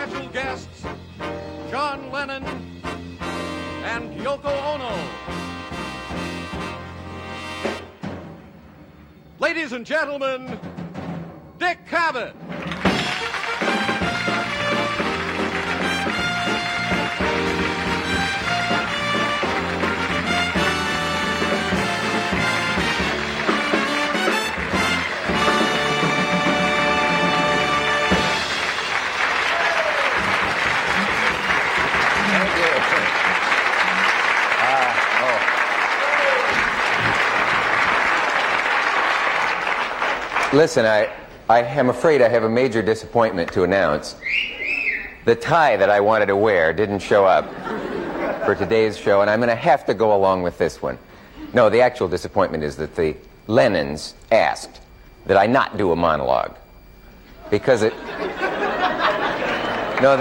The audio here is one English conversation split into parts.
special guests, John Lennon and Yoko Ono. Ladies and gentlemen, Dick Cavett. Listen, I am afraid I have a major disappointment to announce. The tie that I wanted to wear didn't show up for today's show, and I'm going to have to go along with this one. No, the actual disappointment is that the Lennons asked that I not do a monologue. Because it... No,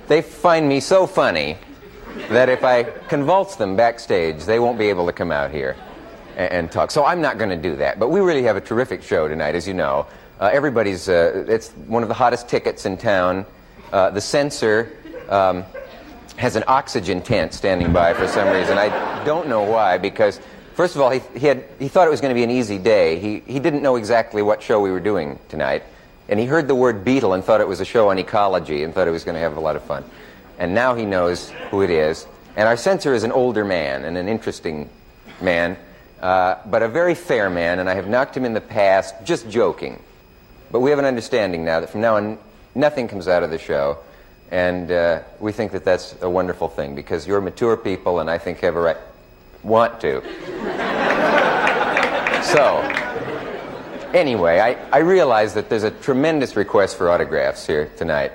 they find me so funny that if I convulse them backstage, they won't be able to come out here and talk. So I'm not going to do that. But we really have a terrific show tonight, as you know. It's one of the hottest tickets in town. The censor has an oxygen tent standing by for some reason. I don't know why, because, first of all, he thought it was going to be an easy day. He didn't know exactly what show we were doing tonight. And he heard the word Beatle and thought it was a show on ecology and thought it was going to have a lot of fun. And now he knows who it is. And our censor is an older man and an interesting man. But a very fair man, and I have knocked him in the past, just joking. But we have an understanding now that from now on, nothing comes out of the show. And we think that that's a wonderful thing, because you're mature people, and I think have a right... want to. So, anyway, I realize that there's a tremendous request for autographs here tonight.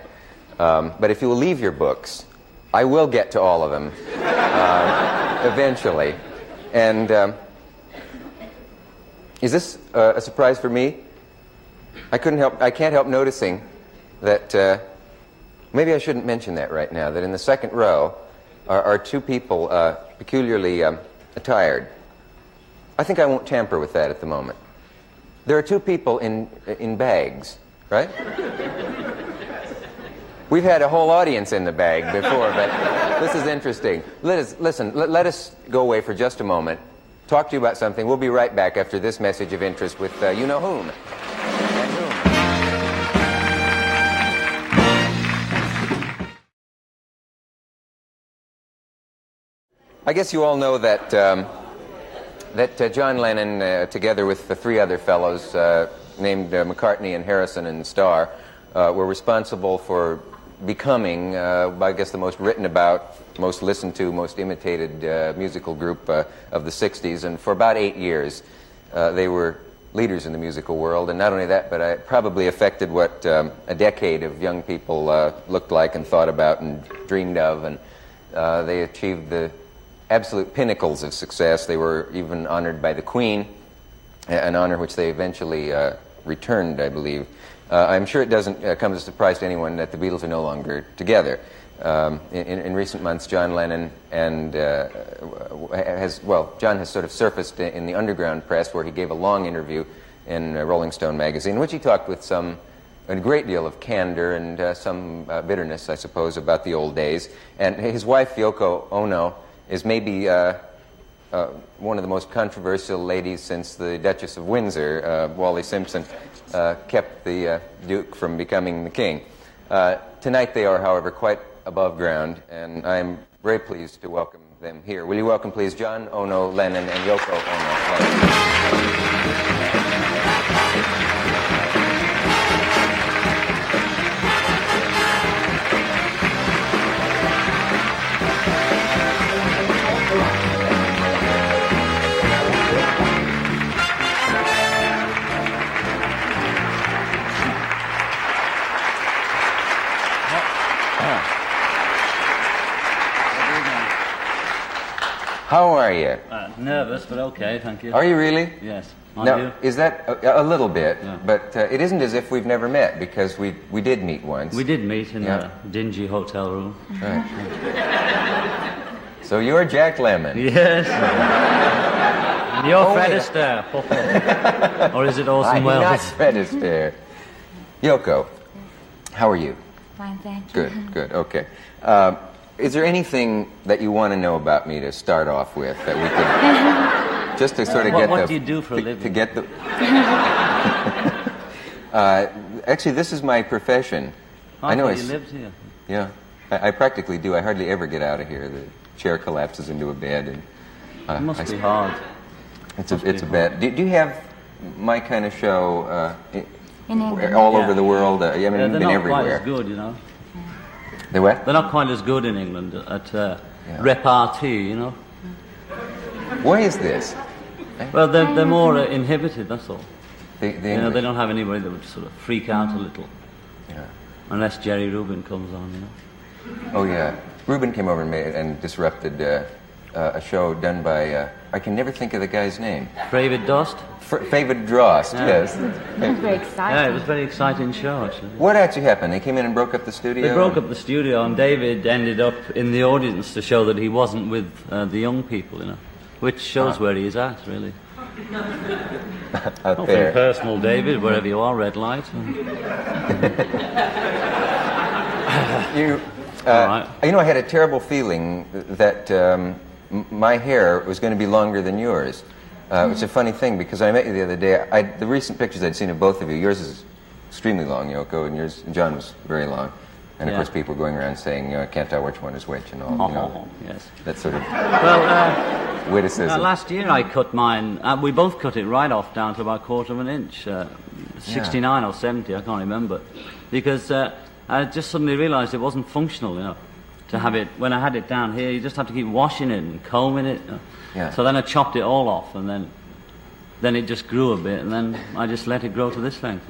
But if you will leave your books, I will get to all of them eventually. And... is this a surprise for me? I can't help noticing that, maybe I shouldn't mention that right now, that in the second row are two people peculiarly attired. I think I won't tamper with that at the moment. There are two people in bags, right? We've had a whole audience in the bag before, but this is interesting. Let us go away for just a moment. Talk to you about something. We'll be right back after this message of interest with you-know-whom. And whom. I guess you all know that John Lennon, together with the three other fellows named McCartney and Harrison and Starr, were responsible for becoming, I guess, the most written about, most listened to, most imitated musical group of the 60s. And for about 8 years, they were leaders in the musical world. And not only that, but it probably affected what a decade of young people looked like and thought about and dreamed of. And they achieved the absolute pinnacles of success. They were even honored by the Queen, an honor which they eventually returned, I believe. I'm sure it doesn't come as a surprise to anyone that the Beatles are no longer together. In recent months, John Lennon John has sort of surfaced in the underground press, where he gave a long interview in Rolling Stone magazine, in which he talked with a great deal of candor and some bitterness, I suppose, about the old days. And his wife, Yoko Ono, is maybe one of the most controversial ladies since the Duchess of Windsor. Wally Simpson kept the Duke from becoming the king. Tonight they are, however, quite above ground, and I'm very pleased to welcome them here. Will you welcome, please, John Ono Lennon and Yoko Ono Lennon. How are you? Nervous, but okay, thank you. Are you really? Yes. Now, is that a little bit? Yeah. But it isn't as if we've never met, because we did meet once. We did meet in a dingy hotel room. Right. So you're Jack Lemmon. Yes. And you're Fred Astaire. Or is it Orson Welles? I'm not Fred Astaire. Yoko, how are you? Fine, thank you. Good, good, okay. Is there anything that you want to know about me to start off with that we could, just to sort of get what do you do for a living? To get the... actually, this is my profession. I know you lived here. Yeah, I practically do. I hardly ever get out of here. The chair collapses into a bed, and It must be hard. it's a bad. Do you have my kind of show In England. all over the world? I mean, Yeah, they're been not everywhere. quite as good, you know. They what? They're not quite as good in England at repartee, you know. Why is this? Well, they're more inhibited, that's all. The You know, they English. don't have anybody that would sort of freak out a little. Yeah. Unless Jerry Rubin comes on, you know. Oh yeah, Reuben came over and disrupted a show done by I can never think of the guy's name. David Dost? David Drost. Yeah. Yes. Very exciting. Yeah, it was a very exciting show, actually. What actually happened? They came in and broke up the studio. They broke up the studio, and David ended up in the audience to show that he wasn't with the young people, you know, which shows where he is at, really. Out Nothing there. personal, David, wherever you are, red light. You, All right. you know, I had a terrible feeling that my hair was going to be longer than yours. It's a funny thing because I met you the other day. The recent pictures I'd seen of both of you, yours is extremely long, Yoko, and yours, John, was very long. And of course, people were going around saying, I can't tell which one is which and all. You know, Yes. that sort of Well, witticism. last year I cut mine. We both cut it right off down to about a quarter of an inch, 69 or 70, I can't remember, because I just suddenly realised it wasn't functional, you know, to have it. When I had it down here, you just have to keep washing it and combing it. You know. Yeah. So then I chopped it all off, and then it just grew a bit, and then I just let it grow to this length.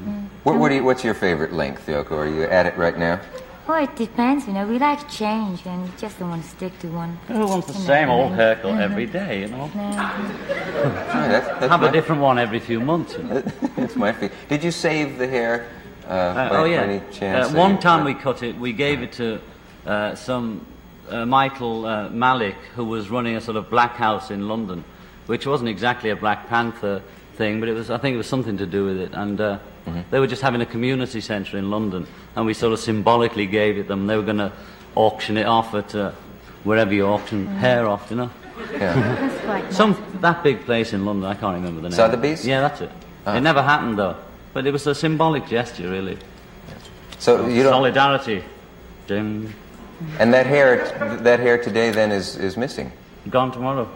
What's your favorite length, Yoko? Are you at it right now? Well, it depends, you know. We like change, and we just don't want to stick to one. Who wants the you know. same old haircut every day, you know? No. That's Have my, a different one every few months, you know? that's my feeling. Did you save the hair? Oh by yeah. any chance? One time we cut it, we gave it to some Michael Malik, who was running a sort of black house in London, which wasn't exactly a Black Panther thing, but I think it was something to do with it. And they were just having a community centre in London, and we sort of symbolically gave it them. They were going to auction it off at wherever you auction hair off, you know. Yeah. That's quite nice. That big place in London, I can't remember the name. Sotheby's? Yeah, that's it. It never happened though, but it was a symbolic gesture, really. So you don't. Solidarity. Ding. And that hair today then is missing. Gone tomorrow.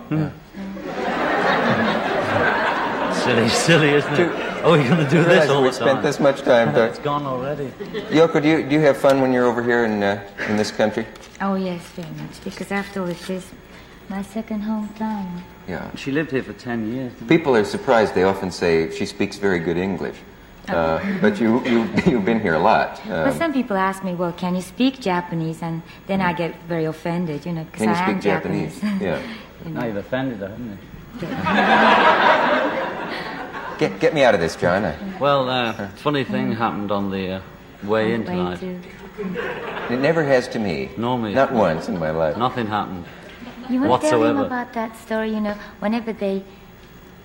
Silly, isn't it? Oh, you're going to do this all we the time. spent this much time. It's gone already. Yoko, do you have fun when you're over here in this country? Oh, yes, very much. Because after all, it is my second hometown. Yeah. She lived here for 10 years. People are surprised. They often say she speaks very good English. But you've been here a lot. But some people ask me, well, can you speak Japanese? And then I get very offended, you know, because Can you I am speak Japanese? Yeah. Now you've offended her, haven't you? Get me out of this, John. Well, funny thing happened on the way in Way tonight. to- It never has to me. No, me. Not once in my life. Nothing happened. You want to tell him Whatsoever. about that story, you know, whenever they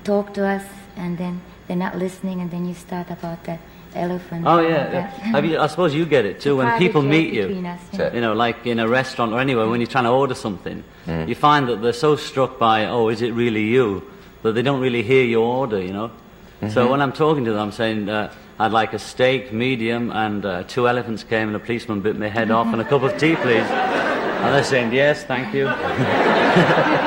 talk to us and then they're not listening and then you start about that elephant. Oh and yeah. that. I suppose you get it too when Private people joke meet you. between us, Sure. You know, like in a restaurant or anywhere, when you're trying to order something, you find that they're so struck by, oh, is it really you, that they don't really hear your order, you know. So when I'm talking to them, I'm saying, I'd like a steak, medium, and 2 elephants came and a policeman bit my head off and a cup of tea, please. And they're saying, yes, thank you. It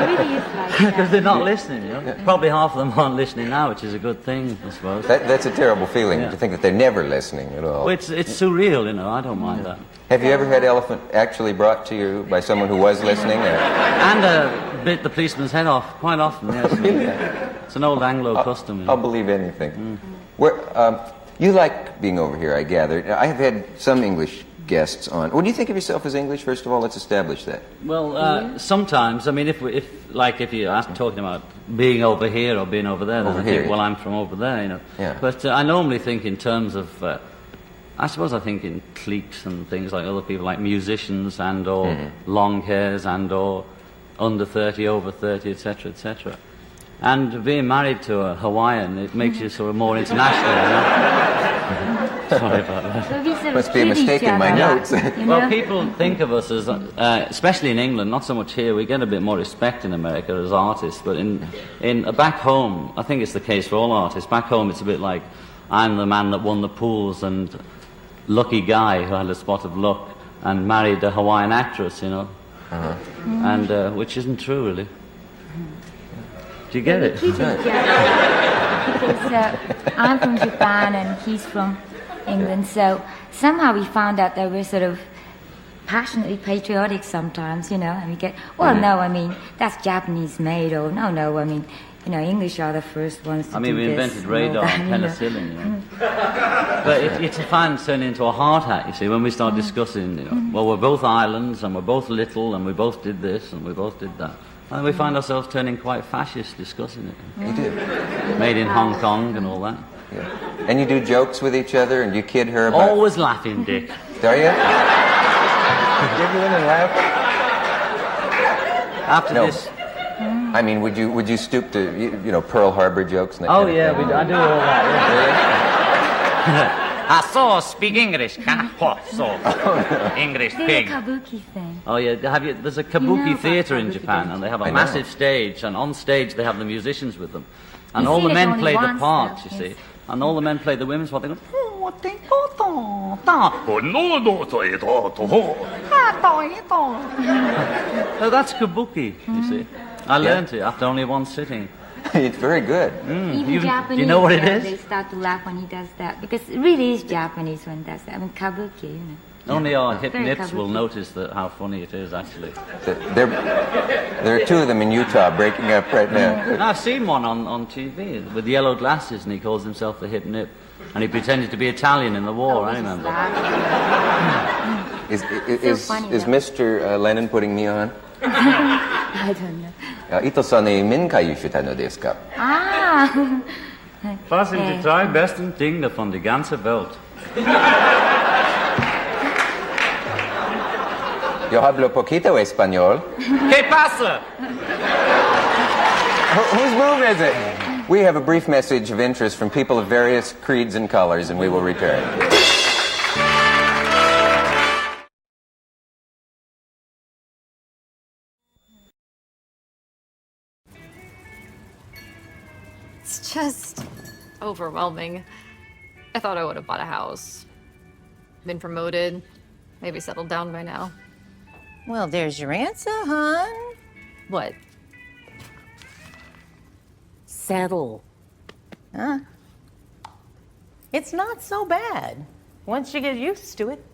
really is like Because that. they're not listening, you know. Probably half of them aren't listening now, which is a good thing, I suppose. That's a terrible feeling Yeah. to think that they're never listening at all. Well, it's surreal, you know. I don't mind that. Have you ever had elephant actually brought to you by someone who was listening? Or? And bit the policeman's head off quite often. Yes. It's an old Anglo custom. You I'll know. believe anything. You like being over here, I gather. I have had some English guests on. What do you think of yourself as English? First of all, let's establish that. Well, sometimes, I mean, if you're talking about being over here or being over there, then Over I here, think, well, I'm from over there, you know. Yeah. But I normally think in terms of, I suppose I think in cliques and things like other people, like musicians and or long hairs and or under 30, over 30, etc., etc. And being married to a Hawaiian, it makes you sort of more international, you know. Sorry about that. So we sort of Must be a treat each mistake in my other, notes. you Well, know? people think of us as, especially in England, not so much here, we get a bit more respect in America as artists, but back home, I think it's the case for all artists, back home it's a bit like, I'm the man that won the pools and lucky guy who had a spot of luck and married a Hawaiian actress, you know. And which isn't true, really. Do you get it? Because I'm from Japan and he's from England, so somehow we found out that we're sort of passionately patriotic sometimes, you know, and we get, well, no, I mean, that's Japanese made, or no, I mean, you know, English are the first ones to I mean, do we this invented and all radar that, and you know. penicillin, you know. But it's a fan turning into a hard hat, you see, when we start discussing, you know, well, we're both islands, and we're both little, and we both did this, and we both did that. And we find ourselves turning quite fascist discussing it. You do. Made in Hong Kong and all that. Yeah. And you do jokes with each other, and you kid her about... Always laughing, Dick. Are you? Give you in and laugh? After No. this... I mean, would you stoop to, you know, Pearl Harbor jokes and that Oh, kind of yeah, thing? I do all that, yeah. I saw speak English, kind of so English The pig. kabuki thing. Oh, yeah, there's a You know kabuki about theatre in kabuki, Japan, don't and you? they have I a know. massive stage, and on stage they have the musicians with them. And You all see the it men only play the once, parts, though, you see. yes. And all the men play the women's part. They go, oh, oh, that's kabuki, you see. I learned it after only one sitting. It's very good. Even Do Japanese, you know what it yeah, is? they start to laugh when he does that, because it really is Japanese when he does that. I mean, kabuki, you know. Only our hip Very nips will kabuki. notice how funny it is, actually. There are two of them in Utah breaking up right now. And I've seen one on TV with yellow glasses, and he calls himself the hip nip. And he pretended to be Italian in the war, I remember. Is funny, is though. Mr. Lennon putting me on? I don't know. 糸さんに面会したのですか? Ah! Was sind die drei besten Dinge von der ganzen Welt? Yo hablo poquito español. ¿Qué pasa? Whose move is it? We have a brief message of interest from people of various creeds and colors, and we will return. It's just overwhelming. I thought I would have bought a house, been promoted, maybe settled down by now. Well, there's your answer, hon. What? Settle. Huh? It's not so bad once you get used to it.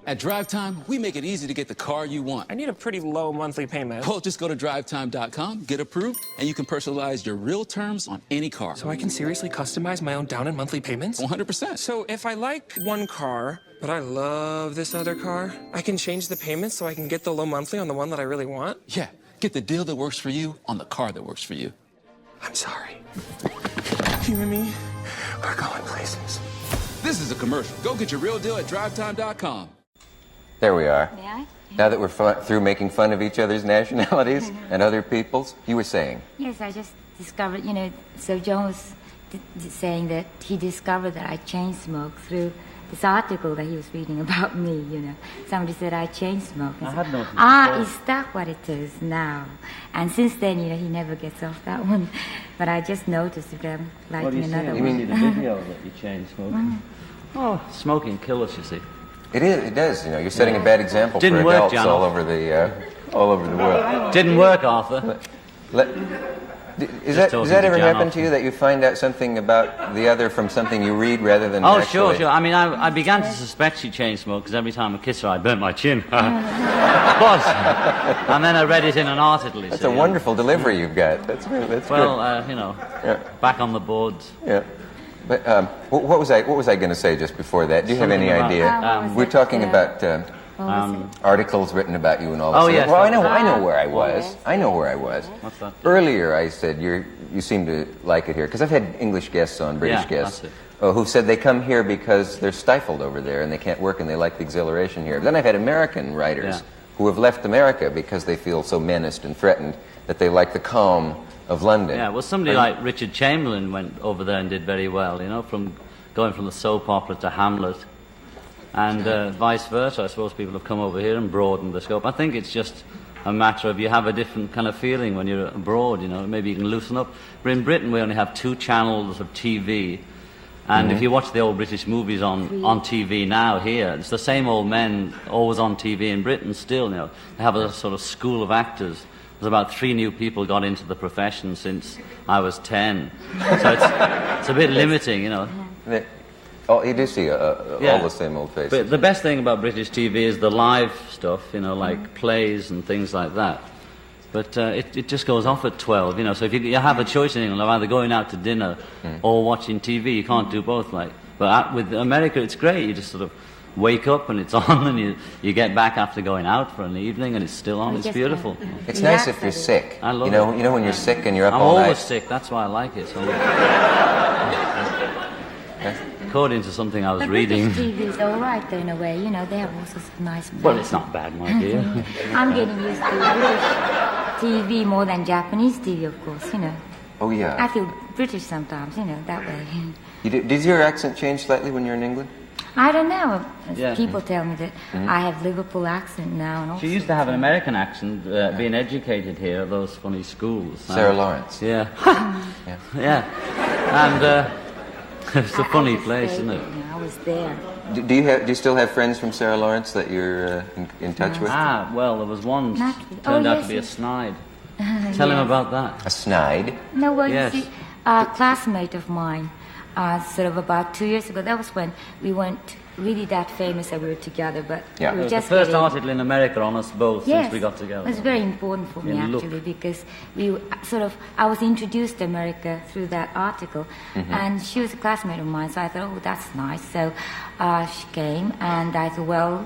At Drive Time, we make it easy to get the car you want. I need a pretty low monthly payment. Well, just go to drivetime.com, get approved, and you can personalize your real terms on any car. So I can seriously customize my own down and monthly payments? 100%. So if I like one car, but I love this other car, I can change the payments so I can get the low monthly on the one that I really want? Yeah, get the deal that works for you on the car that works for you. I'm sorry. You and me, we're going places. This is a commercial. Go get your real deal at drivetime.com. There we are. May I? Now that we're through making fun of each other's nationalities and other people's, you were saying. Yes, I just discovered, you know, so John was saying that he discovered that I chain smoke through this article that he was reading about me, you know. Somebody said I chain smoke. I had noticed before. Is that what it is now? And since then, you know, he never gets off that one. But I just noticed that I'm What do liking you see? another You one. see the video that you chain smoking? Oh, smoking kills, you see. It is. It does. You know, you're setting a bad example Didn't for work, adults Janoff. all over the world. Didn't work, Arthur. Does talking that to ever Janoff. happen to you, that you find out something about the other from something you read rather than Oh, actually? sure. I mean, I began to suspect she chain smoked because every time I kiss her, I burnt my chin. But, and then I read it in an article. That's a wonderful delivery you've got. That's good. Well, you know, Yeah. back on the boards. Yeah. But what was I going to say just before that? Do you have any Something about- idea? We're talking about articles written about you and all this. Oh, stuff. yes. Well, I know where I was. I know where I was. What's that? Earlier, I said you seem to like it here because I've had English guests on, British Yeah, guests, that's who said they come here because they're stifled over there and they can't work and they like the exhilaration here. Then I've had American writers Yeah. who have left America because they feel so menaced and threatened that they like the calm of London. Yeah, well, somebody like Richard Chamberlain went over there and did very well, you know, going from the soap opera to Hamlet. And vice versa, I suppose people have come over here and broadened the scope. I think it's just a matter of you have a different kind of feeling when you're abroad, you know, maybe you can loosen up. But in Britain we only have 2 channels of TV, and if you watch the old British movies on TV now here, it's the same old men always on TV in Britain still, you know. They have a sort of school of actors. There's about 3 new people got into the profession since I was 10. So it's a bit limiting, you know. Oh, you do see all the same old faces. But the best thing about British TV is the live stuff, you know, like plays and things like that. But it just goes off at 12, you know. So if you have a choice in England of either going out to dinner or watching TV, you can't do both. But with America, it's great. You just sort of wake up and it's on, and you get back after going out for an evening and it's still on. It's beautiful. It's nice if you're sick. I love it. You know when you're sick and you're up I'm all night. I'm always sick. That's why I like it so much. According to something I was reading. British TV is all right, though, in a way. You know, they have also some nice plays. Well, it's not bad, my dear. I'm getting used to British TV more than Japanese TV, of course, you know. Oh, yeah. I feel British sometimes, you know, that way. Did your accent change slightly when you were in England? I don't know. People tell me that I have Liverpool accent now. And all she used to have an American accent, being educated here at those funny schools. Sarah Lawrence. Yeah. Yeah. And it's a funny place, isn't it? I was there. Do you still have friends from Sarah Lawrence that you're in touch with? Ah, well, there was one turned out to be a snide. Tell him about that. A snide? No, well, you see, a classmate of mine, sort of about 2 years ago, that was when we weren't really that famous that we were together, but we were it was just the first article in America on us both since we got together. It was very important for me, actually, because I was introduced to America through that article, and she was a classmate of mine, so I thought, oh, that's nice. So she came, and I thought, well,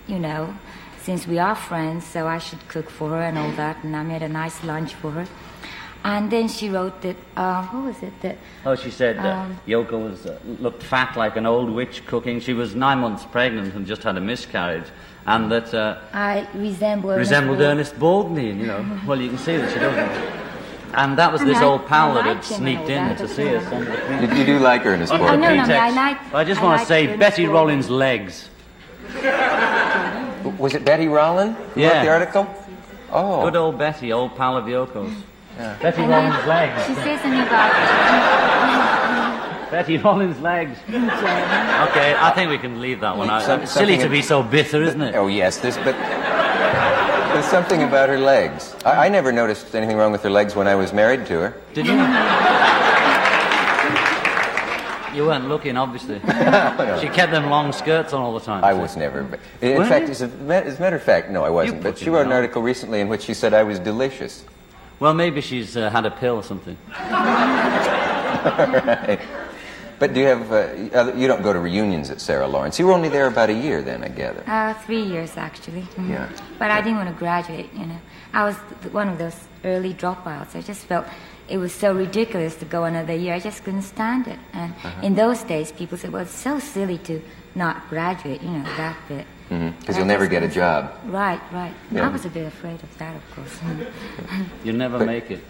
you know, since we are friends, so I should cook for her and all that, and I made a nice lunch for her. And then she wrote that, what was it? She said Yoko looked fat like an old witch cooking. She was 9 months pregnant and just had a miscarriage. And that I resembled Ernest Borgnine, you know. Well, you can see that she doesn't. And that was this old pal that had sneaked in to see us. You do like Ernest Borgnine? No, I just want to say Betty Rollins' legs. Was it Betty Rollin who wrote the article? Oh. Good old Betty, old pal of Yoko's. Yeah. Betty Rollins' legs. She says something about Betty Rollins' legs. Okay, I think we can leave that one out. It's silly to be so bitter, isn't it? Oh, yes, there's something about her legs. I never noticed anything wrong with her legs when I was married to her. Did you? You weren't looking, obviously. No. She kept them long skirts on all the time. I was never. In fact, as a matter of fact, no, I wasn't. But she wrote an article recently in which she said I was delicious. Well, maybe she's had a pill or something. Right. But do you have? You don't go to reunions at Sarah Lawrence. You were only there about a year, then, I gather. 3 years, actually. Yeah. But I didn't want to graduate. You know, I was one of those early dropouts. I just felt it was so ridiculous to go another year. I just couldn't stand it. And in those days, people said, "Well, it's so silly to not graduate." You know, that bit. Because you'll never get a job. Right. Yeah. I was a bit afraid of that, of course. You'll never make it.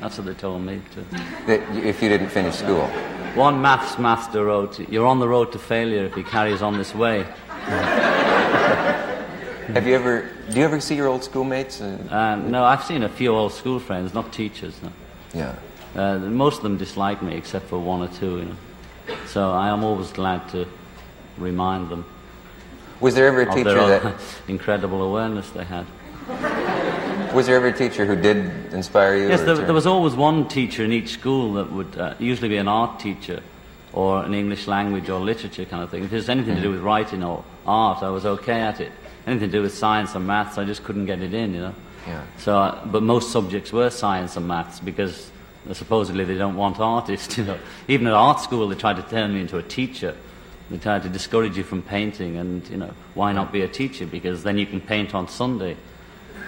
That's what they told me, too. That if you didn't finish school. One maths master wrote, "You're on the road to failure if he carries on this way." Do you ever see your old schoolmates? No, I've seen a few old school friends, not teachers, no. Yeah. Most of them dislike me, except for one or two, you know. So I am always glad to remind them. Was there ever a teacher that incredible awareness they had? Was there ever a teacher who did inspire you? Yes, there was always one teacher in each school that would usually be an art teacher or an English language or literature kind of thing. If there's anything to do with writing or art, I was okay at it. Anything to do with science or maths, I just couldn't get it in, you know. Yeah. So, but most subjects were science and maths because supposedly they don't want artists, you know. Even at art school, they tried to turn me into a teacher. They tried to discourage you from painting, and you know, why not be a teacher? Because then you can paint on Sunday.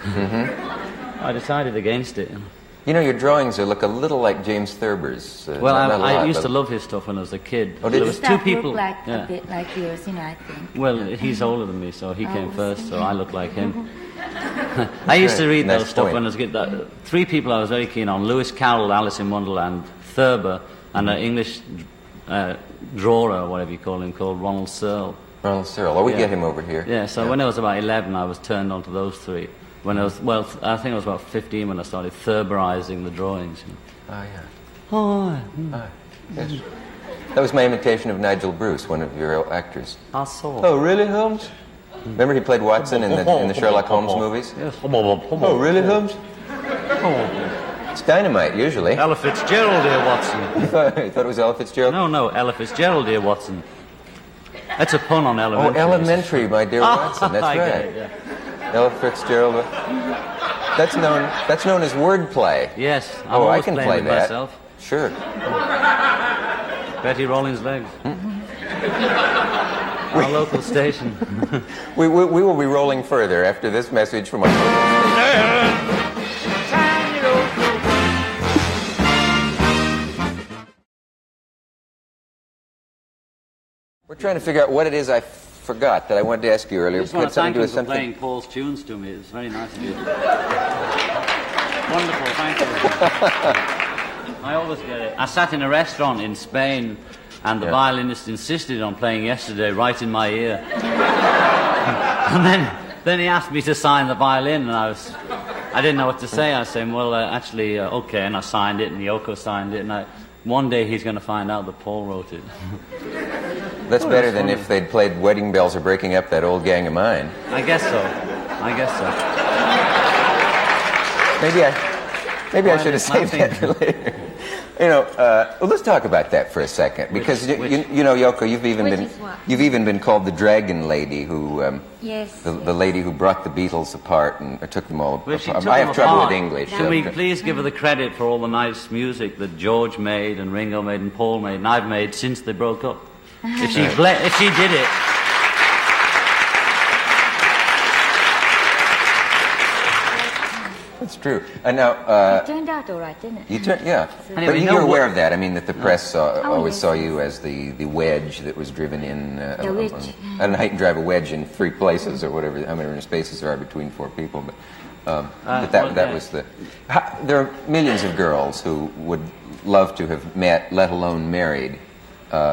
I decided against it. You know, your drawings look a little like James Thurber's. Well, I used to love his stuff when I was a kid. Oh, did there was two people. Look like a bit like yours, you know, I think. Well, he's older than me, so he came first, so I look like him. I used to read Nice those stuff point. when I was a kid. Three people I was very keen on: Lewis Carroll, Alice in Wonderland, Thurber, and an English drawer, or whatever you call him, called Ronald Searle. Ronald Searle. Oh, we Yeah. get him over here. Yeah. So when I was about 11, I was turned on to those three. When I was, I think I was about 15 when I started Thurberizing the drawings. You know. Oh, yeah. Oh, Yes. That was my imitation of Nigel Bruce, one of your actors. I saw. Oh, really, Holmes? Remember he played Watson in the Sherlock Holmes movies? Yes. Oh, really, Holmes? It's dynamite, usually. Ella Fitzgerald, dear Watson. You thought it was Ella Fitzgerald? No, Ella Fitzgerald, dear Watson. That's a pun on Oh, elementary. Elementary, my dear Watson. That's I get right. it, yeah. Ella Fitzgerald. That's known as wordplay. Yes, I'm Oh, I always can playing play with that. myself. Sure. Betty Rollins' legs. Our local station. We will be rolling further after this message from our local station. We're trying to figure out what it is I forgot that I wanted to ask you earlier. I just want to thank you for something. playing Paul's tunes to me. It's very nice of you. Wonderful, thank you. I always get it. I sat in a restaurant in Spain, and the violinist insisted on playing Yesterday right in my ear. And then he asked me to sign the violin, and I didn't know what to say. I said, well, actually, okay, and I signed it, and Yoko signed it, and one day he's going to find out that Paul wrote it. That's better than if they'd played Wedding Bells Are Breaking Up, That Old Gang of Mine. I guess so. Maybe I should have saved that for later. Well, let's talk about that for a second, because you know, Yoko, you've even been called the Dragon Lady, who Yes. the lady who brought the Beatles apart and took them all Well, she apart. took I them have trouble apart. with English. Can we please give her the credit for all the nice music that George made and Ringo made and Paul made and I've made since they broke up? If she did it. That's true. Now, It turned out all right, didn't it? yeah. Anyway, But you know you're aware what- of that. I mean, that the press always yes, saw you as the wedge that was driven in. The wedge. I don't know how you can drive a wedge in 3 places or whatever, how many spaces there are between 4 people, but that was the. There are millions of girls who would love to have met, let alone married,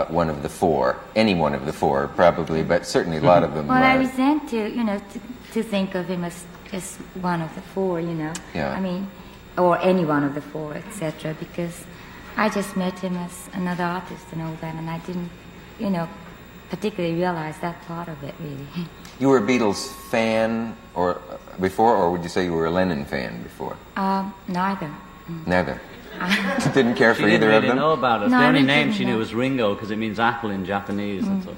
one of the 4. Any one of the 4, probably, but certainly a lot of them. Well, I resent to think of him as just one of the 4, Yeah. I mean, or any one of the 4, etc. Because I just met him as another artist and all that, and I didn't, particularly realize that part of it, really. You were a Beatles fan before, or would you say you were a Lennon fan before? Neither. Neither. Didn't care for She didn't either of really them? know about us. No, the I only didn't name she know. knew was Ringo because it means apple in Japanese. And so.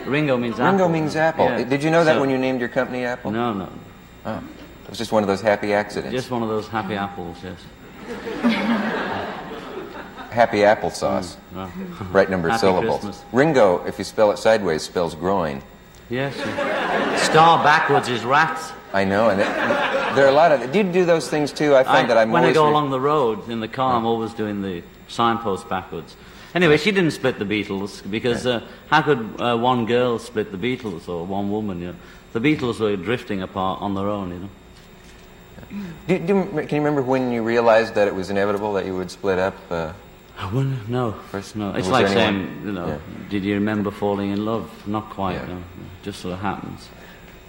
Ringo means apple. Ringo means apple. Yeah. Did you know that So- when you named your company Apple? No. Oh. It was just one of those happy accidents. Just one of those happy apples, yes. Happy applesauce. Right number of Happy syllables. Christmas. Ringo, if you spell it sideways, spells groin. Yes. Star backwards is rats. I know, and there are a lot of. Do you do those things too? I find that I'm when I always go along the road in the car, I'm always doing the signpost backwards. Anyway, she didn't split the Beatles because how could one girl split the Beatles or one woman? The Beatles were drifting apart on their own. Can you remember when you realized that it was inevitable that you would split up? No. First, No. It's was like there saying, anyone- did you remember falling in love? Not quite. Yeah. No. Just sort of happens.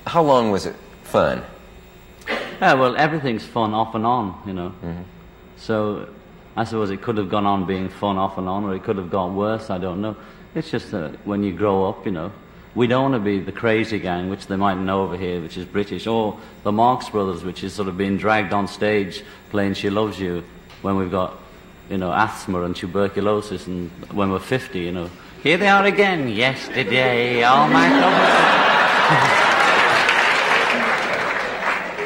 How long was it fun? Yeah, well, everything's fun off and on, Mm-hmm. So I suppose it could have gone on being fun off and on, or it could have got worse, I don't know. It's just that when you grow up, we don't want to be the crazy gang, which they might know over here, which is British, or the Marx Brothers, which is sort of being dragged on stage playing She Loves You when we've got, asthma and tuberculosis, and when we're 50, Here they are again, yesterday, all my troubles.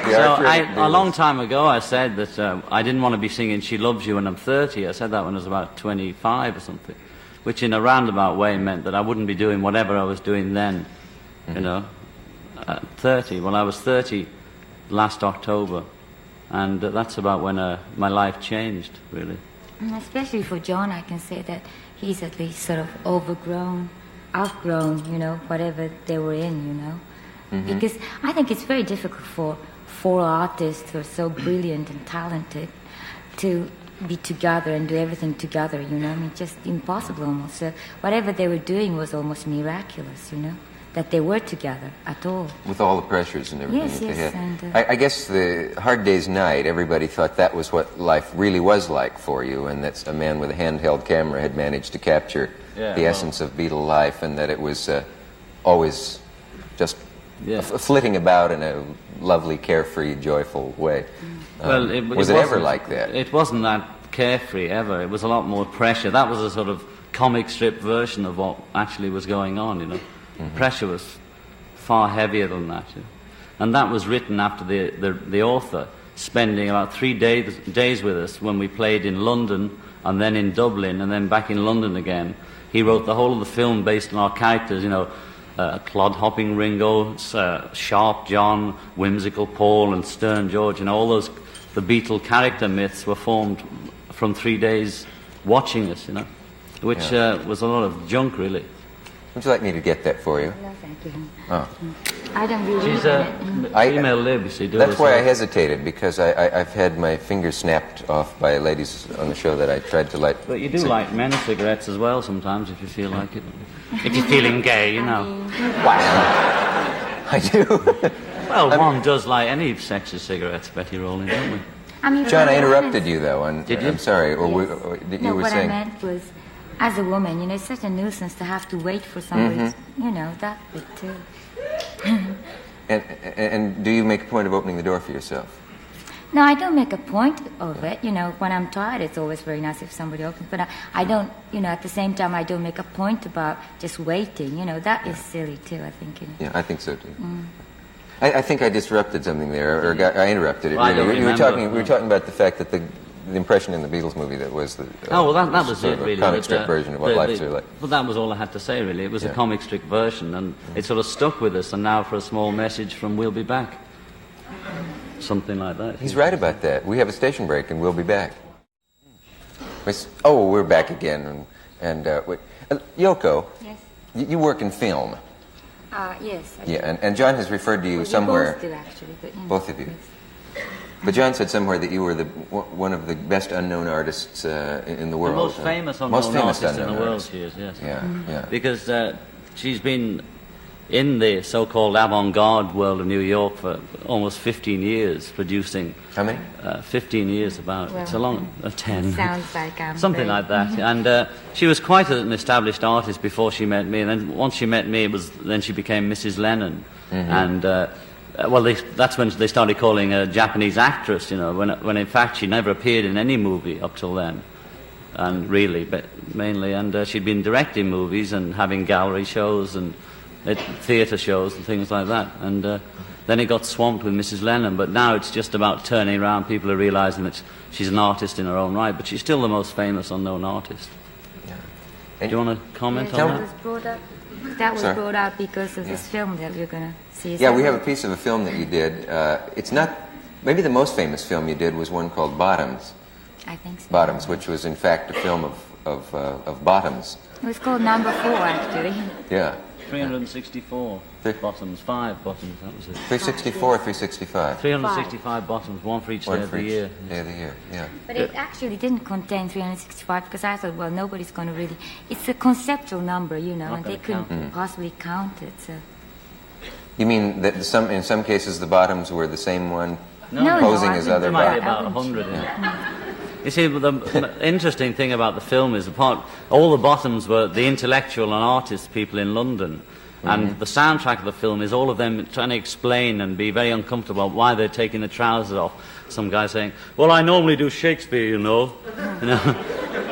So a long time ago I said that I didn't want to be singing She Loves You when I'm 30. I said that when I was about 25 or something, which in a roundabout way meant that I wouldn't be doing whatever I was doing then, at 30. Well, I was 30 last October, and that's about when my life changed, really. And especially for John, I can say that he's at least sort of outgrown, whatever they were in, Because I think it's very difficult for four artists who are so brilliant and talented to be together and do everything together, you know. I mean, just impossible almost. So whatever they were doing was almost miraculous, you know, that they were together at all. With all the pressures and everything Yes, that they yes, had. and, I guess the Hard Day's Night, everybody thought that was what life really was like for you, and that a man with a handheld camera had managed to capture the essence of Beatle life, and that it was always just flitting about in a lovely, carefree, joyful way. Well, was it ever like that? It wasn't that carefree ever. It was a lot more pressure. That was a sort of comic strip version of what actually was going on, you know. Pressure was far heavier than that. You know? And that was written after the author spending about 3 days with us when we played in London and then in Dublin and then back in London again. He wrote the whole of the film based on our characters, you know, clod-hopping Ringo, sharp John, whimsical Paul and stern George, you know, all those, the Beatle character myths were formed from 3 days watching us, you know, which was a lot of junk, really. Would you like me to get that for you? No, thank you. Oh. I don't really She's a female lib, you see. That's why I hesitated, because I've had my fingers snapped off by ladies on the show that I tried to light. But you do light men's cigarettes as well sometimes, if you feel like it. If you're feeling gay, you know. Wow. I do. Well, one does light any sexy cigarettes, Betty Rowling, don't we? I mean, John, I interrupted you, though. And, Did you? I'm sorry. Or, Yes. you were what saying... I meant was, as a woman, you know, it's such a nuisance to have to wait for somebody, you know, that bit too. And do you make a point of opening the door for yourself? No, I don't make a point of it. You know, when I'm tired, it's always very nice if somebody opens. But I don't, you know, at the same time, I don't make a point about just waiting. You know, that is silly too, I think. You know. Yeah, I think so too. I think I disrupted something there, or I interrupted it. Well, really. We were talking about the fact that the impression in the Beatles movie that was the that was sort it, of really. a comic strip version of what life's really like. Well, that was all I had to say, really. It was a comic strip version, and it sort of stuck with us. And now for a small message from "We'll be back," something like that. He's right about that. We have a station break, and we'll be back. We're back again, and Yoko. Yes. You work in film. Yes. And John has referred to you somewhere. Both do, actually. But, you know, Both of you. yes. But John said somewhere that you were one of the best unknown artists in the world. The most famous unknown artist in the world, she is, yes. Yeah. Because she's been in the so-called avant-garde world of New York for almost 15 years, producing... How many? 15 years, about. Well, it's a long... 10. Sounds like something like that. And she was quite an established artist before she met me. And then once she met me, then she became Mrs. Lennon. And... that's when they started calling her a Japanese actress, you know, when in fact she never appeared in any movie up till then, and really, but mainly, and she'd been directing movies and having gallery shows and theatre shows and things like that, and then it got swamped with Mrs. Lennon, but now it's just about turning around. People are realising that she's an artist in her own right, but she's still the most famous unknown artist. Do you want to comment on that? That was brought out because of this film that we're going to see. Yeah, we have a piece of a film that you did. It's not... Maybe the most famous film you did was one called Bottoms. I think so. Bottoms, which was in fact a film of bottoms. It was called Number 4, actually. Yeah. 364 bottoms, 5 bottoms, that was it. 364 or 365? 365 bottoms, one for each day of the year. Day of the year, yeah. But it actually didn't contain 365 because I thought, well, nobody's going to really... It's a conceptual number, you know, and they couldn't possibly count it, so... You mean that in some cases the bottoms were the same one posing as other bottoms? There might be bottoms? about 100 in it. You see, the interesting thing about the film is all the bottoms were the intellectual and artist people in London. And the soundtrack of the film is all of them trying to explain and be very uncomfortable about why they're taking the trousers off. Some guy saying, well, I normally do Shakespeare, you know.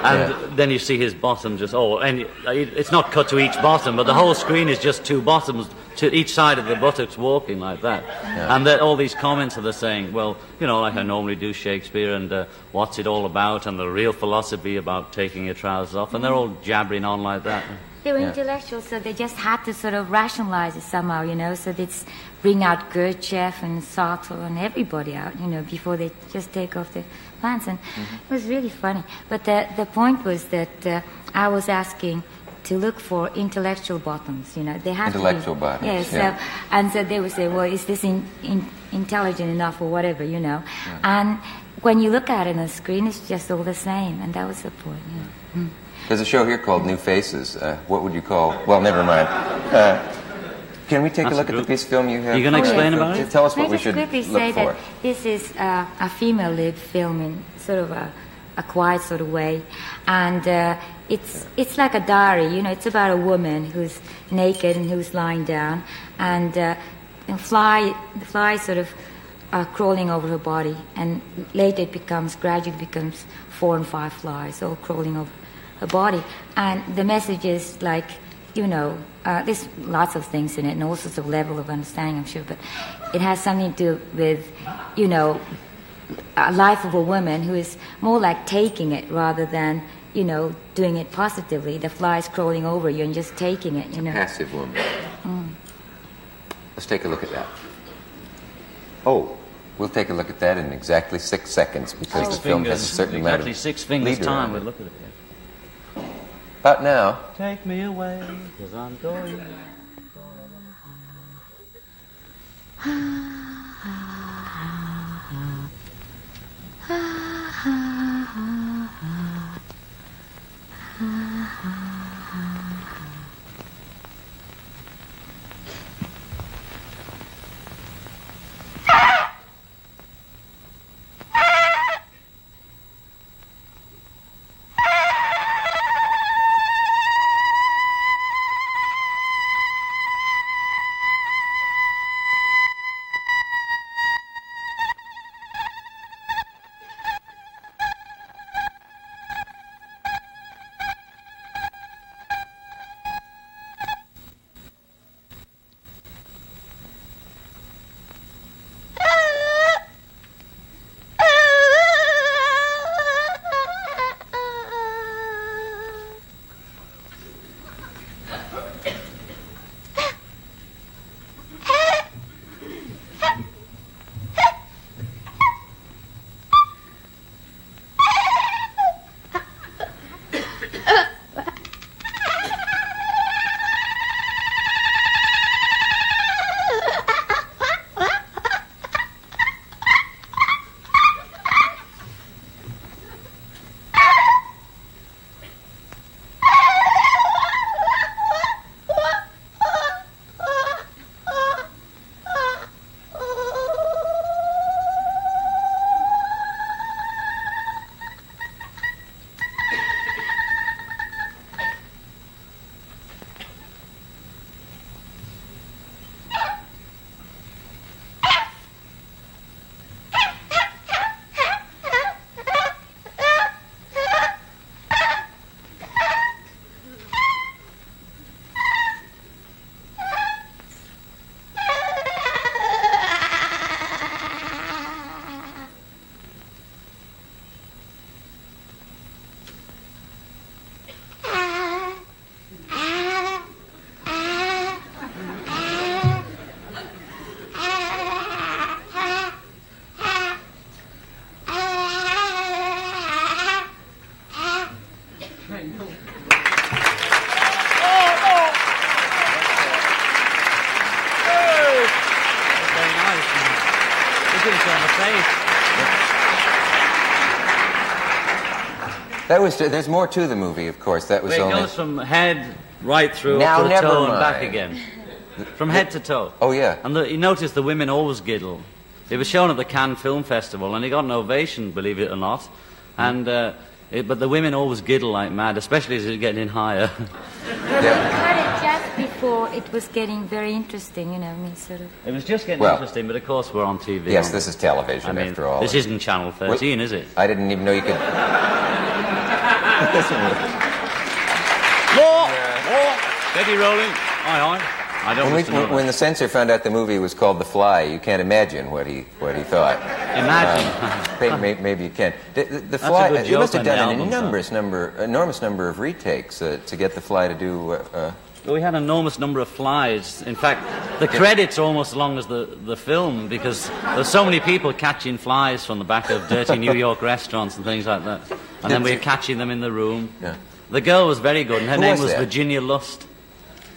And then you see his bottom just, and it's not cut to each bottom, but the whole screen is just 2 bottoms to each side of the buttocks walking like that. Yeah. And then all these comments are saying, well, you know, like I normally do Shakespeare, and what's it all about, and the real philosophy about taking your trousers off, and they're all jabbering on like that. They were intellectuals, so they just had to sort of rationalize it somehow, you know, so they'd bring out Gurdjieff and Sartre and everybody out, you know, before they just take off their pants. And it was really funny. But the point was that I was asking to look for intellectual bottoms. You know, they have Intellectual to be, bottoms. Yeah, so, and so they would say, well, is this intelligent enough or whatever, you know? Yeah. And when you look at it on the screen, it's just all the same, and that was the point. Yeah. Mm. There's a show here called New Faces. What would you call? Well, never mind. Can we take a look at the piece of film you have? You going to explain about it? Tell us what we should quickly look say for. that this is a female lead film in sort of a quiet sort of way, and it's like a diary. You know, it's about a woman who's naked and who's lying down, and the fly sort of crawling over her body, and later it gradually becomes 4 and 5 flies all crawling over her body, and the message is like, you know, there's lots of things in it and all sorts of level of understanding, I'm sure, but it has something to do with, you know, a life of a woman who is more like taking it rather than, you know, doing it positively. The flies crawling over you and just taking it, you know. Passive woman. Let's take a look at that. Oh, we'll take a look at that in exactly 6 seconds because the film has a certain amount of exactly 6 fingers leader time. on it. We'll look at it. About now. Take me away, 'cause I'm going. That was. There's more to the movie, of course. That was It only. goes from head right through Now, up to the never toe and mind. back again. From head to toe. Oh, yeah. And you notice the women always giggle. It was shown at the Cannes Film Festival, and it got an ovation, believe it or not. And but the women always giggle like mad, especially as it's getting higher. But it just before it was getting very interesting, you know, I mean, sort of. It was just getting Well, interesting, but of course we're on TV. Yes, this is television, I mean, after all. this isn't Channel 13, is it? I didn't even know you could. More! Steady rolling. Aye, aye. I don't want to know When the censor found out the movie was called The Fly, you can't imagine what he thought. Imagine. Maybe you can. The That's Fly. a good You must joke have on done the an album, enormous number of retakes to get The Fly to do. Well, we had an enormous number of flies. In fact, the credits are almost as long as the film because there's so many people catching flies from the back of dirty New York restaurants and things like that. And then we're catching them in the room. Yeah. The girl was very good, and her Who name was was that? Virginia Lust.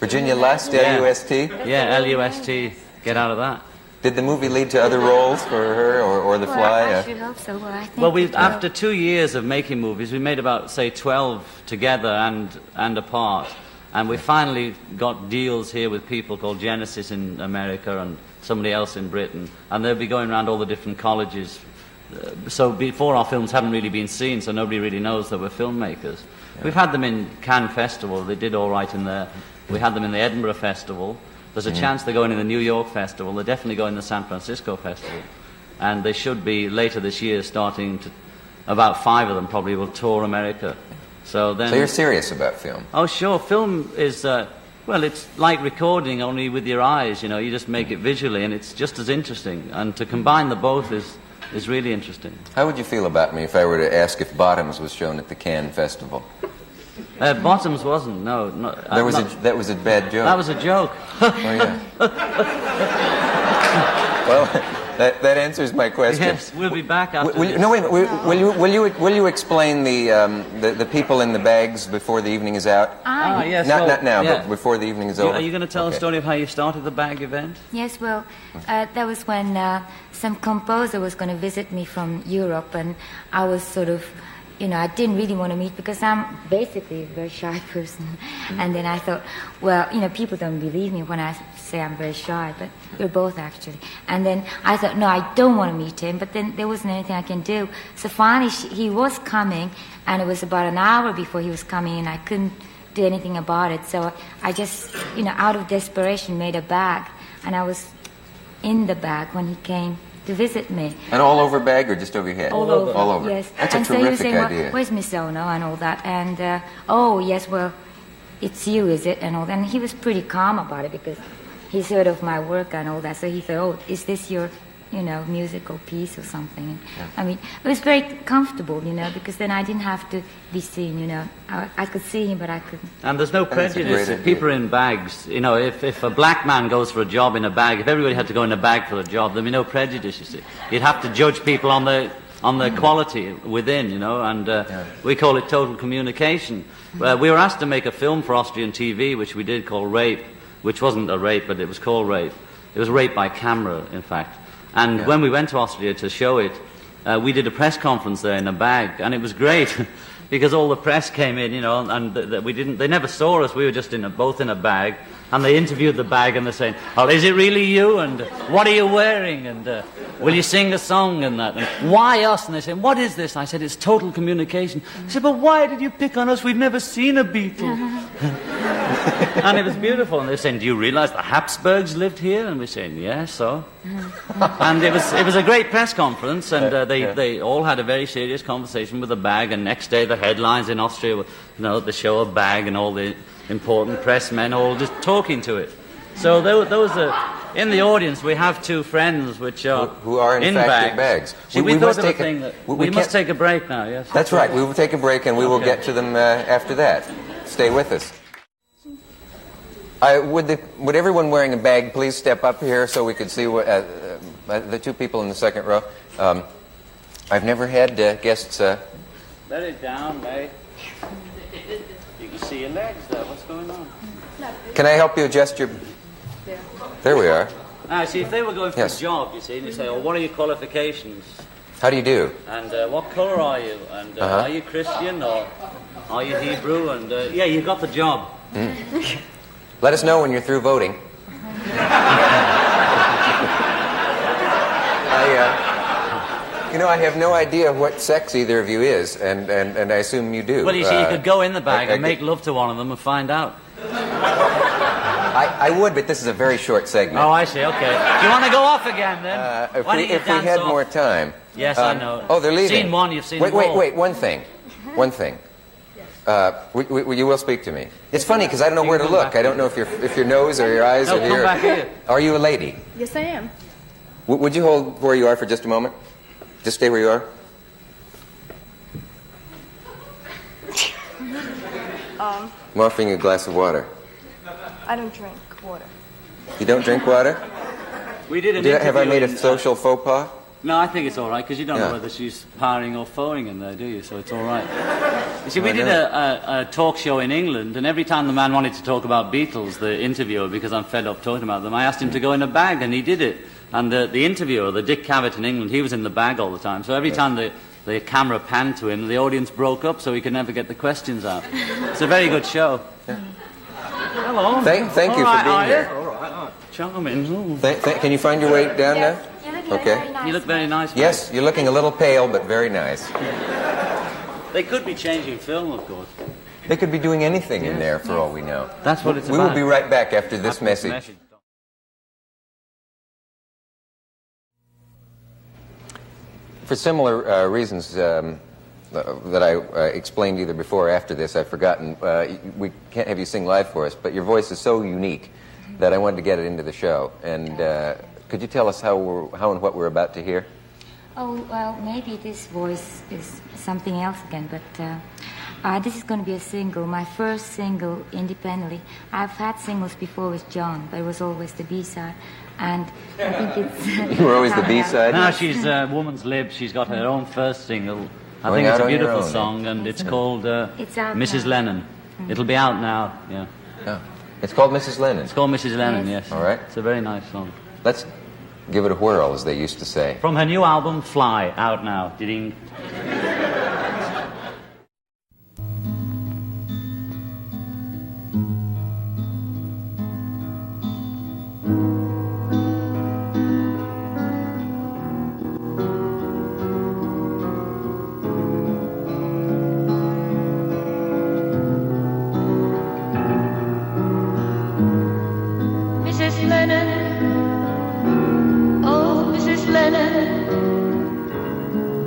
Virginia Lust, L-U-S-T? Yeah, L-U-S-T. Get out of that. Did the movie lead to other roles for her or The Fly? I should hope so. Well, I think Well, after 2 years of making movies, we made about, say, 12 together and apart. And we finally got deals here with people called Genesis in America and somebody else in Britain. And they'll be going around all the different colleges. So before, our films hadn't really been seen, so nobody really knows that we're filmmakers. Yeah. We've had them in Cannes Festival. They did all right in there. We had them in the Edinburgh Festival. There's a chance they're going in the New York Festival. They're definitely going in the San Francisco Festival. And they should be later this year starting to, about 5 of them probably will tour America. So you're serious about film? Oh, sure. Film is, well, it's like recording only with your eyes, you know. You just make it visually and it's just as interesting. And to combine the both is really interesting. How would you feel about me if I were to ask if Bottoms was shown at the Cannes Festival? Bottoms wasn't, no. That was a bad joke. That was a joke. Oh, yeah. Well, that answers my question. Yes, we'll be back after this. No, wait a minute. Will you explain the people in the bags before the evening is out? Yes. Not now, but before the evening is over. Are you going to tell a story of how you started the bag event? Yes, well, that was when some composer was going to visit me from Europe, and I was sort of, you know, I didn't really want to meet because I'm basically a very shy person. And then I thought, well, you know, people don't believe me when I say I'm very shy, but we're both actually. And then I thought, no, I don't want to meet him, but then there wasn't anything I can do. So finally, he was coming, and it was about an hour before he was coming, and I couldn't do anything about it. So I just, you know, out of desperation, made a bag, and I was in the bag when he came to visit me. An all-over bag or just over your head? All over. All over. Yes. That's a terrific idea. Well, where's Miss Ono and all that? And, oh, yes, well, it's you, is it? And all that. And he was pretty calm about it because he's heard of my work and all that. So he thought, oh, is this your, you know, musical piece or something? Yeah. I mean, it was very comfortable, you know, because then I didn't have to be seen, you know. I could see him, but I couldn't. And there's no prejudice. If people are in bags, you know, if a black man goes for a job in a bag, if everybody had to go in a bag for a job, there'd be no prejudice, you see. You'd have to judge people on the quality within, you know, and we call it total communication. We were asked to make a film for Austrian TV, which we did, called Rape, which wasn't a rape, but it was called Rape. It was rape by camera, in fact. And when we went to Austria to show it, we did a press conference there in a bag, and it was great because all the press came in, you know, and they never saw us. We were just both in a bag, and they interviewed the bag, and they're saying, "Oh, is it really you? And what are you wearing? And will you sing a song?" And that. And why us? And they said, "What is this?" And I said, "It's total communication." They said, "But why did you pick on us? We've never seen a Beatle." And it was beautiful. And they were saying, "Do you realize the Habsburgs lived here?" And we're saying, "Yeah, so." And it was a great press conference, and they all had a very serious conversation with the bag. And next day, the headlines in Austria were, you know, the show of bag, and all the important press men all just talking to it. So those are in the audience. We have two friends which are who are in fact bags. See, we thought of a thing that we must take a break now. Yes, that's right. We will take a break, and we will get to them after that. Stay with us. Would everyone wearing a bag please step up here so we could see what, the two people in the second row? I've never had guests. Let it down, mate. You can see your legs there. What's going on? Can I help you adjust your... There we are. Now, see, if they were going for a job, you see, and you say, "Oh, what are your qualifications? How do you do? And what colour are you? And are you Christian or are you Hebrew?" And yeah, you got the job. Let us know when you're through voting. I have no idea what sex either of you is, and I assume you do. Well, you see, you could go in the bag and make love to one of them and find out. I would, but this is a very short segment. Oh, I see, okay. Do you want to go off again, then? If we had more time. Yes, I know. Oh, they're leaving. You've seen one, you've seen them all. Wait, one thing. You will speak to me. It's funny because I don't know where to look. I don't know if your nose or your eyes are here. Come back here. Are you a lady? Yes, I am. Would you hold where you are for just a moment? Just stay where you are. I'm offering you a glass of water. I don't drink water. You don't drink water? We did an interview. Have I made a social faux pas? No, I think it's all right, because you don't know whether she's parring or phoning in there, do you? So it's all right. You see, we did a talk show in England, and every time the man wanted to talk about Beatles, the interviewer, because I'm fed up talking about them, I asked him to go in a bag, and he did it. And the interviewer, the Dick Cavett in England, he was in the bag all the time. So every time the camera panned to him, the audience broke up so he could never get the questions out. It's a very good show. Yeah. Hello. Thank you for being here. All right. Charming. Can you find your way down now? Okay. You look very nice. Yes, you're looking a little pale, but very nice. They could be changing film, of course. They could be doing anything in there, for all we know. That's what it's about. We will be right back after this message. For similar reasons that I explained either before or after this, I've forgotten. We can't have you sing live for us, but your voice is so unique that I wanted to get it into the show. And could you tell us how and what we're about to hear? Oh, well, maybe this voice is something else again, but this is going to be a single, my first single independently. I've had singles before with John, but it was always the B-side. And I think it's... You were always the B-side? Now she's Woman's Lib. She's got her own first single. I think it's a beautiful song, and it's called Mrs. Lennon. It'll be out now, yeah. Oh. It's called Mrs. Lennon? It's called Mrs. Lennon, yes. All right. It's a very nice song. Let's give it a whirl, as they used to say. From her new album, Fly, out now. Ding.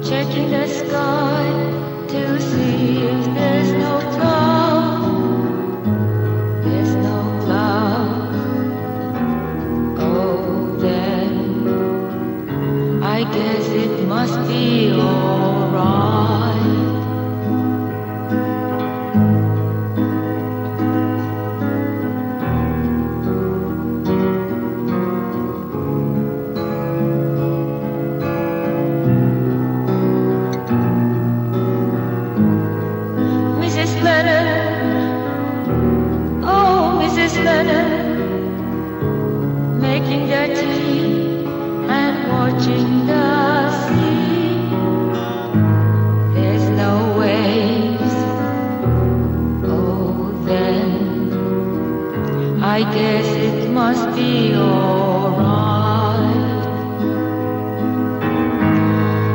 Checking the sky to see if there's no cloud. There's no cloud. Oh, then I guess it must be alright. Making the tea and watching the sea. There's no waves. Oh, then I guess it must be alright.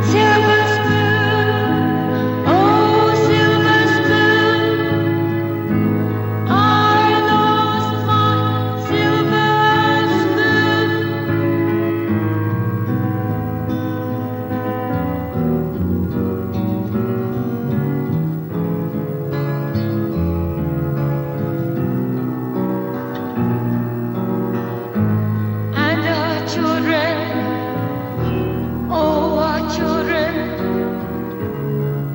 Silver spoon, oh silver spoon, I lost my silver spoon. And our children, oh our children,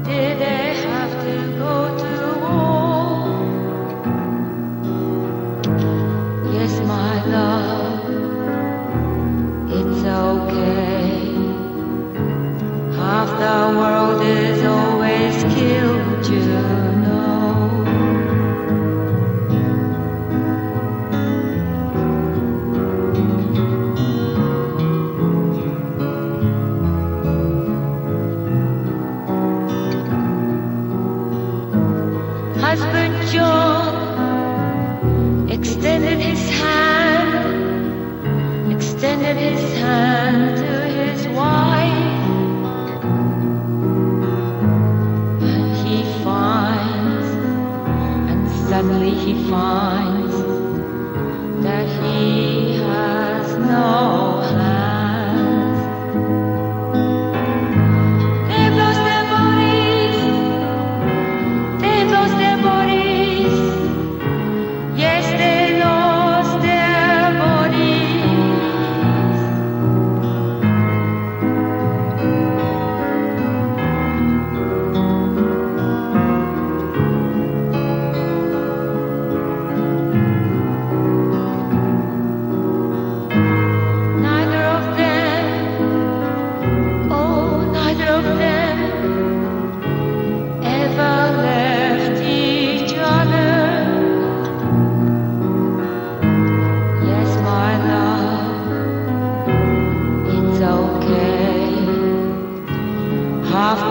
did they have to go to war? Yes, my love, it's okay. Half the world is always killed, you know. Husband John extended his hand to his wife, and suddenly he finds that he has no hands. They've lost their bodies. They've lost their bodies. Yes, they lost their bodies.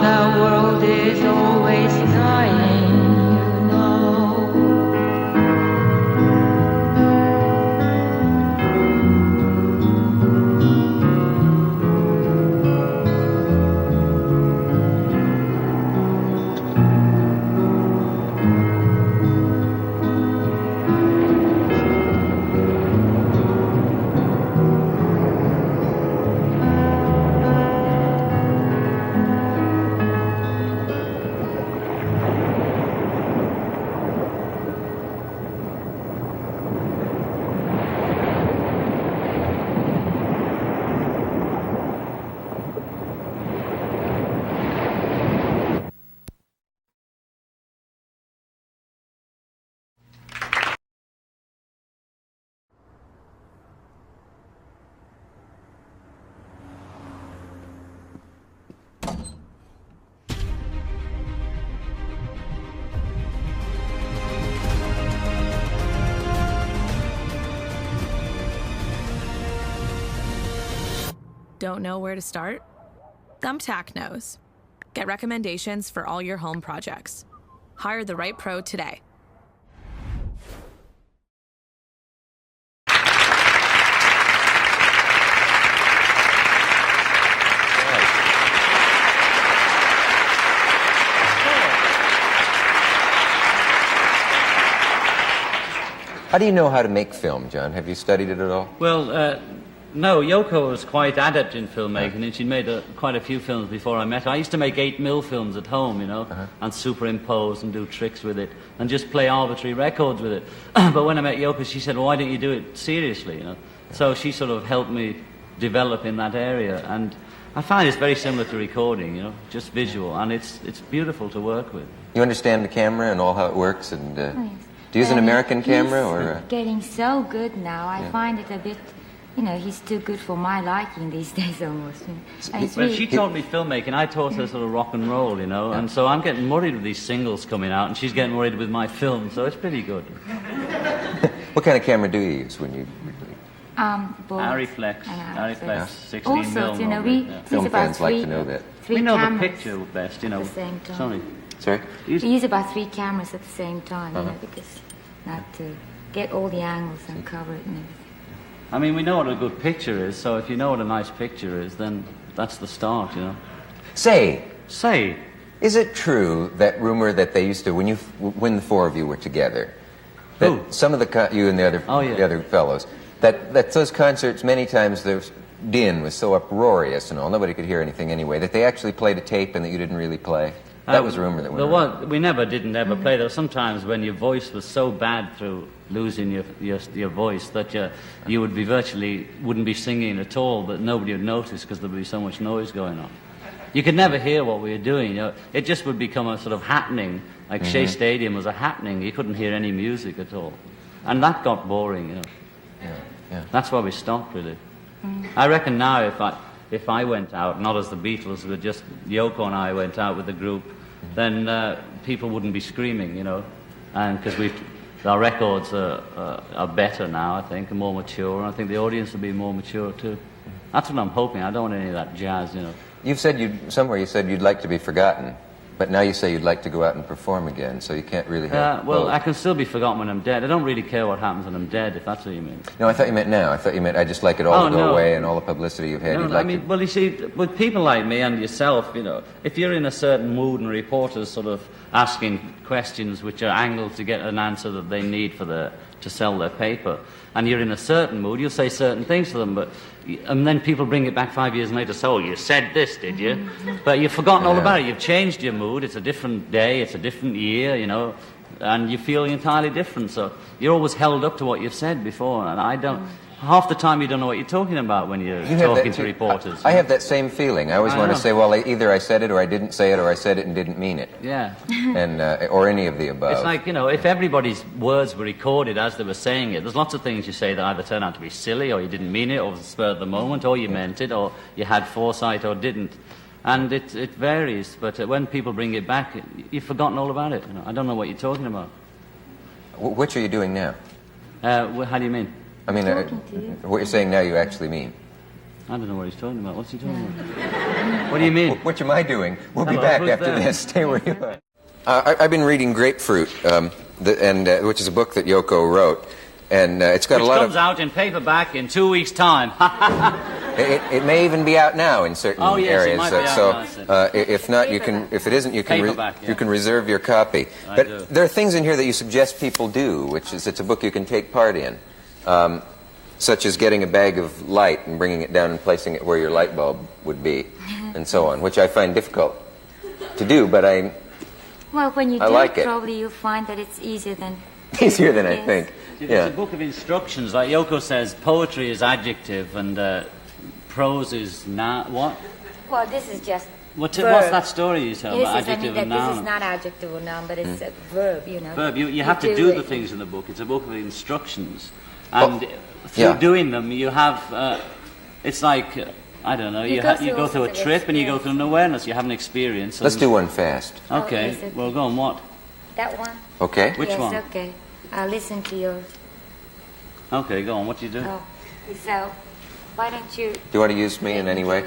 the world is always dying, you know. Don't know where to start? Thumbtack knows. Get recommendations for all your home projects. Hire the right pro today. How do you know how to make film, John? Have you studied it at all? Well, no, Yoko was quite adept in filmmaking, and she'd made quite a few films before I met her. I used to make 8mm films at home, you know, and superimpose and do tricks with it, and just play arbitrary records with it. But when I met Yoko, she said, well, why don't you do it seriously, you know? So she sort of helped me develop in that area, and I find it's very similar to recording, you know, just visual, and it's beautiful to work with. You understand the camera and all how it works, and yes. do you use an American camera, or? He's getting so good now. I find it a bit... You know, he's too good for my liking these days almost. You know. Well, she taught me filmmaking. I taught her sort of rock and roll, you know, and so I'm getting worried with these singles coming out, and she's getting worried with my film, so it's pretty good. What kind of camera do you use when you... Both. Ariflex, 16 All sorts, you know, we Film use about fans like to know that. We know cameras the picture best, you know. at the same time. Sorry? We use about 3 cameras at the same time, you know, because not to get all the angles and cover it and everything. I mean, we know what a good picture is, so if you know what a nice picture is, then that's the start, you know. Say, is it true, that rumor that they used to, when the 4 of you were together, that Who? some of you and the other fellows, that those concerts, many times the din was so uproarious and all, nobody could hear anything anyway, that they actually played a tape and that you didn't really play? That was a rumor that went around. We didn't ever play. There were sometimes when your voice was so bad through losing your voice that you would be wouldn't be singing at all, but nobody would notice because there would be so much noise going on. You could never hear what we were doing. You know, it just would become a sort of happening, like Shea Stadium was a happening. You couldn't hear any music at all, and that got boring. You know, that's why we stopped really. I reckon now if I went out, not as the Beatles, but just Yoko and I went out with the group, then people wouldn't be screaming, you know, and because our records are better now, I think, and more mature, and I think the audience will be more mature too. That's what I'm hoping. I don't want any of that jazz, you know. You've said somewhere you said you'd like to be forgotten, but now you say you'd like to go out and perform again, so you can't really have well, both. I can still be forgotten when I'm dead. I don't really care what happens when I'm dead, if that's what you mean. No, I thought you meant now. I thought you meant I just like it all to go away and all the publicity you've had. Well, you see, with people like me and yourself, you know, if you're in a certain mood and reporters sort of asking questions which are angled to get an answer that they need to sell their paper, and you're in a certain mood, you'll say certain things to them, and then people bring it back 5 years later, so you said this, did you? But you've forgotten all about it. You've changed your mood. It's a different day. It's a different year, you know, and you feel entirely different. So you're always held up to what you've said before, and I don't... Half the time you don't know what you're talking about when you're talking to reporters. I have that same feeling. I always want to say, well, either I said it or I didn't say it, or I said it and didn't mean it. Yeah. And or any of the above. It's like, you know, if everybody's words were recorded as they were saying it, there's lots of things you say that either turn out to be silly, or you didn't mean it, or was the spur of the moment, or you meant it, or you had foresight or didn't. And it varies, but when people bring it back, you've forgotten all about it. You know, I don't know what you're talking about. Which are you doing now? How do you mean? I mean, what you're saying now you actually mean. I don't know what he's talking about. What's he talking about? What do you mean? What am I doing? We'll be Hello, back who's after there? this. Stay where you are. I've been reading Grapefruit, which is a book that Yoko wrote, and it's got Which a lot comes out in paperback in 2 weeks' time. It may even be out now in certain areas. It might be out now, if not, you can. If it isn't, you can. Paperback, You can reserve your copy. But do. there are things in here that you suggest people do, which is it's a book you can take part in, such as getting a bag of light and bringing it down and placing it where your light bulb would be, and so on, which I find difficult to do, but Well, when you I do like it, it. probably you'll find that it's easier than... easier than I Yes. think. It's Yeah. a book of instructions. Like Yoko says, poetry is adjective and prose is what? Well, this is just What's verb. that story you tell This about is, I adjective mean, and that noun? this is not adjective or noun, but it's a verb, you know. Verb. You have to do the it. things in the book. It's a book of instructions. And through yeah. doing them, you have... it's like... I don't know. You go through a trip and you go through an awareness. You have an experience. Let's do one fast. Okay. yes, okay. Well, go on. What? That one? Okay. Which yes, one? okay. I'll listen to yours. Okay, go on. What do you do? Oh, so why don't you... Do you want to use me in any way?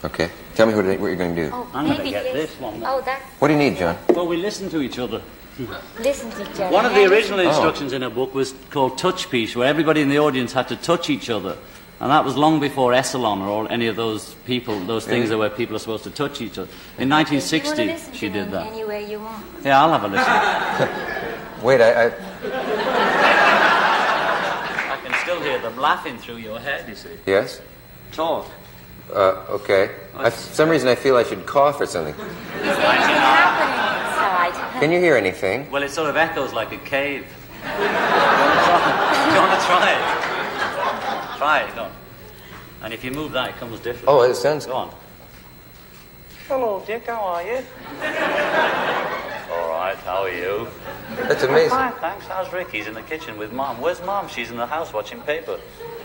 Okay. Tell me what you're going to do. Oh, I'm going to maybe get yes. this one. Oh, that's... What do you need, John? Well, we listen to each other. Listen to each other. One of the Yeah, original listen- instructions in a book was called Touch Piece, where everybody in the audience had to touch each other. And that was long before Essalon or any of those people, those things where people are supposed to touch each other. In You wanna 1960, listen she to did them that. any way you want. Yeah, I'll have a listen. Wait, I I can still hear them laughing through your head, you see. yes? Talk. Okay. For some reason I feel I should cough or something. Is there anything happening inside? Can you hear anything? Well, it sort of echoes like a cave. Do you want to try it? Try it, go on. And if you move that, it comes different. Oh, it sounds... Go on. Hello, Dick, how are you? All right, how are you? That's amazing. Fine, thanks. How's Rick? He's in the kitchen with Mom. Where's Mom? She's in the house watching paper.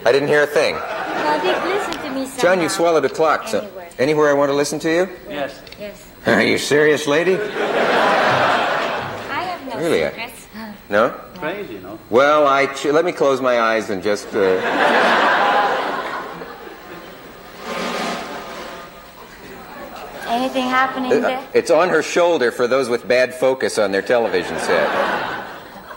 I didn't hear a thing. Now, Dick, listen to me somehow. John, you swallowed a clock. So Anywhere. anywhere I want to listen to you? Yes. Yes. Are you serious, lady? I have no Really, secrets. No? Crazy, you know. Well, let me close my eyes and just... Anything happening there? It's on her shoulder for those with bad focus on their television set.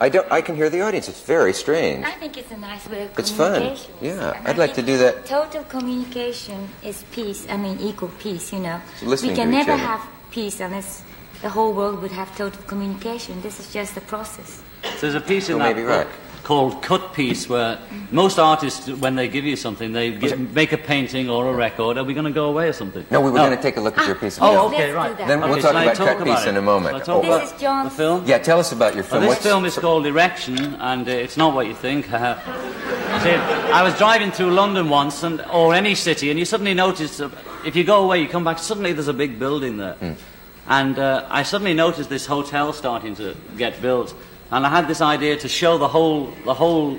I can hear the audience. It's very strange. I think it's a nice way of It's fun. communication. Yeah, And I'd I like to think do that. Total communication is peace. I mean, equal peace, you know. Listening We can to each never other. have peace unless the whole world would have total communication. This is just a process. So there's a piece in Oh, that maybe book right. called Cut Piece, where most artists, when they give you something, they make a painting or a record. Are we going to go away or something? No, we were going to take a look at your piece of Oh, music. okay, Let's right. do that. Then we'll Okay, talk shall I about talk Cut about Piece it? in a moment. Shall I talk This about is John's... the film? Yeah, tell us about your Well, film. this What's- film is called Erection, and it's not what you think. See, I was driving through London once, or any city, and you suddenly notice, if you go away, you come back, suddenly there's a big building there. And I suddenly noticed this hotel starting to get built, and I had this idea to show the whole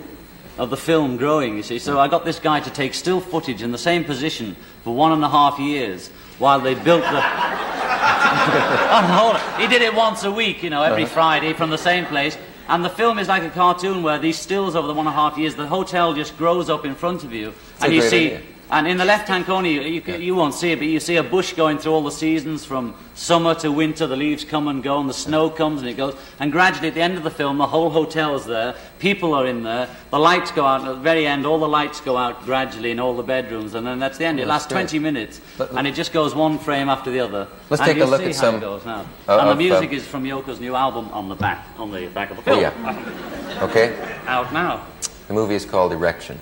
of the film growing, you see. So I got this guy to take still footage in the same position for 1.5 years while they built the... Hold on. He did it once a week, you know, every Friday from the same place. And the film is like a cartoon where these stills over the 1.5 years, the hotel just grows up in front of you. a And you great see... idea. And in the left-hand corner, you won't see it, but you see a bush going through all the seasons, from summer to winter. The leaves come and go, and the snow comes and it goes. And gradually, at the end of the film, the whole hotel is there. People are in there. The lights go out. And at the very end, all the lights go out gradually in all the bedrooms. And then that's the end. It lasts 20 minutes. And it just goes one frame after the other. Let's And take a you'll look see at how some it goes now. of- And the of, music is from Yoko's new album on the back of the film. Oh, yeah. Okay. Out now. The movie is called Erection.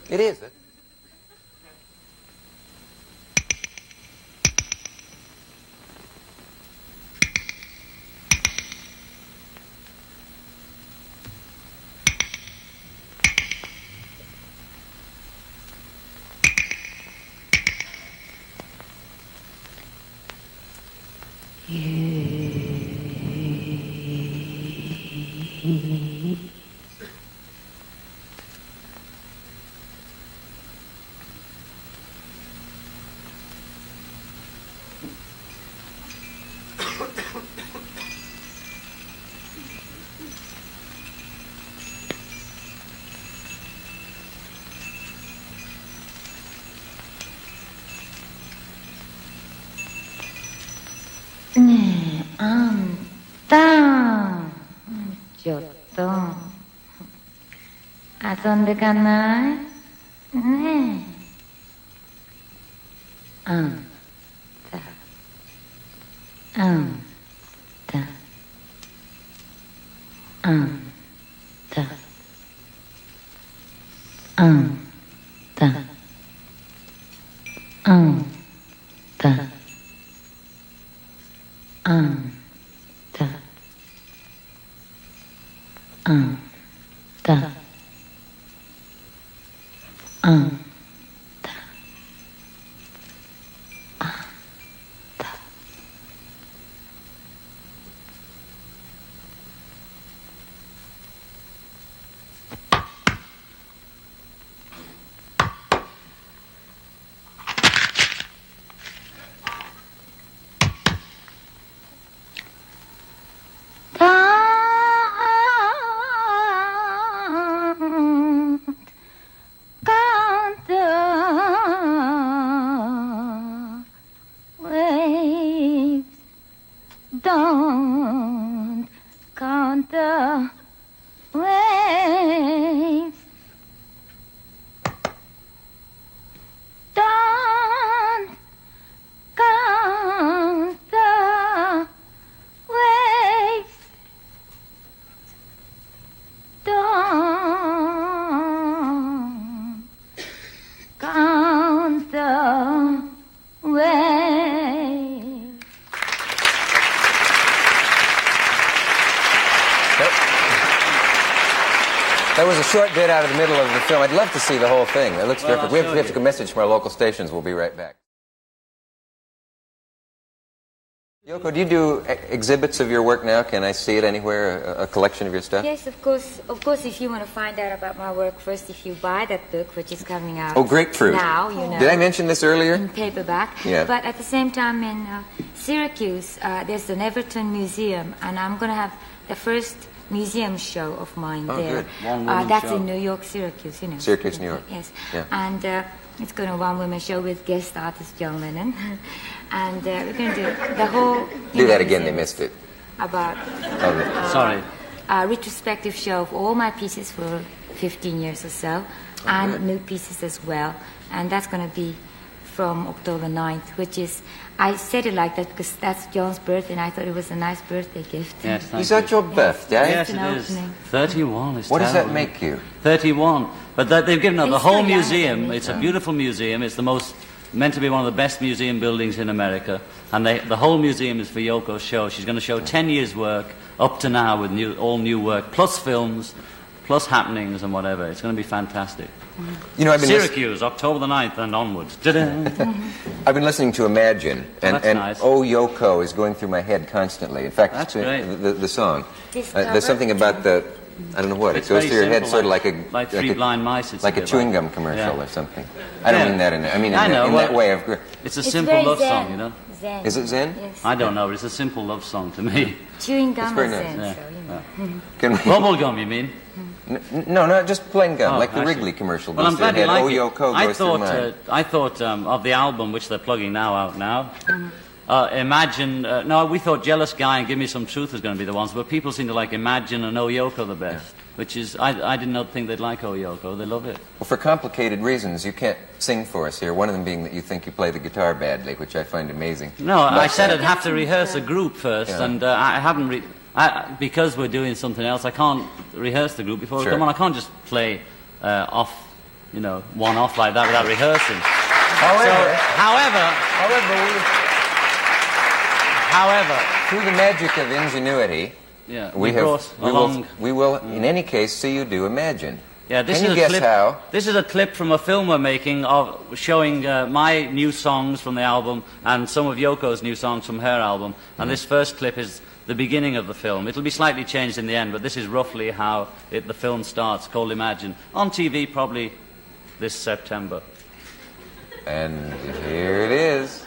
It is. たちょっと遊んでかないねえ。あんたあんたあんたあんたあんたあんたあんたあんたDon't count the waves. Don't count the waves. Don't count the waves. That was a short bit out of the middle of the film. I'd love to see the whole thing. It looks terrific. We have to get a message from our local stations. We'll be right back. Yoko, do you do exhibits of your work now? Can I see it anywhere, a collection of your stuff? Yes, of course. Of course, if you want to find out about my work, first, if you buy that book, which is coming out Grapefruit. now, you know. Did I mention this earlier? In paperback. Yeah. But at the same time, in Syracuse, there's an Everton Museum, and I'm going to have the first museum show of mine there. Good. That's in New York, Syracuse, you know. Syracuse, New York. Yes. Yeah. And it's going to one-woman show with guest artist John Lennon. And we're going to do the whole... Do that again, they missed it. About... Sorry. A retrospective show of all my pieces for 15 years or so, and good. new pieces as well. And that's going to be from October 9th, which is... I said it like that because that's John's birthday, and I thought it was a nice birthday gift. Yes, Is that your birthday? Yes, It's it an is. opening. 31 is What does that terrible. make you? 31. But they've given up He's the whole still young, museum. isn't he? It's a beautiful museum. It's the most meant to be one of the best museum buildings in America. And the whole museum is for Yoko's show. She's going to show 10 years' work up to now with all new work, plus films, plus happenings and whatever. It's going to be fantastic. You know, I've been Syracuse, October the 9th and onwards. I've been listening to Imagine, and nice. Oh Yoko is going through my head constantly. In fact, That's great. The song. Discover. There's something about the, I don't know what, It's it goes very through your head simple, sort of like Three Blind Mice. It's like a bit chewing gum commercial Yeah. or something. I don't Yeah. mean that in I know, in well, that way of... It's a It's simple very love zen. song, you know. Zen. Is it Zen? Yes. I don't know, but it's a simple love song to me. Chewing gum very is nice. Zen, Yeah. so, you know. Can we... Bubble gum, you mean? No, just plain gum, Oh, like the I see. Wrigley commercial. Well, goes I'm through glad you your head. like Oh it. Yoko goes through mine. I thought of the album, which they're plugging now out now. Imagine, no, we thought Jealous Guy and Give Me Some Truth was going to be the ones, but people seem to like Imagine and Oh Yoko the best, which is, I did not think they'd like Oh Yoko. They love it. Well, for complicated reasons, you can't sing for us here. One of them being that you think you play the guitar badly, which I find amazing. No, I said I'd have to rehearse a group first, Yeah. and I haven't, because we're doing something else, I can't rehearse the group before we Sure. come on. I can't just play off, you know, one off like that without rehearsing. However, through the magic of ingenuity, yeah, we will, in any case, see you do Imagine. Yeah, this Can is you a guess clip. how? This is a clip from a film we're making of showing my new songs from the album and some of Yoko's new songs from her album. And this first clip is the beginning of the film. It'll be slightly changed in the end, but this is roughly how the film starts, called Imagine. On TV probably this September. And here it is.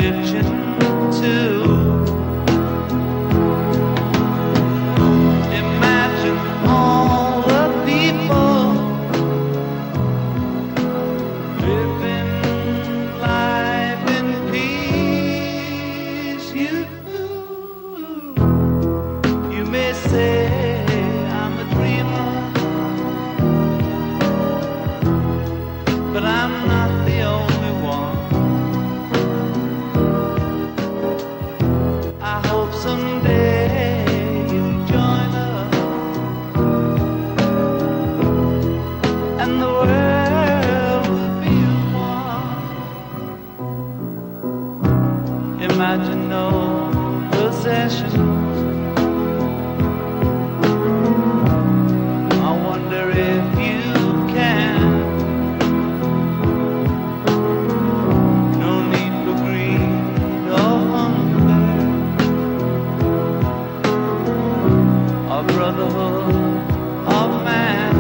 addiction too. Imagine all the people living life in peace. You may say I'm a dreamer, but I'm not the only one. I hope someday you'll join us and the world will be one. Imagine no possessions. I wonder if you can. No need for greed or hunger, or brotherhood of man.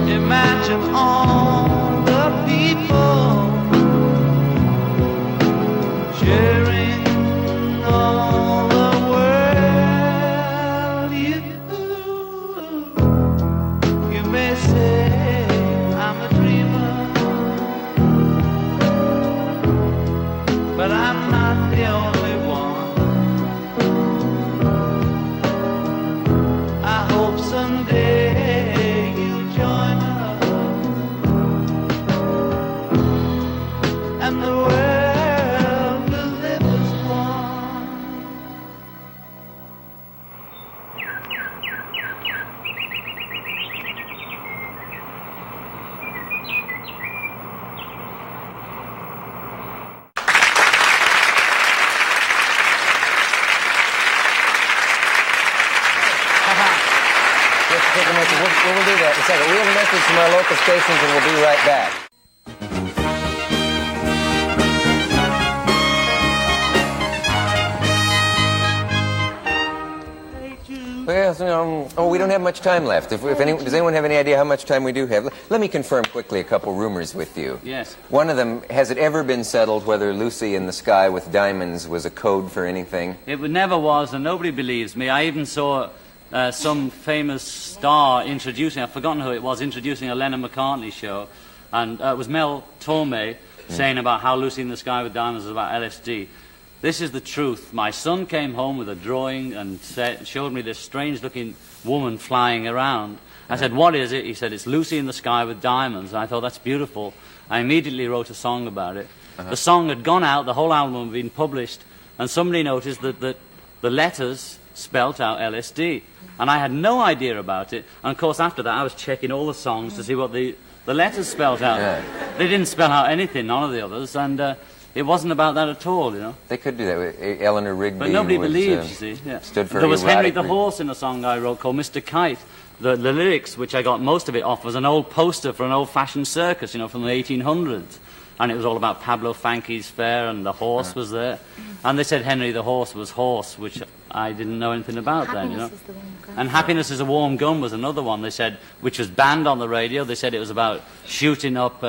Imagine all the people sharing all the world. You may say I'm a dreamer, but I'm not the only one. I hope someday you'll join us and the world will live as one. Just take a message. We'll do that in a second. We have a message from our local stations, and we'll be right back. Well, we don't have much time left. Does anyone have any idea how much time we do have? Let me confirm quickly a couple rumors with you. Yes. One of them, has it ever been settled whether Lucy in the Sky with Diamonds was a code for anything? It never was, and nobody believes me. I even saw some famous star introducing, I've forgotten who it was, introducing a Lennon-McCartney show, and it was Mel Torme saying about how Lucy in the Sky with Diamonds was about LSD. This is the truth. My son came home with a drawing and showed me this strange-looking woman flying around. I said, what is it? He said, it's Lucy in the Sky with Diamonds. And I thought, that's beautiful. I immediately wrote a song about it. The song had gone out, the whole album had been published, and somebody noticed that the letters spelt out LSD. And I had no idea about it. And, of course, after that, I was checking all the songs to see what the letters spelt out. Yeah. They didn't spell out anything, none of the others, and it wasn't about that at all, you know. They could do that with Eleanor Rigby. But nobody believes, you see. Yeah. Stood for there was Henry the erotic- Horse in a song I wrote called Mr. Kite. The lyrics, which I got most of it off, was an old poster for an old-fashioned circus, you know, from the 1800s. And it was all about Pablo Fanke's fair, and the horse was there. And they said Henry the Horse was horse, which I didn't know anything about then, you know. And Happiness is a Warm Gun was another one, they said, which was banned on the radio. They said it was about shooting up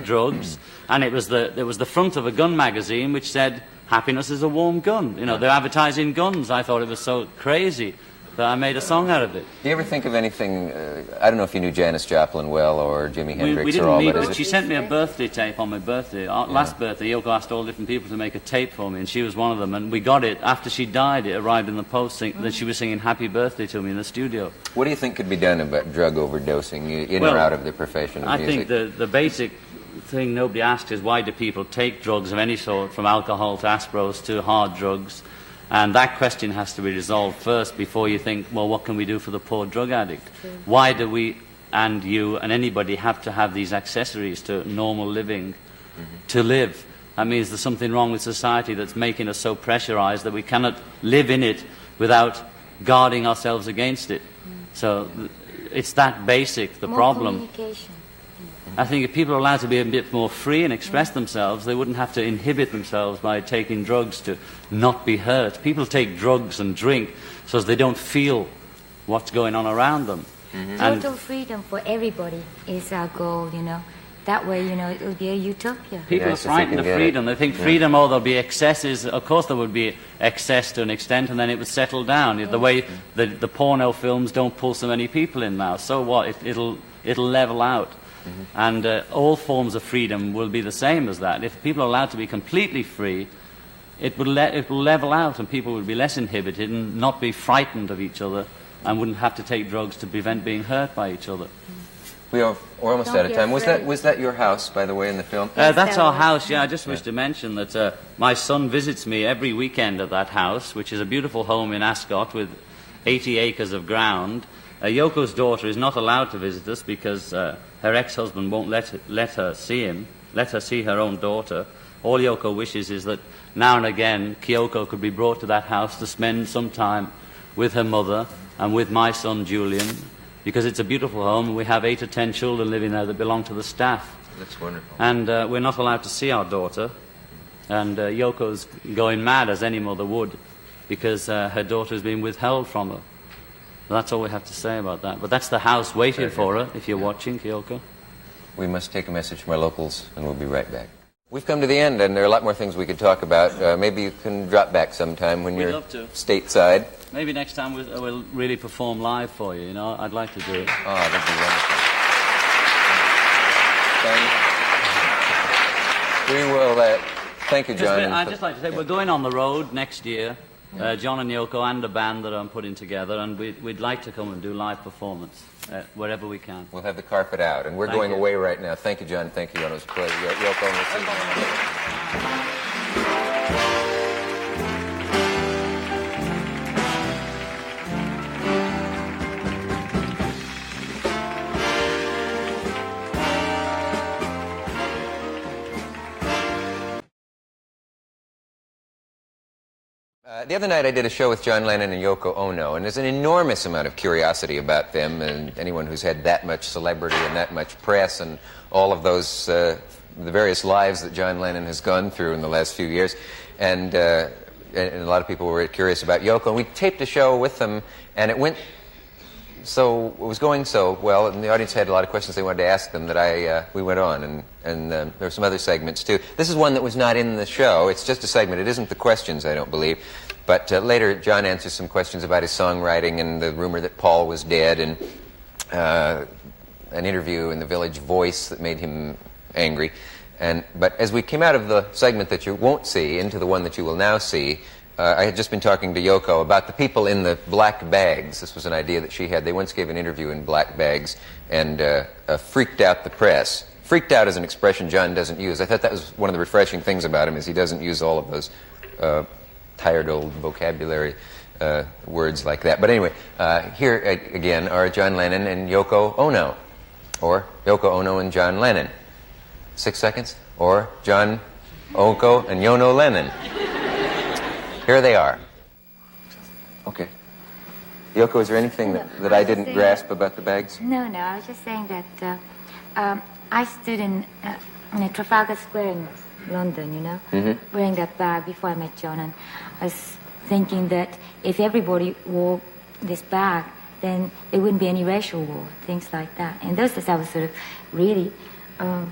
drugs. And it was the front of a gun magazine which said, Happiness is a Warm Gun. You know, they're advertising guns. I thought it was so crazy that I made a song out of it. Do you ever think of anything, I don't know if you knew Janis Joplin well or Jimi Hendrix we didn't or all, meet, but she sent me a birthday tape on my birthday. Last birthday, Yoko asked all different people to make a tape for me, and she was one of them. And we got it after she died. It arrived in the post. That she was singing Happy Birthday to me in the studio. What do you think could be done about drug overdosing in or out of the profession of music? I think the basic thing nobody asks is why do people take drugs of any sort, from alcohol to Aspros to hard drugs? And that question has to be resolved first before you think, well, what can we do for the poor drug addict? Why do we and you and anybody have to have these accessories to normal living to live? That means there's something wrong with society that's making us so pressurized that we cannot live in it without guarding ourselves against it. So it's that basic, the problem. Communication. I think if people are allowed to be a bit more free and express themselves, they wouldn't have to inhibit themselves by taking drugs to not be hurt. People take drugs and drink so as they don't feel what's going on around them. Total freedom for everybody is our goal, you know. that way, you know, it'll be a utopia. People are frightened of freedom. They think freedom, there'll be excesses. Of course there would be excess to an extent, and then it would settle down. The way the porno films don't pull so many people in now. So what? It'll level out. And all forms of freedom will be the same as that. If people are allowed to be completely free, it will level out, and people will be less inhibited and not be frightened of each other and wouldn't have to take drugs to prevent being hurt by each other. We're almost out of time. Was that your house, by the way, in the film? That's our house, yeah. I just wish to mention that my son visits me every weekend at that house, which is a beautiful home in Ascot with 80 acres of ground. Yoko's daughter is not allowed to visit us because her ex-husband won't let her see her own daughter. All Yoko wishes is that now and again Kyoko could be brought to that house to spend some time with her mother and with my son Julian, because it's a beautiful home and we have 8 or 10 children living there that belong to the staff. That's wonderful. And we're not allowed to see our daughter, and Yoko's going mad, as any mother would, because her daughter has been withheld from her. That's all we have to say about that. But that's the house waiting for her, if you're watching, Kyoko. We must take a message from our locals, and we'll be right back. We've come to the end, and there are a lot more things we could talk about. Maybe you can drop back sometime when you're stateside. Maybe next time we'll really perform live for you, you know. I'd like to do it. Oh, that'd be wonderful. We will, thank you, John. I'd just like to say, we're going on the road next year, John and Yoko and a band that I'm putting together, and we'd like to come and do live performance wherever we can. We'll have the carpet out, and we're going away right now. Thank you, John. Thank you, John. It was a pleasure. Yoko, and we'll see you. The other night I did a show with John Lennon and Yoko Ono, and there's an enormous amount of curiosity about them, and anyone who's had that much celebrity and that much press and all of those, the various lives that John Lennon has gone through in the last few years, and a lot of people were curious about Yoko, and we taped a show with them, and it was going so well, and the audience had a lot of questions they wanted to ask them that we went on, and there were some other segments too. This is one that was not in the show. It's just a segment. It isn't the questions, I don't believe. But later, John answers some questions about his songwriting and the rumor that Paul was dead, and an interview in the Village Voice that made him angry. But as we came out of the segment that you won't see into the one that you will now see, I had just been talking to Yoko about the people in the black bags. This was an idea that she had. They once gave an interview in black bags and freaked out the press. Freaked out is an expression John doesn't use. I thought that was one of the refreshing things about him, is he doesn't use all of those tired old vocabulary words like that. But anyway, here again are John Lennon and Yoko Ono, or Yoko Ono and John Lennon. 6 seconds. Or John Oko and Yono Lennon. Here they are. Okay. Yoko, is there anything that I didn't grasp about the bags? No, I was just saying that I stood in Trafalgar Square in London, you know, wearing that bag before I met John, and I was thinking that if everybody wore this bag, then there wouldn't be any racial war, things like that. In those days I was sort of really a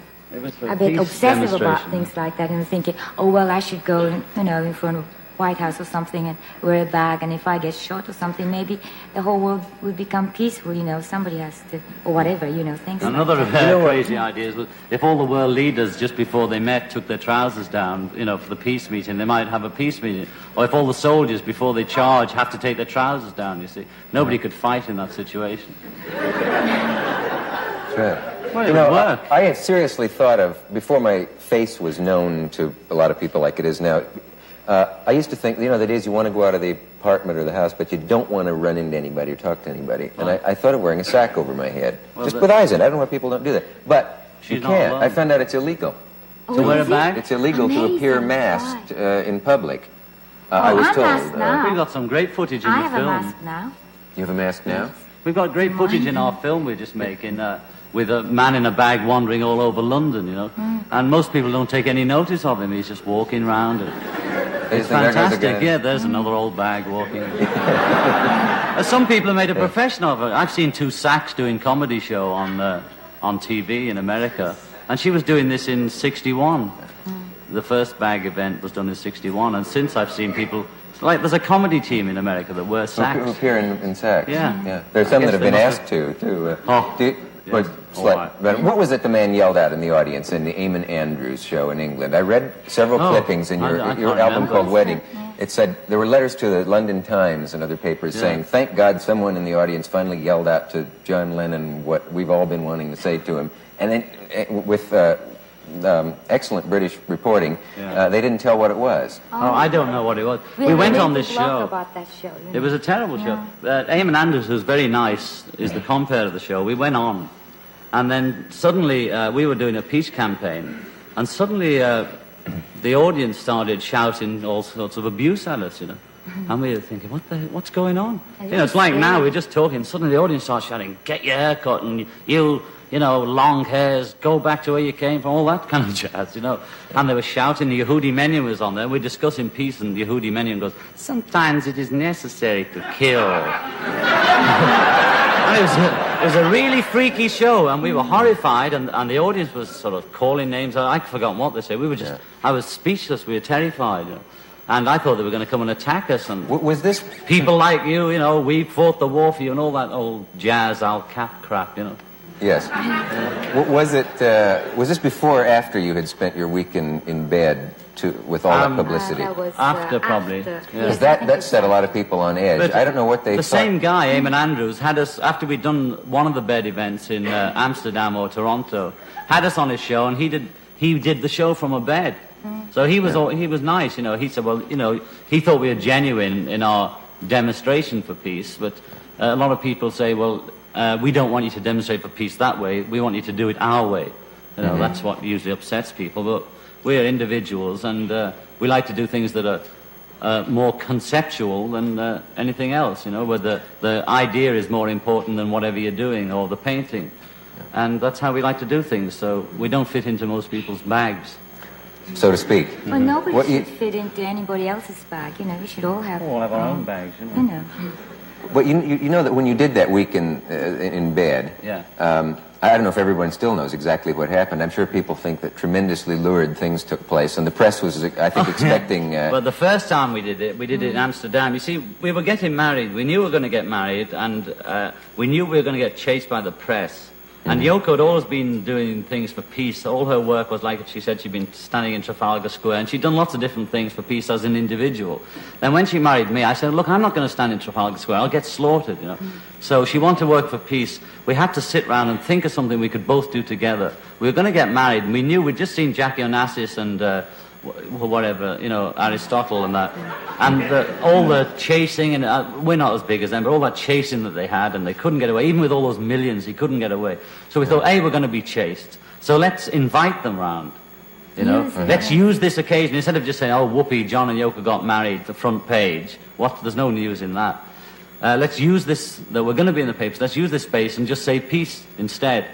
bit obsessive about things like that, and thinking, oh, well, I should go, you know, in front of White House or something and wear a bag, and if I get shot or something, maybe the whole world would become peaceful, you know, somebody has to, or whatever, you know, things Another like that. crazy idea is if all the world leaders just before they met took their trousers down, you know, for the peace meeting, they might have a peace meeting. Or if all the soldiers before they charge have to take their trousers down, you see. Nobody could fight in that situation. That's right. Well, it would work. I had seriously thought of, before my face was known to a lot of people like it is now, I used to think, you know, the days you want to go out of the apartment or the house, but you don't want to run into anybody or talk to anybody. And I thought of wearing a sack over my head, just with eyes in it. I don't know why people don't do that. But you can't. I found out it's illegal. To wear a bag? It's illegal to appear masked in public. I was told. We've got some great footage in the film. I have a mask now. You have a mask now? We've got great footage in our film we're just making with a man in a bag wandering all over London, you know. And most people don't take any notice of him. He's just walking around. It's fantastic. Yeah, there's another old bag walking. Some people have made a profession of it. I've seen two sacks doing comedy show on TV in America. And she was doing this in 61. The first bag event was done in 61, and since I've seen people, like there's a comedy team in America that wear sacks. Who appear in sacks. Yeah. There's some that have been asked to, too. What was it the man yelled out in the audience in the Eamon Andrews show in England? I read several clippings in your album called Wedding. It said there were letters to the London Times and other papers saying, thank God someone in the audience finally yelled out to John Lennon what we've all been wanting to say to him. And then with excellent British reporting, they didn't tell what it was. I don't know what it was. We went on this show. About that show, It was a terrible show. Eamon Andrews, who's very nice, is the compere of the show. We went on. And then suddenly we were doing a peace campaign. And suddenly the audience started shouting all sorts of abuse at us, And we were thinking, what's going on? It's like now we're just talking. Suddenly the audience starts shouting, get your hair cut, and you long hairs, go back to where you came from, all that kind of jazz, And they were shouting, the Yehudi Menyon was on there. We're discussing peace, and Yehudi Menyon goes, sometimes it is necessary to kill. And it was a really freaky show, and we were horrified, and the audience was sort of calling names. I'd forgotten what they said. We were just, I was speechless. We were terrified. And I thought they were going to come and attack us. And was this people like you, we fought the war for you, and all that old jazz, Al-Cap crap, Yes. Was this before or after you had spent your week in bed with all that publicity? That was, after, probably. Because that set a lot of people on edge. But I don't know what they thought. The same guy, Eamon Andrews, had us, after we'd done one of the bed events in Amsterdam or Toronto, had us on his show, and he did the show from a bed. So he was nice, He said, well, he thought we were genuine in our demonstration for peace, but a lot of people say, well, we don't want you to demonstrate for peace that way. We want you to do it our way. That's what usually upsets people. But we're individuals, and we like to do things that are more conceptual than anything else, where the idea is more important than whatever you're doing or the painting. And that's how we like to do things. So we don't fit into most people's bags. So to speak. Well, nobody should fit into anybody else's bag. We should all have our own bags. But you know that when you did that week in bed, I don't know if everyone still knows exactly what happened. I'm sure people think that tremendously lurid things took place, and the press was, I think, expecting... But the first time we did it in Amsterdam. You see, we were getting married. We knew we were going to get married, and we knew we were going to get chased by the press. And Yoko had always been doing things for peace. All her work was like, she said, she'd been standing in Trafalgar Square, and she'd done lots of different things for peace as an individual. Then when she married me, I said, look, I'm not going to stand in Trafalgar Square. I'll get slaughtered, So she wanted to work for peace. We had to sit round and think of something we could both do together. We were going to get married, and we knew we'd just seen Jackie Onassis and whatever, Aristotle and that. And all the chasing, and we're not as big as them, but all that chasing that they had, and they couldn't get away. Even with all those millions, he couldn't get away. So we thought, we're going to be chased. So let's invite them round, Let's use this occasion, instead of just saying, whoopee, John and Yoko got married, the front page. There's no news in that. Let's use this, that we're going to be in the papers, let's use this space and just say peace instead.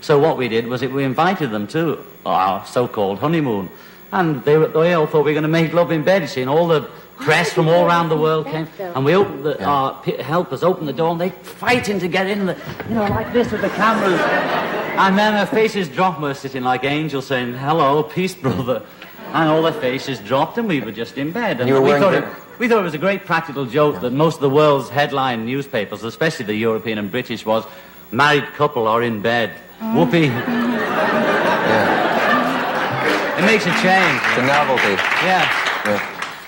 So what we did was we invited them to our so-called honeymoon. And they all thought we were going to make love in bed, you see, and all the press from all around the world came. And we opened our helpers opened the door, and they fighting to get in, like this with the cameras. And then their faces dropped, we were sitting like angels saying, hello, peace, brother. And all their faces dropped, and we were just in bed. And we thought it was a great practical joke that most of the world's headline newspapers, especially the European and British, was, married couple are in bed. Whoopee. It makes a change. It's a novelty. Yeah.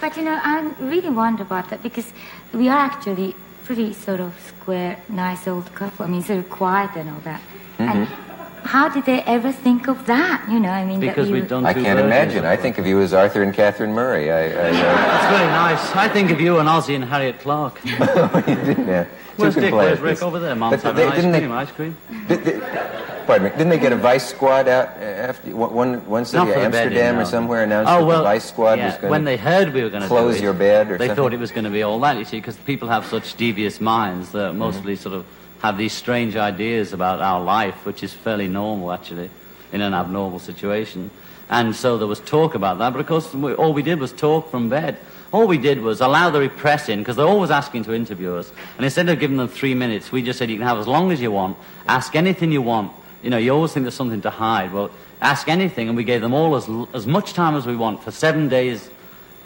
But, I really wonder about that, because we are actually pretty sort of square, nice old couple. I mean, sort of quiet and all that. And how did they ever think of that, Because we've done I can't imagine. I think of you as Arthur and Catherine Murray. That's really nice. I think of you and Ozzie and Harriet Clark. You didn't, Where's Dick? Where's Rick? Over there. Mom's having ice cream. Pardon me. Didn't they get a vice squad out after one city, Amsterdam or somewhere, announced that the vice squad was going to when they heard we were going to close your bed or they something? thought it was going to be all that, you see, because people have such devious minds that mostly sort of have these strange ideas about our life, which is fairly normal, actually, in an abnormal situation. And so there was talk about that, but of course all we did was talk from bed. All we did was allow the press in, because they're always asking to interview us. And instead of giving them 3 minutes, we just said, you can have as long as you want, ask anything you want. You always think there's something to hide. Well, ask anything, and we gave them all as much time as we want for 7 days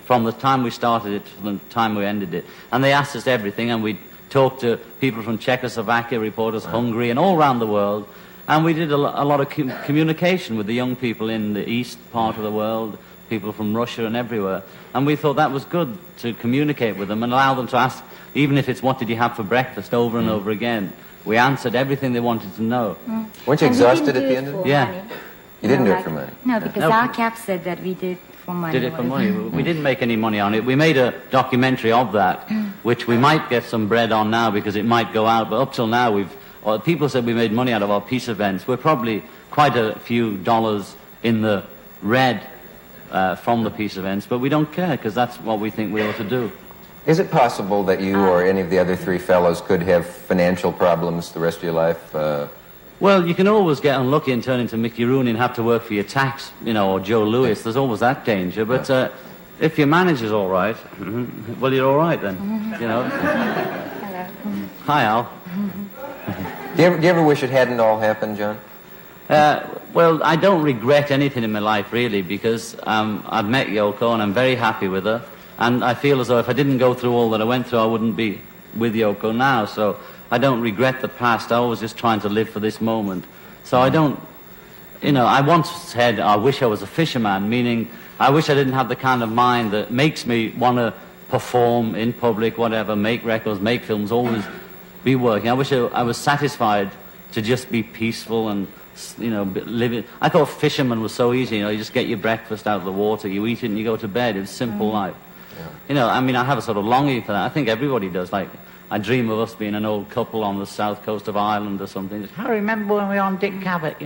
from the time we started it to the time we ended it. And they asked us everything, and we talked to people from Czechoslovakia, reporters, Hungary, and all around the world. And we did a lot of communication with the young people in the east part of the world, people from Russia and everywhere. And we thought that was good to communicate with them and allow them to ask, even if it's what did you have for breakfast over and over again. We answered everything they wanted to know. Weren't you exhausted at the end of it? Yeah. Money. You didn't do it for money? No, because our cap said that we did for money. Did it for money. We didn't make any money on it. We made a documentary of that, which we might get some bread on now because it might go out. But up till now, people said we made money out of our peace events. We're probably quite a few dollars in the red from the peace events, but we don't care because that's what we think we ought to do. Is it possible that you or any of the other three fellows could have financial problems the rest of your life? Well, you can always get unlucky and turn into Mickey Rooney and have to work for your tax, or Joe Louis. There's always that danger. But if your manager's all right, well, you're all right then, Hello. Hi, Al. Do you ever wish it hadn't all happened, John? Well, I don't regret anything in my life, really, because I've met Yoko and I'm very happy with her. And I feel as though if I didn't go through all that I went through, I wouldn't be with Yoko now. So I don't regret the past. I was just trying to live for this moment. So I don't, I once said, I wish I was a fisherman, meaning I wish I didn't have the kind of mind that makes me want to perform in public, whatever, make records, make films, always be working. I wish I was satisfied to just be peaceful and, living. I thought fisherman was so easy, you just get your breakfast out of the water, you eat it and you go to bed. It was simple life. Yeah. I have a sort of longing for that. I think everybody does. Like, I dream of us being an old couple on the south coast of Ireland or something. I remember when we were on Dick Cavett,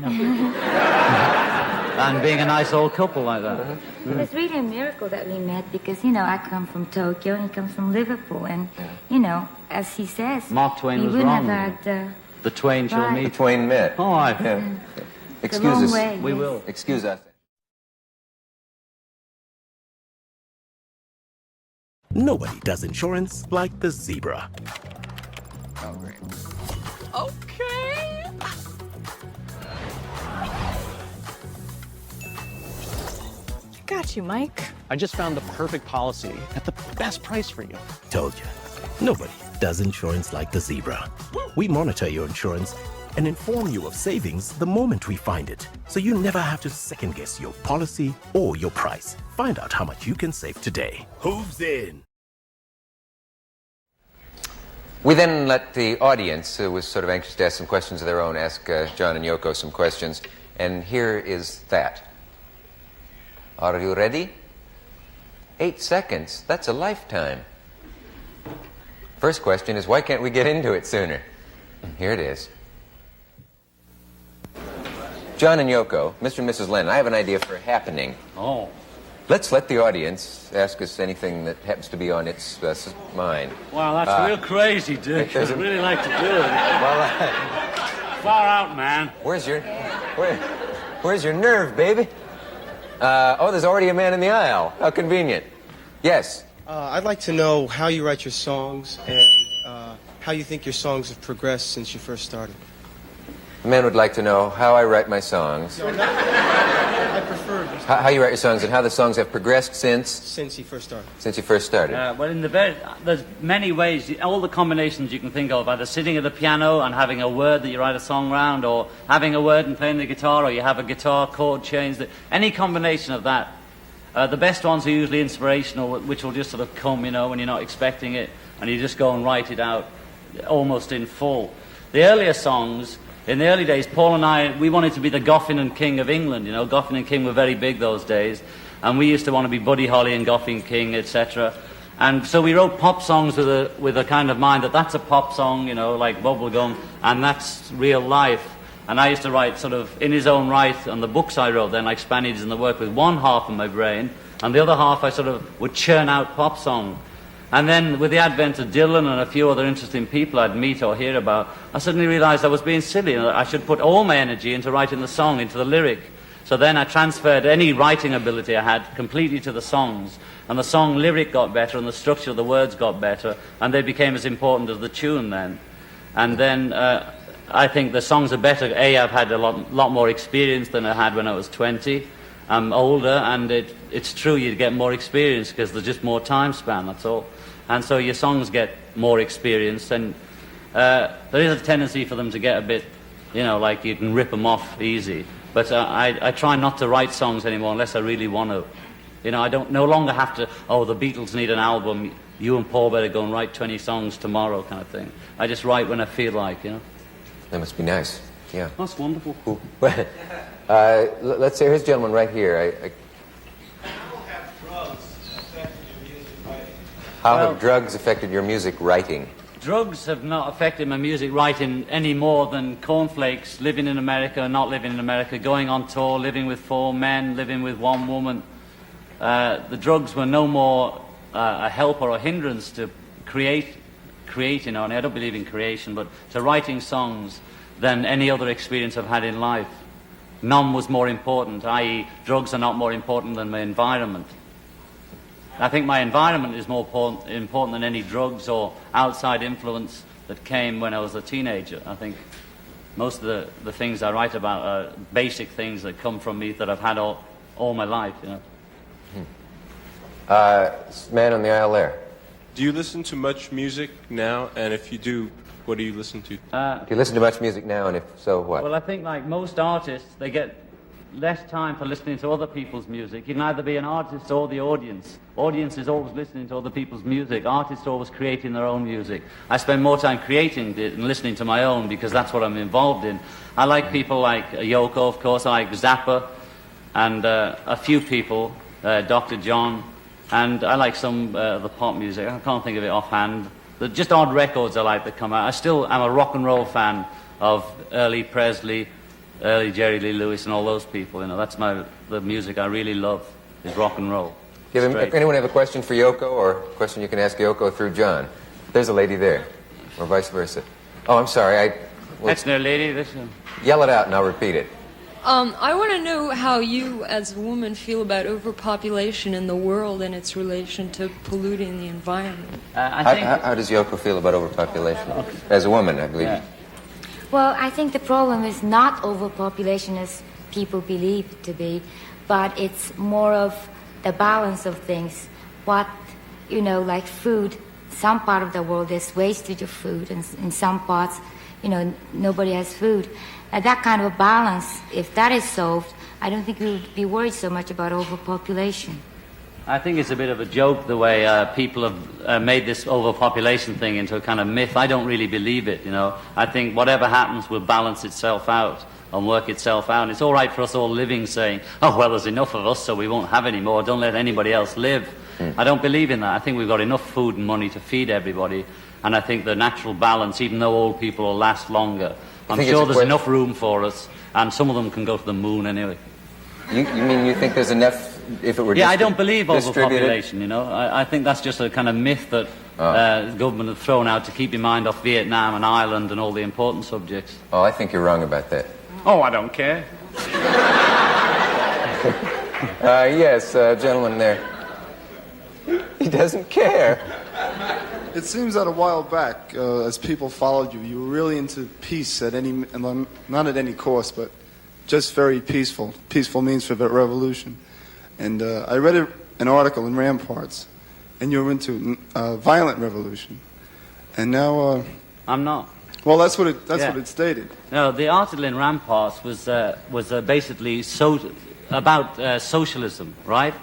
And being a nice old couple like that. It's really a miracle that we met because, I come from Tokyo and he comes from Liverpool. And, as he says, Mark Twain we was wouldn't wrong. have had... The twain shall meet. The twain met. Oh, Yeah. Excuse long us. way, We yes. will. Excuse us. Nobody does insurance like the zebra. Oh, great. Okay. Got you, Mike. I just found the perfect policy at the best price for you. Told you. Nobody does insurance like the zebra. We monitor your insurance and inform you of savings the moment we find it, so you never have to second guess your policy or your price. Find out how much you can save today. Hooves in. We then let the audience, who was sort of anxious to ask some questions of their own, ask John and Yoko some questions. And here is that. Are you ready? 8 seconds. That's a lifetime. First question is, why can't we get into it sooner? Here it is. John and Yoko, Mr. and Mrs. Lennon, I have an idea for a happening. Oh. Let's let the audience ask us anything that happens to be on its mind. Wow, that's real crazy, Dick. I'd really like to do it. Well, Far out, man. where's your nerve, baby? There's already a man in the aisle. How convenient. Yes. I'd like to know how you write your songs and how you think your songs have progressed since you first started. The man would like to know how I write my songs. No, I prefer How you write your songs and how the songs have progressed since you first started. Since you first started. Well, there's many ways, all the combinations you can think of, either sitting at the piano and having a word that you write a song around, or having a word and playing the guitar, or you have a guitar chord change. Any combination of that. The best ones are usually inspirational, which will just sort of come, when you're not expecting it, and you just go and write it out almost in full. The earlier songs, in the early days, Paul and I, we wanted to be the Goffin and King of England. Goffin and King were very big those days, and we used to want to be Buddy Holly and Goffin King, etc. And so we wrote pop songs with a kind of mind that that's a pop song, like Bubblegum, and that's real life. And I used to write sort of in his own right, and the books I wrote then, like Spaniards in the Work, with one half of my brain, and the other half I sort of would churn out pop song. And then with the advent of Dylan and a few other interesting people I'd meet or hear about, I suddenly realized I was being silly, and I should put all my energy into writing the song, into the lyric. So then I transferred any writing ability I had completely to the songs, and the song lyric got better, and the structure of the words got better, and they became as important as the tune then. And then I think the songs are better. I've had a lot more experience than I had when I was 20. I'm older, and it's true you get more experience because there's just more time span, that's all. And so your songs get more experience, and there is a tendency for them to get a bit, like you can rip them off easy. But I try not to write songs anymore unless I really want to. I no longer have to, the Beatles need an album, you and Paul better go and write 20 songs tomorrow kind of thing. I just write when I feel like, That must be nice, yeah. That's wonderful. Cool. Let's say, here's a gentleman right here. How have drugs affected your music writing? Drugs have not affected my music writing any more than cornflakes, living in America, not living in America, going on tour, living with 4 men, living with 1 woman. The drugs were no more a help or a hindrance to create, and I don't believe in creation, but to writing songs than any other experience I've had in life. None was more important, i.e. drugs are not more important than my environment. I think my environment is more important than any drugs or outside influence that came when I was a teenager. I think most of the things I write about are basic things that come from me that I've had all my life, Man on the aisle there. Do you listen to much music now? And if you do, what do you listen to? Do you listen to much music now, and if so, what? Well, I think like most artists, they get less time for listening to other people's music. You can either be an artist or the audience. Audience is always listening to other people's music. Artists are always creating their own music. I spend more time creating it than listening to my own because that's what I'm involved in. I like people like Yoko, of course. I like Zappa and a few people, Dr. John, and I like some of the pop music. I can't think of it offhand. They're just odd records I like that come out. I still am a rock and roll fan of early Presley, early Jerry Lee Lewis and all those people. That's the music I really love, is rock and roll. If anyone have a question for Yoko, or a question you can ask Yoko through John? There's a lady there, or vice versa. Oh, I'm sorry. That's no lady. Yell it out and I'll repeat it. I want to know how you, as a woman, feel about overpopulation in the world and its relation to polluting the environment. How does Yoko feel about overpopulation? As a woman, I believe. Yeah. Well, I think the problem is not overpopulation as people believe it to be, but it's more of the balance of things. What, like food, some part of the world there's wastage of food, and in some parts, nobody has food. That kind of a balance, if that is solved, I don't think we would be worried so much about overpopulation. I think it's a bit of a joke the way people have made this overpopulation thing into a kind of myth. I don't really believe it, I think whatever happens will balance itself out and work itself out. And it's all right for us all living saying, there's enough of us so we won't have any more. Don't let anybody else live. I don't believe in that. I think we've got enough food and money to feed everybody. And I think the natural balance, even though old people will last longer, I'm sure there's enough room for us, and some of them can go to the moon anyway. You mean you think there's enough if it were I don't believe overpopulation, I think that's just a kind of myth that the government have thrown out to keep your mind off Vietnam and Ireland and all the important subjects. Oh, I think you're wrong about that. Oh, I don't care. Yes, gentleman there. He doesn't care. It seems that a while back, as people followed you, you were really into peace not at any cost, but just very peaceful. Peaceful means for the revolution. And I read an article in Ramparts, and you were into violent revolution. And now... I'm not. Well, that's what it stated. No, the article in Ramparts was basically about socialism, right?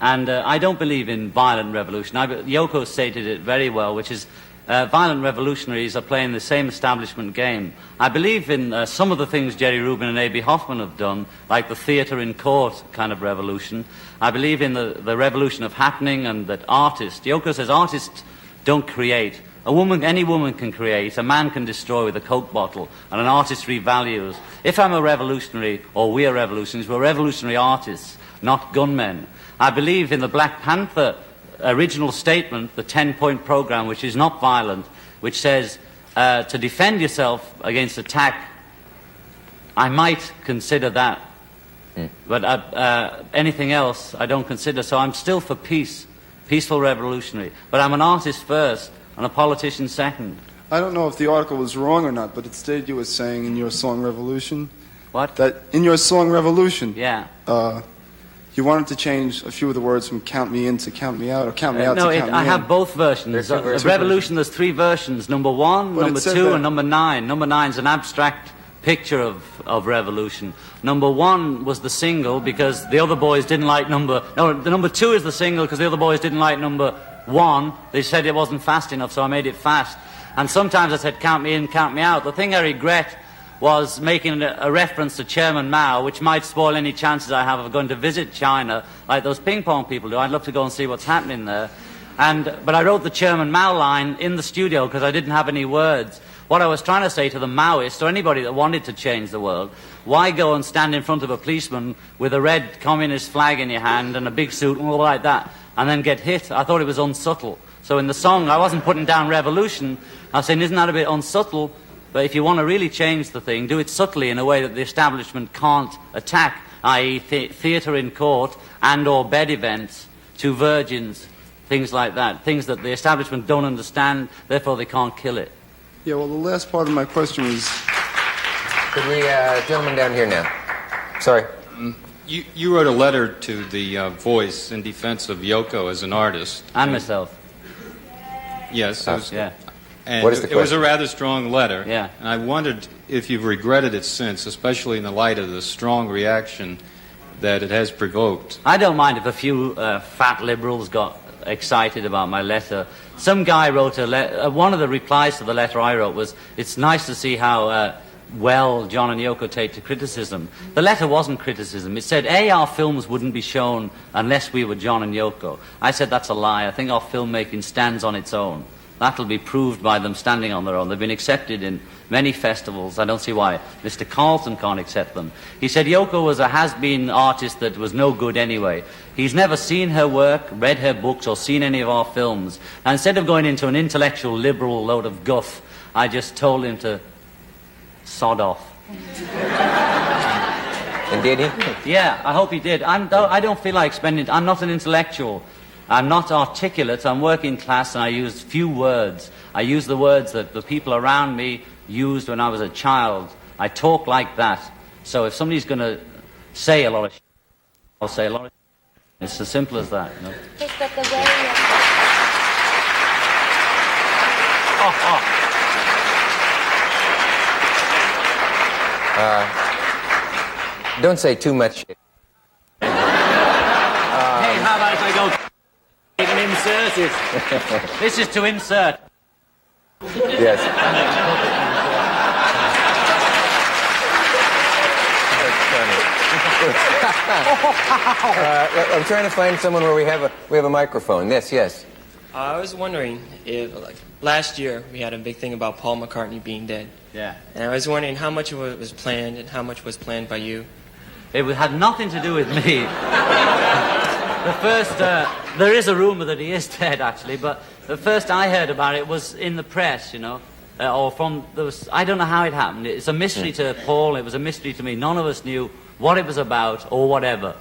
And I don't believe in violent revolution. Yoko stated it very well, which is violent revolutionaries are playing the same establishment game. I believe in some of the things Jerry Rubin and A.B. Hoffman have done, like the theatre in court kind of revolution. I believe in the revolution of happening, and that Yoko says artists don't create. Any woman can create, a man can destroy with a Coke bottle, and an artist revalues. If I'm a revolutionary, or we're revolutionaries, we're revolutionary artists, not gunmen. I believe in the Black Panther original statement, the 10-point program, which is not violent, which says to defend yourself against attack. I might consider that, but anything else I don't consider. So I'm still for peace, peaceful revolutionary. But I'm an artist first and a politician second. I don't know if the article was wrong or not, but it stated you were saying in your song Revolution. What? That in your song Revolution. Yeah. You wanted to change a few of the words from count me in to count me out, or count me out to count me in. I have both versions. Of Revolution, there's 3 versions. Number 1, But number 2, and number 9. Number 9 is an abstract picture of Revolution. Number 1 was the single because the other boys didn't like number... No, the number 2 is the single because the other boys didn't like number 1. They said it wasn't fast enough, so I made it fast. And sometimes I said count me in, count me out. The thing I regret was making a reference to Chairman Mao, which might spoil any chances I have of going to visit China, like those ping pong people do. I'd love to go and see what's happening there. But I wrote the Chairman Mao line in the studio because I didn't have any words. What I was trying to say to the Maoists, or anybody that wanted to change the world, why go and stand in front of a policeman with a red communist flag in your hand and a big suit and all like that, and then get hit? I thought it was unsubtle. So in the song, I wasn't putting down revolution. I was saying, isn't that a bit unsubtle? But if you want to really change the thing, do it subtly in a way that the establishment can't attack, i.e. theatre in court and or bed events, 2 virgins, things like that, things that the establishment don't understand, therefore they can't kill it. Yeah, well, the last part of my question was... Could we, gentleman down here now. Sorry. You wrote a letter to the Voice in defense of Yoko as an artist. And myself. Yes. Yeah. And what is the question? It was a rather strong letter. Yeah. And I wondered if you've regretted it since, especially in the light of the strong reaction that it has provoked. I don't mind if a few fat liberals got excited about my letter. Some guy wrote a letter. One of the replies to the letter I wrote was, it's nice to see how well John and Yoko take to criticism. The letter wasn't criticism. It said, our films wouldn't be shown unless we were John and Yoko. I said, that's a lie. I think our filmmaking stands on its own. That'll be proved by them standing on their own. They've been accepted in many festivals. I don't see why Mr. Carlton can't accept them. He said Yoko was a has-been artist that was no good anyway. He's never seen her work, read her books, or seen any of our films. And instead of going into an intellectual liberal load of guff, I just told him to sod off. And did he? Yeah, I hope he did. I don't feel like spending... I'm not an intellectual. I'm not articulate, I'm working class, and I use few words. I use the words that the people around me used when I was a child. I talk like that. So if somebody's going to say a lot of I'll say a lot of It's as simple as that, you know. Yes, but the way Don't say too much. Hey, how about if I go... You can insert it. This is to insert. Yes. I'm trying to find someone where we have a microphone. Yes. I was wondering if, like, last year we had a big thing about Paul McCartney being dead. Yeah. And I was wondering how much of it was planned and how much was planned by you. It had nothing to do with me. The first, there is a rumor that he is dead, actually, but the first I heard about it was in the press, you know, or from, I don't know how it happened. It's a mystery to Paul, it was a mystery to me. None of us knew what it was about or whatever.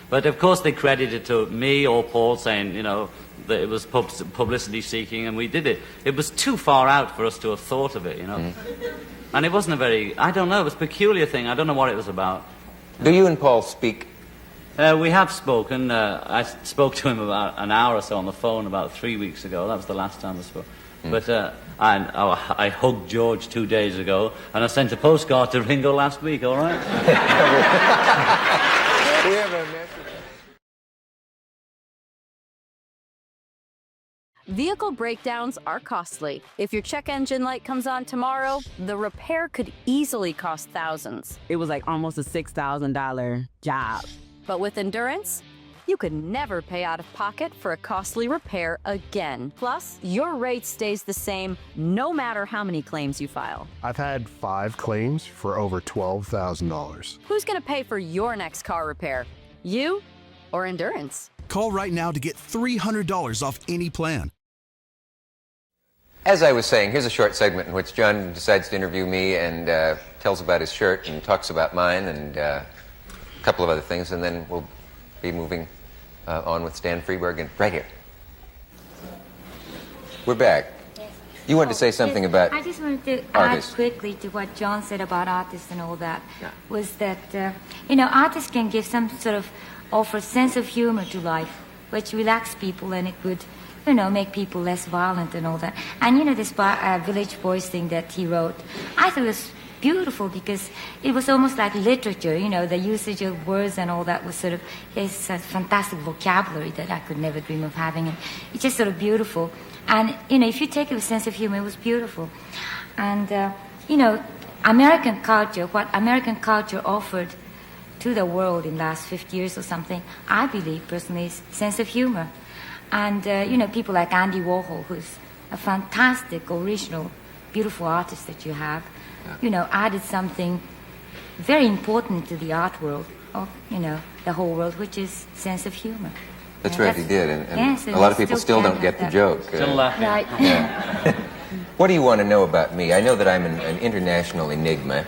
But of course they credited it to me or Paul saying, you know, that it was publicity seeking, and we did it. It was too far out for us to have thought of it, you know. And it wasn't a very, I don't know, it was a peculiar thing. I don't know what it was about. Do you and Paul speak? We have spoken. I spoke to him about an hour or so on the phone about 3 weeks ago. That was the last time I spoke. But I hugged George 2 days ago, and I sent a postcard to Ringo last week, all right? We have a message. Vehicle breakdowns are costly. If your check engine light comes on tomorrow, the repair could easily cost thousands. It was like almost a $6,000 job. But with Endurance, you could never pay out of pocket for a costly repair again. Plus, your rate stays the same no matter how many claims you file. I've had 5 claims for over $12,000. Who's going to pay for your next car repair? You or Endurance? Call right now to get $300 off any plan. As I was saying, here's a short segment in which John decides to interview me and tells about his shirt and talks about mine and a couple of other things, and then we'll be moving on with Stan Freberg and right here. We're back. You wanted to say something about I just wanted to artists. add quickly to what John said about artists and all that. Was that, you know, artists can give some sort of offer sense of humor to life, which relax people, and it would, you know, make people less violent and all that. And, you know, this Village Boys thing that he wrote, I thought it was beautiful because it was almost like literature, you know, the usage of words and all that was sort of, it's a fantastic vocabulary that I could never dream of having. And it's just sort of beautiful. And, you know, if you take it with sense of humor, it was beautiful. And, you know, American culture, what American culture offered to the world in the last 50 years or something, I believe personally is sense of humor. And, you know, people like Andy Warhol, who's a fantastic, original, beautiful artist that you have, you know, added something very important to the art world, of, you know, the whole world, which is sense of humor. That's right, he did. And yes, a lot of people still don't get the joke. Still laughing. Right. Yeah. What do you want to know about me? I know that I'm an international enigma,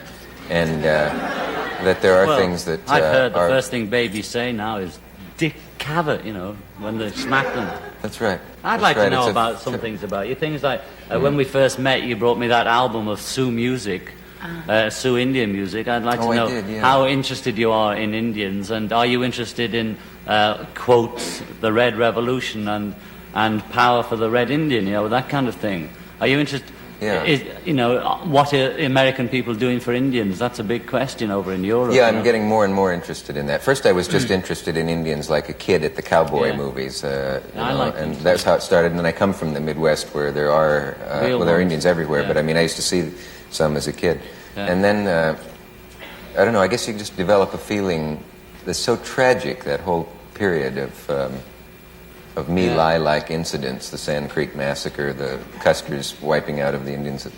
and that there are things that I've heard the are... first thing babies say now is Dick Cavett, you know, when they smack them. That's right. I'd like to know about some things about you. Things like when we first met, you brought me that album of Sioux music, Sioux Indian music. I'd like to know how interested you are in Indians, and are you interested in, quotes, the Red Revolution and power for the Red Indian, you know, that kind of thing. Are you interested? Yeah. You know, what are American people doing for Indians? That's a big question over in Europe. Yeah, you know? I'm getting more and more interested in that. First, I was just interested in Indians like a kid at the cowboy movies, you know, and that's how it started. And then I come from the Midwest, where there are there are Indians everywhere. But I mean, I used to see some as a kid, and then I don't know. I guess you just develop a feeling that's so tragic, that whole period of My Lai-like incidents, the Sand Creek Massacre, the Custer's wiping out of the Indians at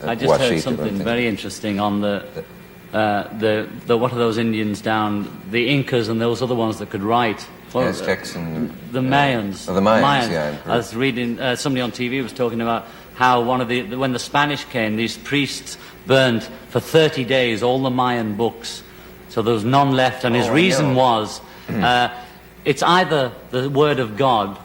I just heard something very interesting on the what are those Indians down, the Incas and those other ones that could write? Well, Aztecs and... The Mayans. Oh, the Mayans, yeah. I was reading, somebody on TV was talking about how when the Spanish came, these priests burned for 30 days all the Mayan books. So there was none left, and his reason was... it's either the word of God,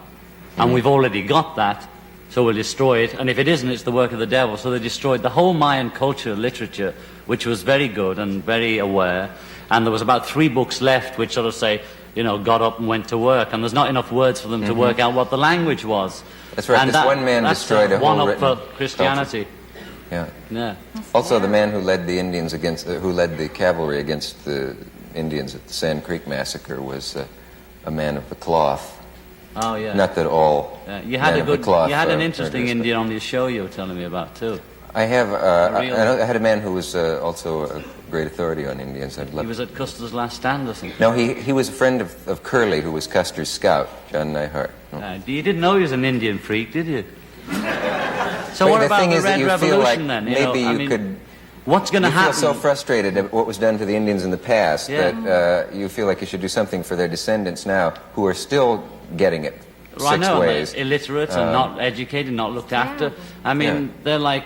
and we've already got that, so we'll destroy it, and if it isn't, it's the work of the devil. So they destroyed the whole Mayan culture, literature, which was very good and very aware, and there was about 3 books left which sort of say, you know, got up and went to work, and there's not enough words for them to work out what the language was. That's right, and this one man destroyed a whole written written for Christianity. culture. Yeah. Also, the man who led the Indians against, who led the cavalry against the Indians at the Sand Creek Massacre was a man of the cloth. Oh yeah. Not that all. You had men a of the good. cloth You had an are interesting this, Indian on your show. You were telling me about too. I have. I had a man who was also a great authority on Indians. I'd love. He was at Custer's Last Stand or something. No, he was a friend of Curly, who was Custer's scout, John Nyhart. You didn't know he was an Indian freak, did you? So what about the Red Revolution then? Maybe you could. What's going to happen? You feel so frustrated at what was done to the Indians in the past that you feel like you should do something for their descendants now, who are still getting it six ways. Illiterate and not educated, not looked after. I mean, they're like...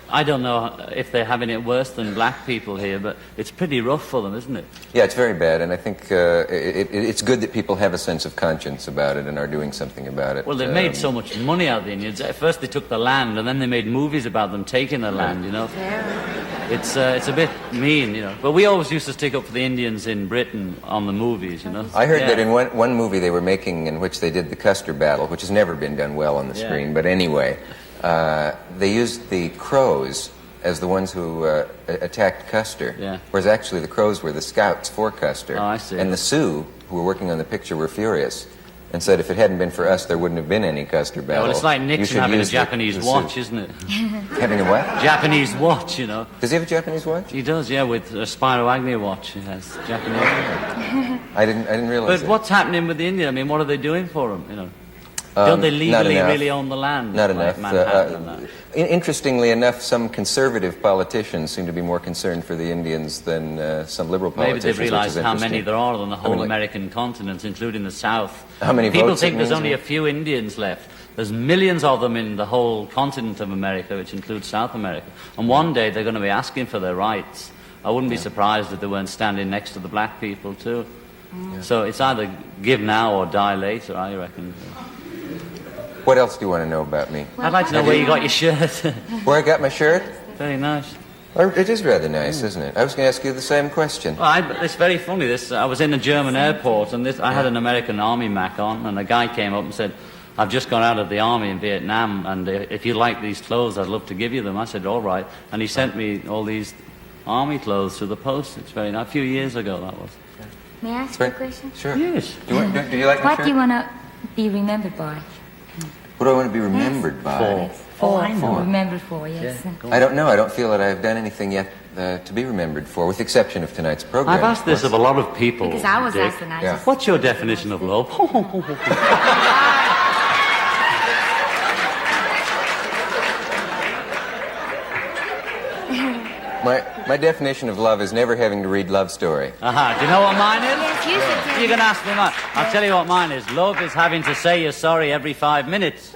I don't know if they're having it worse than black people here, but it's pretty rough for them, isn't it? Yeah, it's very bad, and I think it's good that people have a sense of conscience about it and are doing something about it. Well, they've made so much money out of the Indians. At first they took the land, and then they made movies about them taking the land, you know. It's a bit mean, you know. But we always used to stick up for the Indians in Britain on the movies, you know. I heard that in one movie they were making in which they did the Custer battle, which has never been done well on the screen, but anyway... they used the Crows as the ones who attacked Custer, whereas actually the Crows were the scouts for Custer. Oh, I see. And the Sioux, who were working on the picture, were furious and said if it hadn't been for us, there wouldn't have been any Custer battle. Well, it's like Nixon having a Japanese watch, isn't it? Having a what? Japanese watch, you know. Does he have a Japanese watch? He does, yeah, with a Spiro Agnew watch. He has Japanese. I didn't realize But what's happening with the Indian? I mean, what are they doing for them, you know? Don't they legally really own the land? Not like enough. Manhattan and that? Interestingly enough, some conservative politicians seem to be more concerned for the Indians than some liberal politicians. Maybe they've realized how many there are on the whole American continent, including the South. How many people votes think it there's means, only a few Indians left. There's millions of them in the whole continent of America, which includes South America. And one day they're going to be asking for their rights. I wouldn't be surprised if they weren't standing next to the black people, too. So it's either give now or die later, I reckon. What else do you want to know about me? I'd like to know where you got your shirt. Where I got my shirt? Very nice. It is rather nice, isn't it? I was going to ask you the same question. Well, it's very funny. I was in a German airport, and I had an American Army Mac on, and a guy came up and said, I've just gone out of the Army in Vietnam, and if you like these clothes, I'd love to give you them. I said, all right. And he sent me all these Army clothes through the post. It's very nice. A few years ago, that was. May I ask you a question? Sure. Yes. Do you like my What shirt? do you want to be remembered by? What do I want to be remembered by? Remembered for, yes. I don't know. I don't feel that I've done anything yet to be remembered for, with the exception of tonight's program. I've asked this of a lot of people. Because I was Dick. asked and I just... What's your definition of love? My definition of love is never having to read love story. Aha, do you know what mine is? Yes, you should tell You can ask me mine. I'll tell you what mine is. Love is having to say you're sorry every 5 minutes.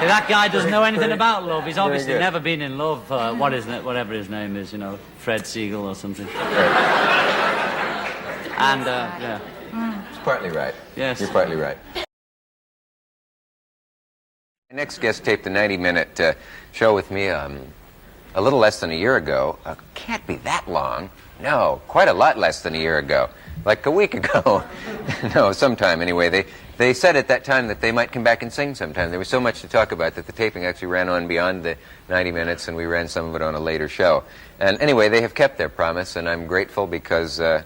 That guy doesn't know anything about love. He's obviously never been in love. Whatever his name is, Fred Siegel or something. And, yeah. It's partly right. Yes. You're partly right. My next guest taped a 90-minute show with me a little less than a year ago. Can't be that long. No, quite a lot less than a year ago. Like a week ago. No, sometime anyway. They said at that time that they might come back and sing sometime. There was so much to talk about that the taping actually ran on beyond the 90 minutes, and we ran some of it on a later show. And anyway, they have kept their promise, and I'm grateful because not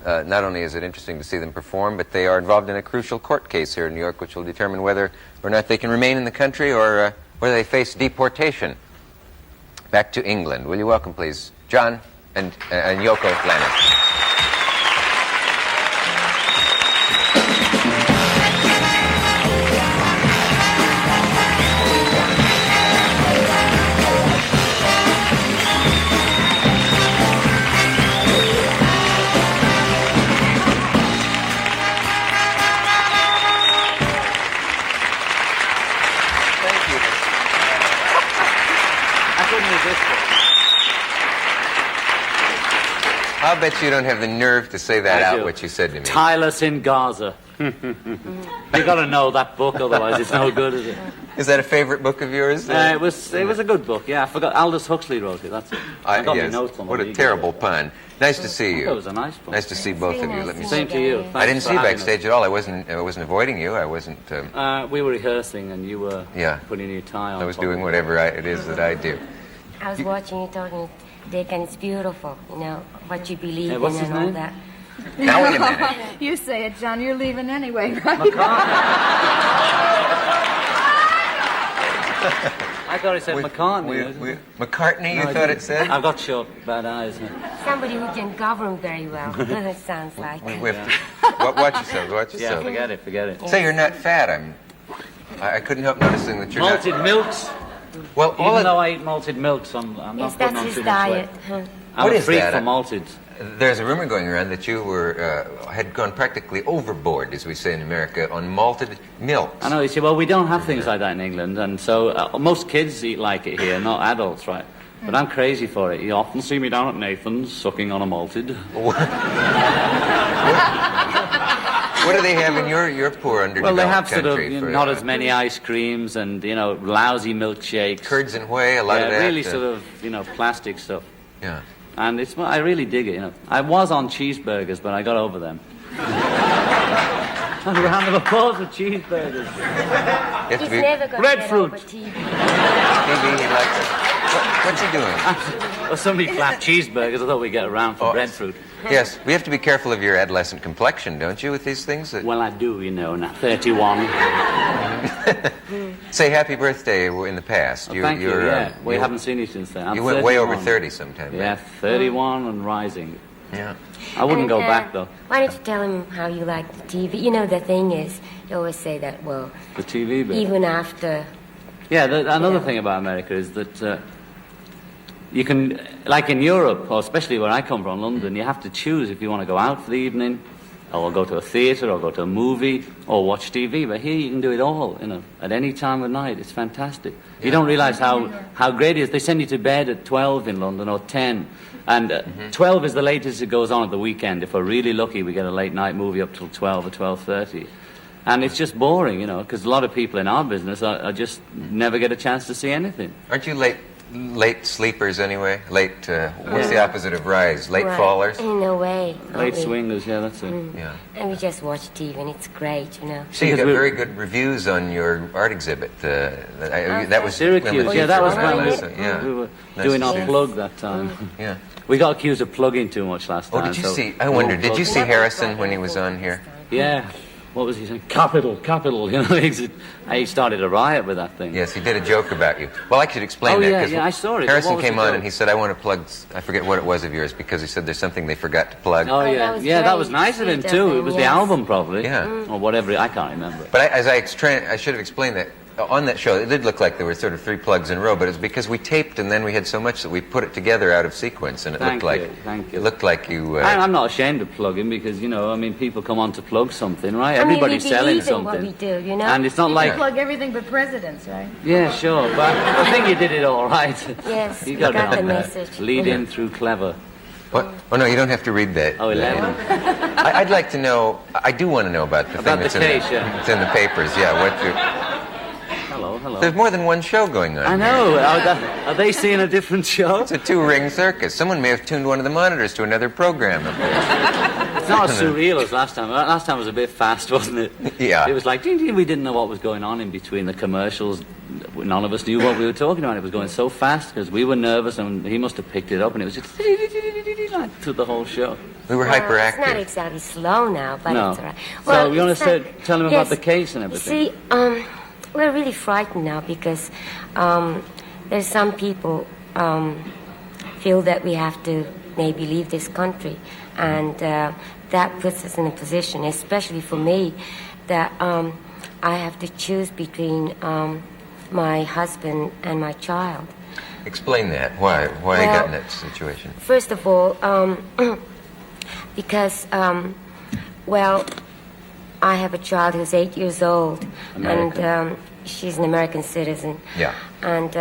only is it interesting to see them perform, but they are involved in a crucial court case here in New York, which will determine whether or not they can remain in the country or whether they face deportation back to England. Will you welcome, please, John and Yoko Lennon. I'll bet you don't have the nerve to say that out, what you said to me. Tylus in Gaza. You got to know that book, otherwise it's no good, is it? Is that a favorite book of yours? It was a good book, yeah. I forgot. Aldous Huxley wrote it, that's it. I got my notes on What a terrible pun. Nice to see you. That was a nice book. Nice to see both of you. Let me Same to you. I didn't see you backstage at all. I wasn't avoiding you. I wasn't... we were rehearsing and you were putting your tie on. I was doing whatever it is that I do. I was watching you talking, Dick, and it's beautiful, what you believe in what's his and all name? that. Now wait a minute. You say it, John. You're leaving anyway, right? I thought it said McCartney. McCartney, you thought it said? I've got short, bad eyes. Somebody who can govern very well, it sounds like. Watch yourself, Yeah, forget it. Say you're not fat. I couldn't help noticing that you're malted milks. Well, even though I eat malted milks, I'm not putting on too much weight. I'm a freak for malted. There's a rumor going around that you had gone practically overboard, as we say in America, on malted milk. I know. You see, well, we don't have things like that in England, and so most kids eat like it here, not adults, right? But I'm crazy for it. You often see me down at Nathan's sucking on a malted. What do they have in your poor underdeveloped country? Well, they have sort of not as many ice creams and lousy milkshakes, curds and whey, a lot of that. Really sort of plastic stuff. Yeah. And I really dig it. I was on cheeseburgers, but I got over them. A round of applause for cheeseburgers. He's never going breadfruit. to get over TV. Maybe he likes it. What's he doing? Well, somebody clapped cheeseburgers. I thought we'd get around for breadfruit. Yes, we have to be careful of your adolescent complexion, don't you, with these things? Well, I do, now, 31. Say happy birthday in the past. Oh, thank you, we haven't seen you since then. You went way over 30 sometime. Yeah, 31 and rising. Yeah. I wouldn't go back, though. Why don't you tell him how you like the TV? The thing is, you always say that, well... The TV bit. Even after... Yeah, another thing about America is that you can, like in Europe, or especially where I come from, London, you have to choose if you want to go out for the evening, or go to a theatre, or go to a movie, or watch TV. But here you can do it all, at any time of night. It's fantastic. You don't realise how great it is. They send you to bed at 12 in London, or 10. And 12 is the latest it goes on at the weekend. If we're really lucky, we get a late night movie up till 12 or 12:30. And it's just boring, you know, because a lot of people in our business are just never get a chance to see anything. Aren't you late sleepers anyway? What's the opposite of rise? Late Right. fallers? In a way. Late swingers, yeah, that's it. Yeah. And we just watch TV, and it's great, you know. So you got very good reviews on your art exhibit. That was Syracuse, yeah, that was when we were doing our Yes. plug that time. Yeah. We got accused of plugging too much last time. Oh, did you see? I wonder, did you see Harrison when he was on here? Yeah. What was he saying? Capital, you know. He started a riot with that thing. Yes, he did a joke about you. Well, I should explain that. Yeah, 'cause I saw it. Harrison What was came the on joke? and he said, I want to plug, I forget what it was of yours, because he said there's something they forgot to plug. Oh, yeah. That was nice of him, too. It was the album, probably. Yeah. Or whatever, I can't remember. But I should have explained that. On that show, it did look like there were sort of 3 plugs in a row, but it's because we taped and then we had so much that we put it together out of sequence, and it Thank looked you, thank you. It looked like you. I'm not ashamed of plugging because, you know, I mean, people come on to plug something, right? I mean, Everybody's we selling believe in what something. we do, you know? And it's not You like... plug everything but presidents, right? Yeah, sure, but I think you did it all right. Yes, you got got it the on there. message. Lead in through clever. What? Oh, no, you don't have to read that. Oh, 11. I'd like to know, I do want to know about the About thing the that's case, yeah. it's in the papers, yeah. Hello. There's more than one show going on. I know. Are they seeing a different show? It's a 2-ring circus. Someone may have tuned one of the monitors to another program up there. It's not as surreal as last time. Last time was a bit fast, wasn't it? Yeah. It was like, ding, ding, we didn't know what was going on in between the commercials. None of us knew what we were talking about. It was going so fast because we were nervous and he must have picked it up and it was just like through the whole show. We were It's not exactly slow now, but No. it's all right. So you want it's to like- tell him yes, about the case and everything? See, we're really frightened now because there's some people feel that we have to maybe leave this country, and that puts us in a position, especially for me, that I have to choose between my husband and my child. Explain that. Why you got in that situation? First of all, because, I have a child who's 8 years old, and she's an American citizen. Yeah. And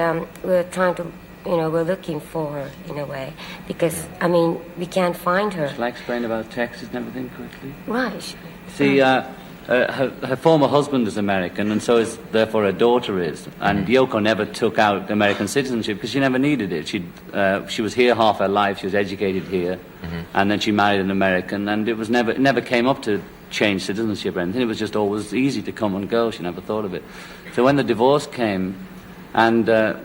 we're trying to, we're looking for her in a way, because, I mean, we can't find her. Shall I explain about Texas and everything quickly? Right. See, her former husband is American, and so is therefore her daughter is. And Yoko never took out American citizenship because she never needed it. She was here half her life. She was educated here, and then she married an American. And it never came up to change citizenship or anything. It was just always easy to come and go. She never thought of it. So when the divorce came, and there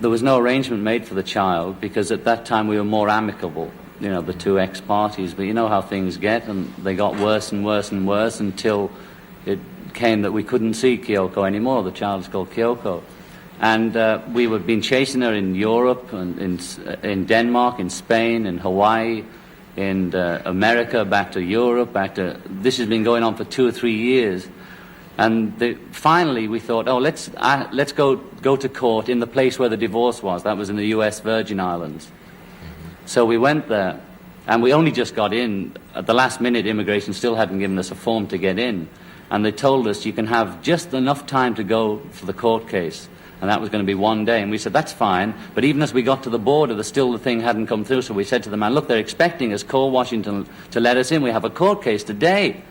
was no arrangement made for the child because at that time we were more amicable. The 2 ex-parties, but you know how things get, and they got worse and worse and worse until it came that we couldn't see Kyoko anymore. The child is called Kyoko. And we had been chasing her in Europe, and in Denmark, in Spain, in Hawaii, in America, back to Europe, this has been going on for 2 or 3 years. And finally we thought, let's go to court in the place where the divorce was. That was in the U.S. Virgin Islands. So we went there, and we only just got in. At the last minute, immigration still hadn't given us a form to get in. And they told us you can have just enough time to go for the court case. And that was going to be 1 day. And we said, that's fine. But even as we got to the border, the thing hadn't come through. So we said to the man, look, they're expecting us, call Washington to let us in. We have a court case today.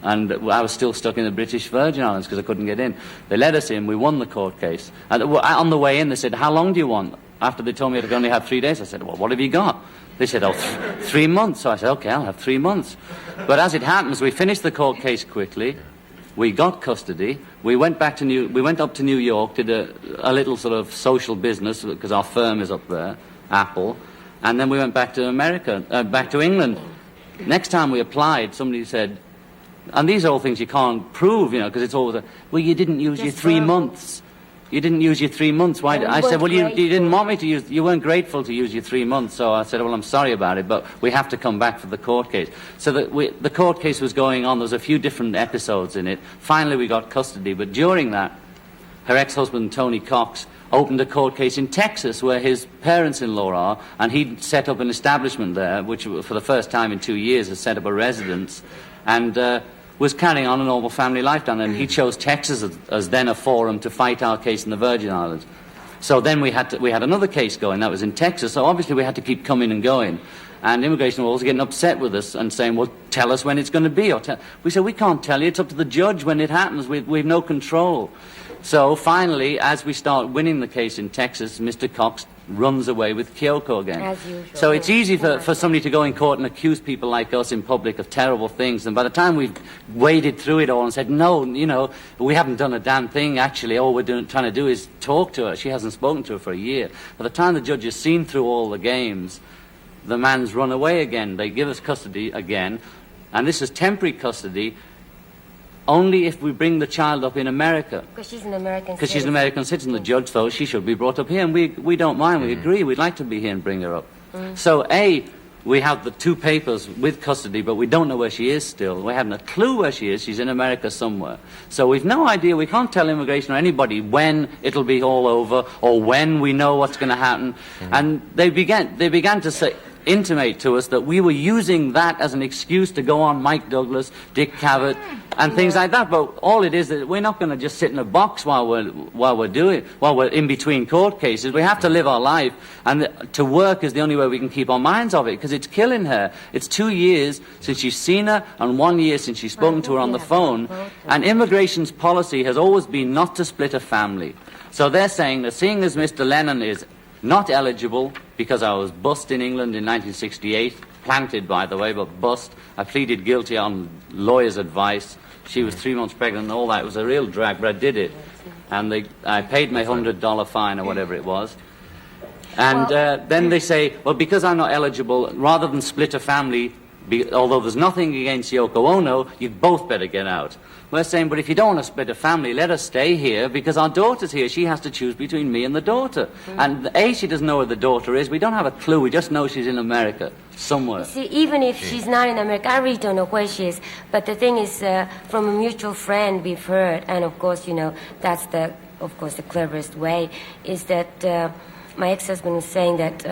And I was still stuck in the British Virgin Islands because I couldn't get in. They let us in. We won the court case. And on the way in, they said, how long do you want? After they told me I could only have 3 days, I said, well, what have you got? They said, 3 months. So I said, okay, I'll have 3 months. But as it happens, we finished the court case quickly. We got custody. We went up to New York, did a little sort of social business because our firm is up there, Apple. And then we went back to back to England. Next time we applied, somebody said, and these are all things you can't prove, because it's always, you didn't use your 3 months. You didn't use your 3 months. Why? I said, well, you didn't want me to use, you weren't grateful to use your 3 months. So I said, well, I'm sorry about it, but we have to come back for the court case. So the court case was going on. There was a few different episodes in it. Finally, we got custody. But during that, her ex-husband, Tony Cox, opened a court case in Texas where his parents-in-law are, and he'd set up an establishment there, which for the first time in 2 years has set up a residence, and was carrying on a normal family life down there. And he chose Texas as then a forum to fight our case in the Virgin Islands. So then we had another case going that was in Texas. So obviously we had to keep coming and going. And immigration was getting upset with us and saying, well, tell us when it's going to be. We said, we can't tell you. It's up to the judge when it happens. We've no control. So finally, as we start winning the case in Texas, Mr. Cox runs away with Kyoko again. As usual. So it's easy for somebody to go in court and accuse people like us in public of terrible things. And by the time we've waded through it all and said, no, you know, we haven't done a damn thing, actually. All we're trying to do is talk to her. She hasn't spoken to her for a year. By the time the judge has seen through all the games, the man's run away again. They give us custody again. And this is temporary custody only if we bring the child up in America. Because she's an American citizen. Because she's an American citizen. The judge thought she should be brought up here, and we don't mind. We agree. We'd like to be here and bring her up. So, A, we have the 2 papers with custody, but we don't know where she is still. We haven't a clue where she is. She's in America somewhere. So we've no idea. We can't tell immigration or anybody when it'll be all over or when we know what's going to happen. And they began to intimate to us that we were using that as an excuse to go on Mike Douglas, Dick Cavett, and things like that. But all it is that we're not going to just sit in a box while we're in between court cases. We have to live our life, and to work is the only way we can keep our minds off it, because it's killing her. It's 2 years since she's seen her, and 1 year since she's spoken to her on the phone. And immigration's policy has always been not to split a family. So they're saying that seeing as Mr. Lennon is not eligible, because I was bussed in England in 1968, planted, by the way, but bussed. I pleaded guilty on lawyer's advice. She was 3 months pregnant and all that. It was a real drag, but I did it. And I paid my $100 fine or whatever it was. And then they say, well, because I'm not eligible, rather than split a family, although there's nothing against Yoko Ono, you'd both better get out. We're saying, but if you don't want to split a family, let her stay here, because our daughter's here. She has to choose between me and the daughter. And A, she doesn't know where the daughter is. We don't have a clue. We just know she's in America somewhere. You see, even if she's not in America, I really don't know where she is. But the thing is, from a mutual friend we've heard, and of course, you know, that's the cleverest way, is that my ex-husband was saying that,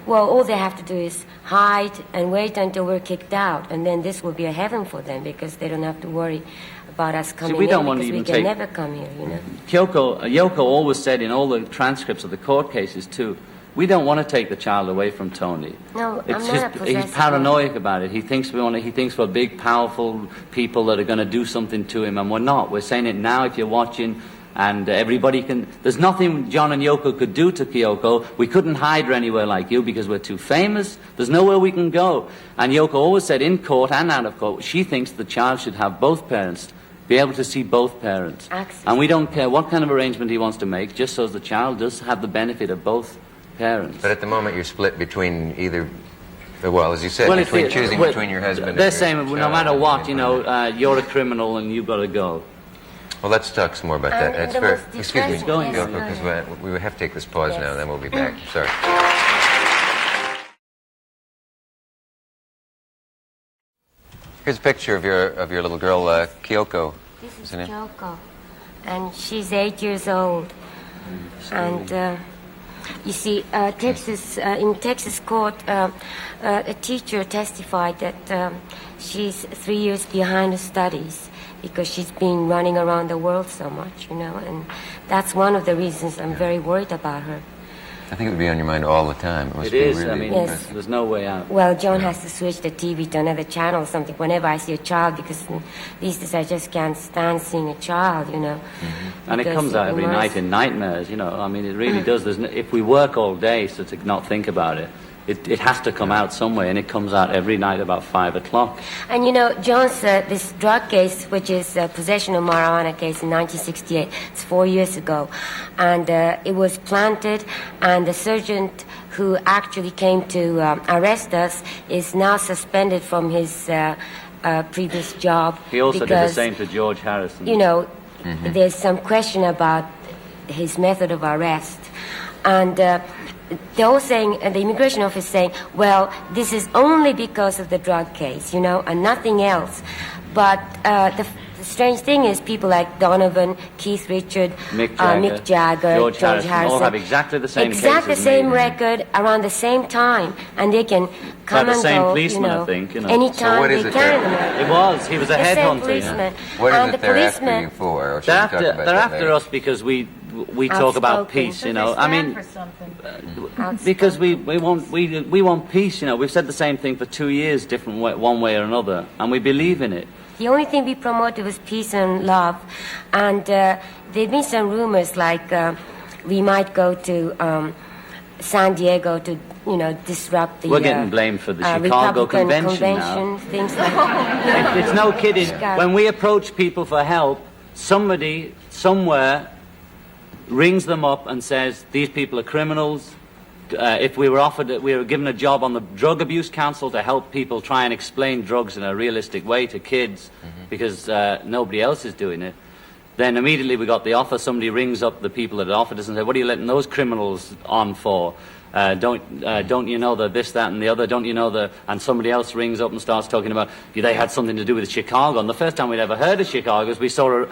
well, all they have to do is hide and wait until we're kicked out, and then this will be a heaven for them, because they don't have to worry about us coming we don't in, want to because even we can never come here, you know. Yoko always said in all the transcripts of the court cases, too, we don't want to take the child away from Tony. No, I'm not a possessive. He's paranoid about it. He thinks we're big, powerful people that are going to do something to him, and we're not. We're saying it now if you're watching. And everybody can... There's nothing John and Yoko could do to Kyoko. We couldn't hide her anywhere like you because we're too famous. There's nowhere we can go. And Yoko always said in court and out of court, she thinks the child should have both parents, be able to see both parents. Access. And we don't care what kind of arrangement he wants to make, just so the child does have the benefit of both parents. But at the moment you're split between either... Well, as you said, between your husband and they're your saying child. no matter what, you know, you're a criminal and you've got to go. Well, let's talk some more about that. That's fair. Excuse me, going, because we have to take this pause now, and then we'll be back. Sorry. Here's a picture of your little girl, Kyoko. This is Kyoko, and she's 8 years old. And you see, in Texas court, a teacher testified that she's 3 years behind her studies, because she's been running around the world so much, you know, and that's one of the reasons I'm very worried about her. I think it would be on your mind all the time. It is. Really, I mean, yes. There's no way out. Well, John has to switch the TV to another channel or something whenever I see a child, because these days I just can't stand seeing a child, you know. And it comes out every night in nightmares, you know. I mean, it really does. If we work all day so to not think about it, it has to come out some way, and it comes out every night about 5 o'clock. And you know, John's this drug case, which is possession of marijuana case in 1968, it's 4 years ago, and it was planted, and the surgeon who actually came to arrest us is now suspended from his previous job. He also did the same to George Harrison. You know, there's some question about his method of arrest, and they're all saying, the immigration office saying, well, this is only because of the drug case, you know, and nothing else. But the strange thing is people like Donovan, Keith Richard, Mick Jagger, George Harrison all have exactly the same exactly the same record around the same time, and they can come and go, policeman, you know, I think, you know. anytime so they can. He was a headhunter. What is it they're after you for? They're after us because we we talk about peace, you know. I mean, because we want peace, you know. We've said the same thing for 2 years, different way, one way or another, and we believe in it. The only thing we promoted was peace and love, and there've been some rumors like we might go to San Diego to, you know, disrupt the. We're getting blamed for the Chicago Republican convention now. Things like that. It's no kidding. When we approach people for help, somebody somewhere rings them up and says these people are criminals. If we were given a job on the Drug Abuse Council to help people try and explain drugs in a realistic way to kids, because nobody else is doing it, then immediately we got the offer. Somebody rings up the people that offered us and say, what are you letting those criminals on for? Don't you know the this, that, and the other? Don't you know the... And somebody else rings up and starts talking about they had something to do with Chicago. And the first time we'd ever heard of Chicago is we saw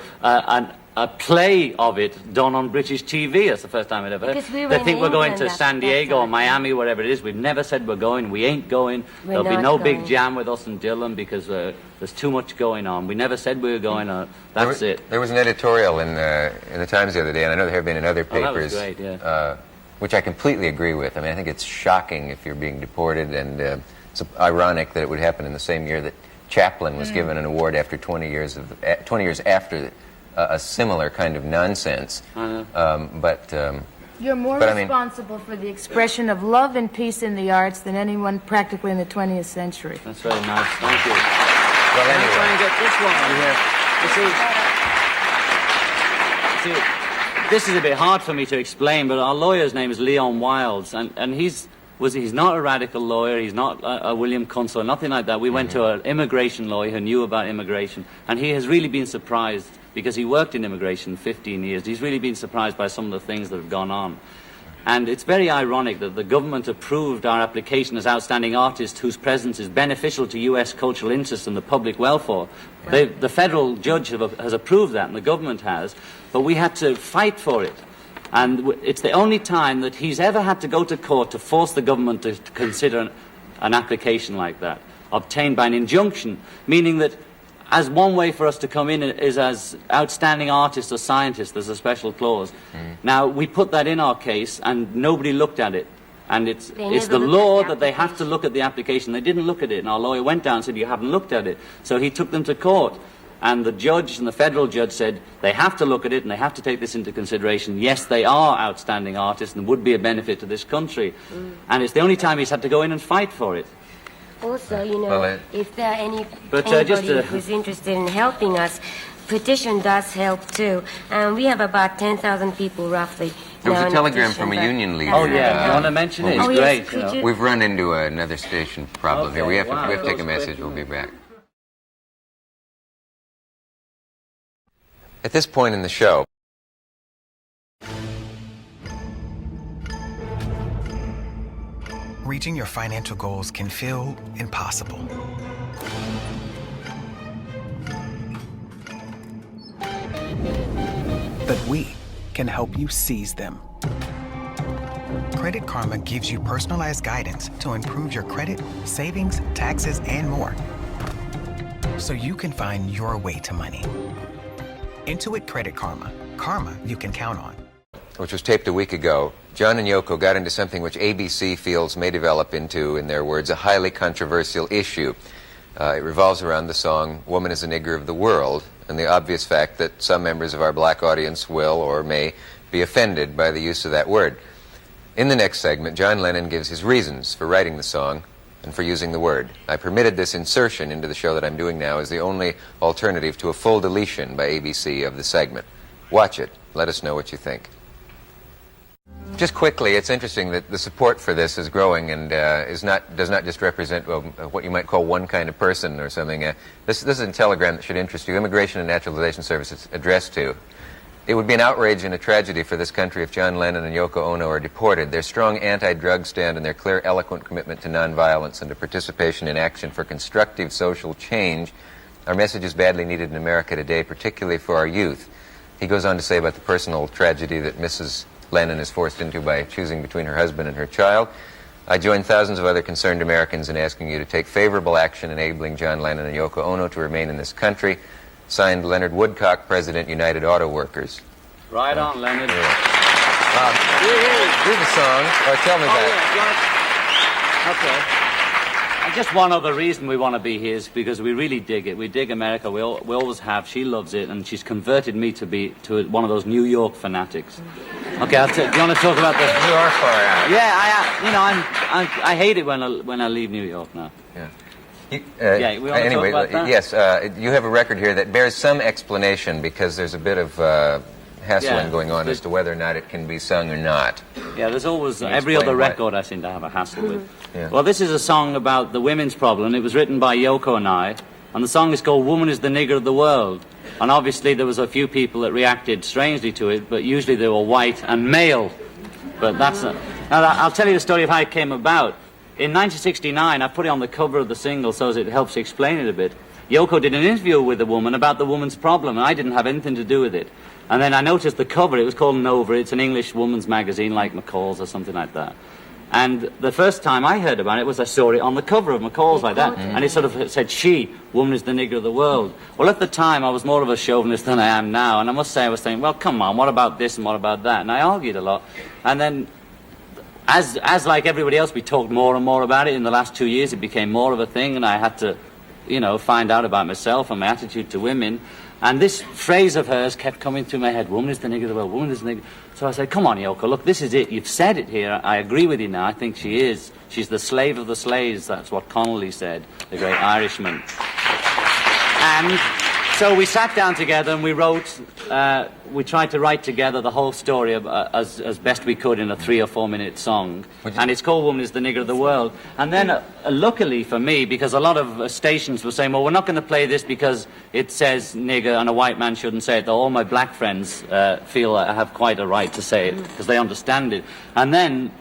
a play of it done on British TV. That's the first time I'd ever heard. They think we're going to San Diego or Miami, wherever it is. We've never said we're going. We ain't going. There'll be no big jam with us and Dylan because there's too much going on. We never said we were going. That's it. There was an editorial in the Times the other day, and I know there have been in other papers. That was great, yeah. Which I completely agree with. I mean, I think it's shocking if you're being deported, and it's ironic that it would happen in the same year that Chaplin was given an award after 20 years after a similar kind of nonsense. You're more responsible for the expression of love and peace in the arts than anyone practically in the 20th century. That's very nice. Thank you. Well, anyway. I'm trying to get this one. You see, this is a bit hard for me to explain, but our lawyer's name is Leon Wilds, and he's not a radical lawyer, he's not a William Kuntz or nothing like that. We went to an immigration lawyer who knew about immigration, and he has really been surprised, because he worked in immigration 15 years, he's really been surprised by some of the things that have gone on. And it's very ironic that the government approved our application as outstanding artists whose presence is beneficial to U.S. cultural interests and the public welfare. The federal judge has approved that, and the government has, but we had to fight for it. And it's the only time that he's ever had to go to court to force the government to consider an application like that, obtained by an injunction, meaning that as one way for us to come in is as outstanding artists or scientists. There's a special clause. Now, we put that in our case, and nobody looked at it. And it's the law that they have to look at the application. They didn't look at it, and our lawyer went down and said, you haven't looked at it. So he took them to court. And the judge and the federal judge said they have to look at it and they have to take this into consideration. Yes, they are outstanding artists and would be a benefit to this country. And it's the only time he's had to go in and fight for it. Also, you know, if there are anybody who's interested in helping us, petition does help too. And we have about 10,000 people roughly. There was a telegram from a union leader. Oh, yeah. You want to mention it? It's great. Yes, we've run into another station problem here. We have to take a message. We'll be back. At this point in the show, reaching your financial goals can feel impossible. But we can help you seize them. Credit Karma gives you personalized guidance to improve your credit, savings, taxes, and more, so you can find your way to money. Intuit Credit Karma. Karma you can count on. Which was taped a week ago, John and Yoko got into something which ABC feels may develop into, in their words, a highly controversial issue. It revolves around the song "Woman is a Nigger of the World" and the obvious fact that some members of our black audience will or may be offended by the use of that word. In the next segment, John Lennon gives his reasons for writing the song and for using the word. I permitted this insertion into the show that I'm doing now as the only alternative to a full deletion by ABC of the segment. Watch it. Let us know what you think. Just quickly, it's interesting that the support for this is growing and does not just represent what you might call one kind of person or something. This is a telegram that should interest you. Immigration and Naturalization Service it's addressed to. It would be an outrage and a tragedy for this country if John Lennon and Yoko Ono are deported. Their strong anti-drug stand and their clear, eloquent commitment to nonviolence and to participation in action for constructive social change are messages badly needed in America today, particularly for our youth. He goes on to say about the personal tragedy that Mrs. Lennon is forced into by choosing between her husband and her child. I join thousands of other concerned Americans in asking you to take favorable action enabling John Lennon and Yoko Ono to remain in this country. Signed, Leonard Woodcock, President, United Auto Workers. Right on, Leonard. Do the song, or tell me that. Okay. And just one other reason we want to be here is because we really dig it. We dig America. We always have. She loves it, and she's converted me to one of those New York fanatics. Okay, do you want to talk about the? You are far out. Yeah, I hate it when I leave New York now. Yeah. We want to talk about that? Yes. You have a record here that bears some explanation because there's a bit of hassling going on as to whether or not it can be sung or not. Yeah, there's always every other record I seem to have a hassle with. Yeah. Well, this is a song about the women's problem. It was written by Yoko and I, and the song is called "Woman is the Nigger of the World." And obviously there was a few people that reacted strangely to it, but usually they were white and male. But that's now I'll tell you the story of how it came about. In 1969, I put it on the cover of the single so as it helps explain it a bit. Yoko did an interview with a woman about the woman's problem, and I didn't have anything to do with it. And then I noticed the cover. It was called Nova. It's an English woman's magazine like McCall's or something like that. And the first time I heard about it was I saw it on the cover of McCall's like that. And it sort of said, "She, woman is the nigger of the world." Well, at the time, I was more of a chauvinist than I am now. And I must say, I was saying, well, come on, what about this and what about that? And I argued a lot. And then, as like everybody else, we talked more and more about it. In the last 2 years, it became more of a thing. And I had to, find out about myself and my attitude to women. And this phrase of hers kept coming through my head, "Woman is the nigger of the world, woman is the nigger." So I said, "Come on, Yoko, look, this is it. You've said it here. I agree with you now. I think she is. She's the slave of the slaves." That's what Connolly said, the great Irishman. And so we sat down together and we tried to write together the whole story as best we could in a 3 or 4 minute song. And it's called "Woman is the Nigger of the World." And then, luckily for me, because a lot of stations were saying, well, we're not going to play this because it says nigger and a white man shouldn't say it, though all my black friends feel I have quite a right to say it because they understand it. And then,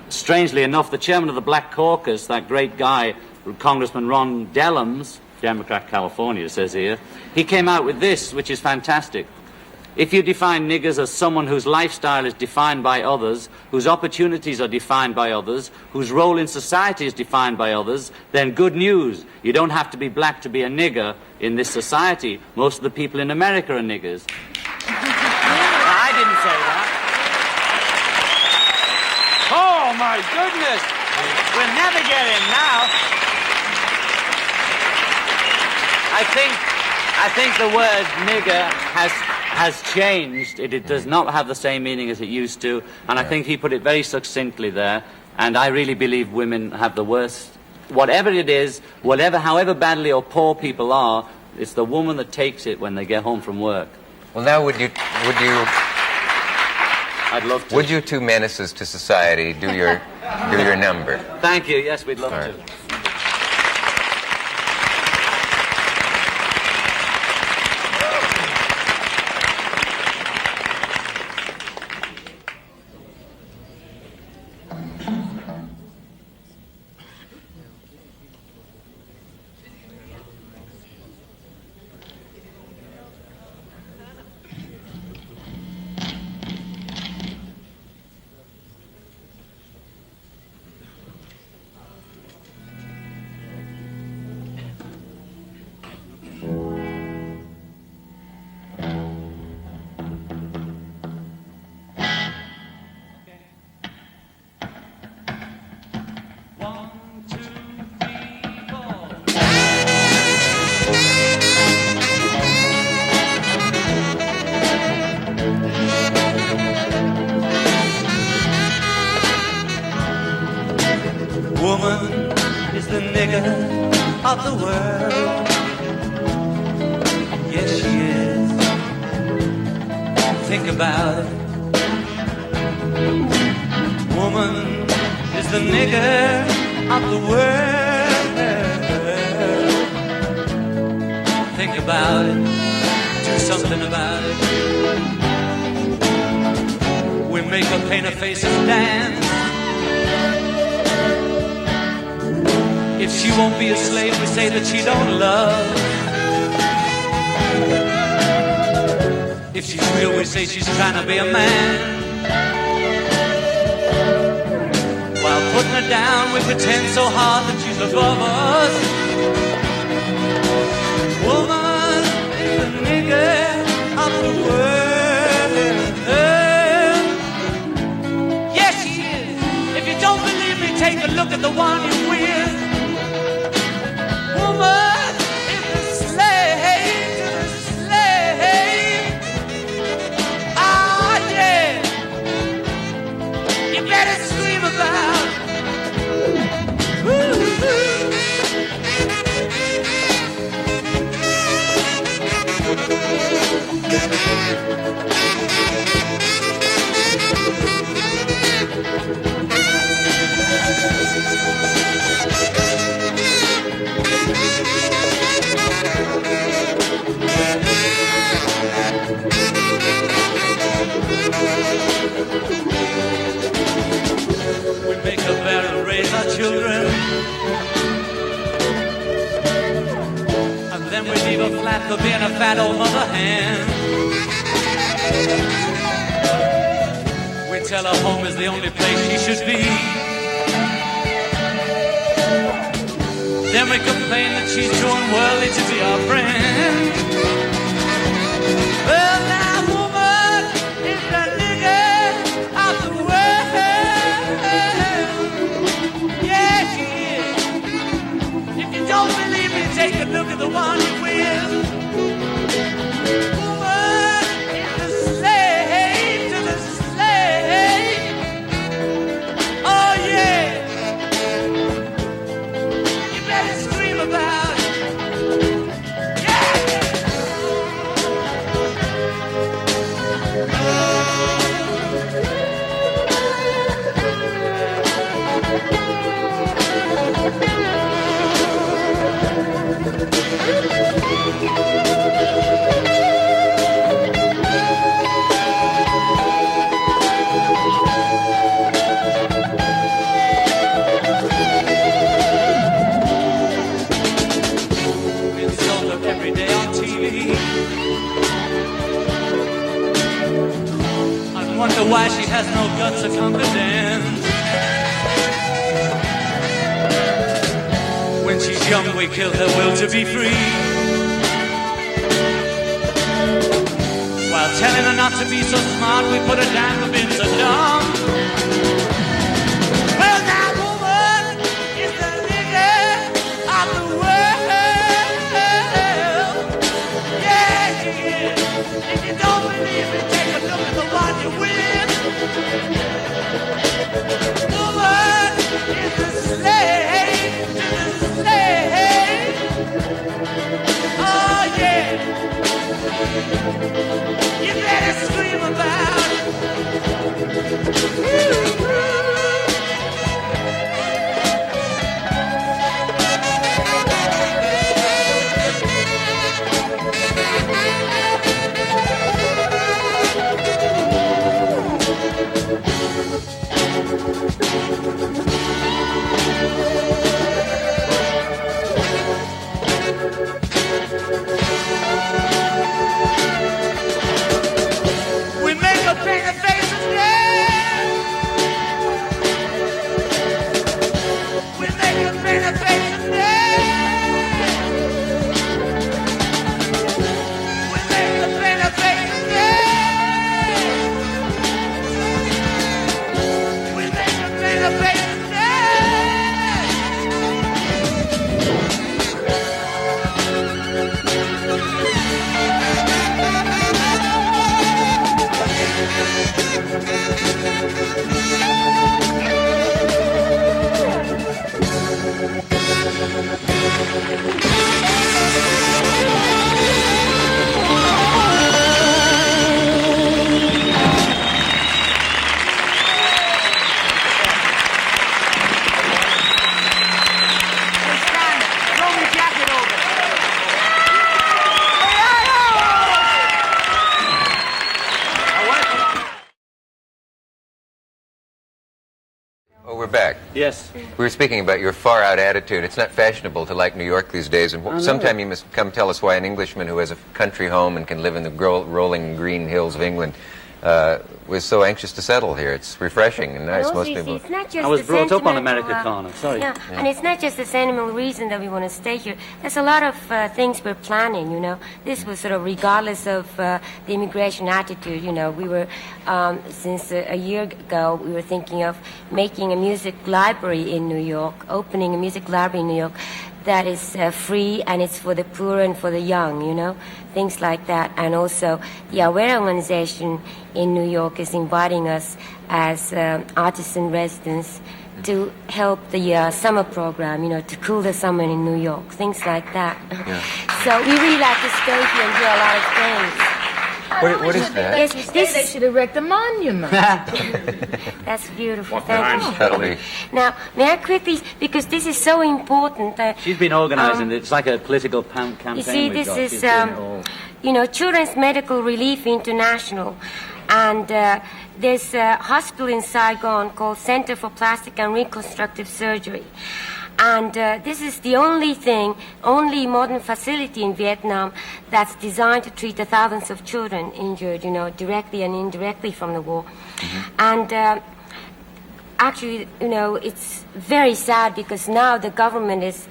strangely enough, the chairman of the Black Caucus, that great guy, Congressman Ron Dellums, Democrat, California, says here, he came out with this, which is fantastic. "If you define niggers as someone whose lifestyle is defined by others, whose opportunities are defined by others, whose role in society is defined by others, then good news. You don't have to be black to be a nigger in this society. Most of the people in America are niggers." I didn't say that. Oh, my goodness! We'll never get in now. I think the word nigger has changed. It does not have the same meaning as it used to, and I think he put it very succinctly there, and I really believe women have the worst. Whatever it is, however badly or poor people are, it's the woman that takes it when they get home from work. Well, now would you I'd love to. Would you two menaces to society do your number? Thank you. Yes, we'd love to. Woman is the nigger of the world. Yes, she is. Think about it. Woman is the nigger of the world. Think about it. Do something about it. We make her paint her face and dance. If she won't be a slave, we say that she don't love. If she's real, we say she's trying to be a man. While putting her down, we pretend so hard that she's above us. Woman is the nigger of the world. We make a barrel raise our children, and then we leave her flat for being a fat old mother hen. We tell her home is the only place she should be. Then we complain that she's doing worldly to be our friend. Well, now, woman, is the nigger of the world. Yeah, she is. If you don't believe me, take a look at the one you're with. Woman is the slave to the slave. Oh, yeah. You better scream about it. We insult her every day on TV. I wonder why she has no guts or confidence. When she's young, we kill her will to be free, while telling her not to be so smart, we put her down for being so dumb. Well, now, woman is the nigger of the world. Yeah, she is. If you don't believe me, take a look at the one you're with. Woman is the slave to the slave. Oh, yeah. You better scream about it. We make a bigger face again. We make a bigger face again. We make a bigger face again. We make a bigger face again. Oh, we're back. Yes. We were speaking about your far-out attitude. It's not fashionable to like New York these days, and sometime you must come tell us why an Englishman who has a country home and can live in the rolling green hills of England was so anxious to settle here. It's refreshing and nice. Most people. It's not just I was the brought up on sentimental, Americana. Sorry. Yeah, and it's not just the sentimental reason that we want to stay here. There's a lot of things we're planning, you know. This was sort of regardless of the immigration attitude, you know. We were, since a year ago, we were thinking of making a music library in New York, opening a music library in New York that is free, and it's for the poor and for the young, you know, things like that. And also, the Aware organization in New York is inviting us as artists in residence to help the summer program, you know, to cool the summer in New York, things like that. Yeah. So we really like to stay here and do a lot of things. What is that? Yes, they should erect a monument. That's beautiful. Thank you. That'll be. Now, may I quickly, because this is so important. She's been organising it. It's like a political campaign. You see, we've this got. is, She's doing it all. Children's Medical Relief International. And there's a hospital in Saigon called Center for Plastic and Reconstructive Surgery. And this is the only modern facility in Vietnam that's designed to treat the thousands of children injured, directly and indirectly from the war. And actually, it's very sad because now the government is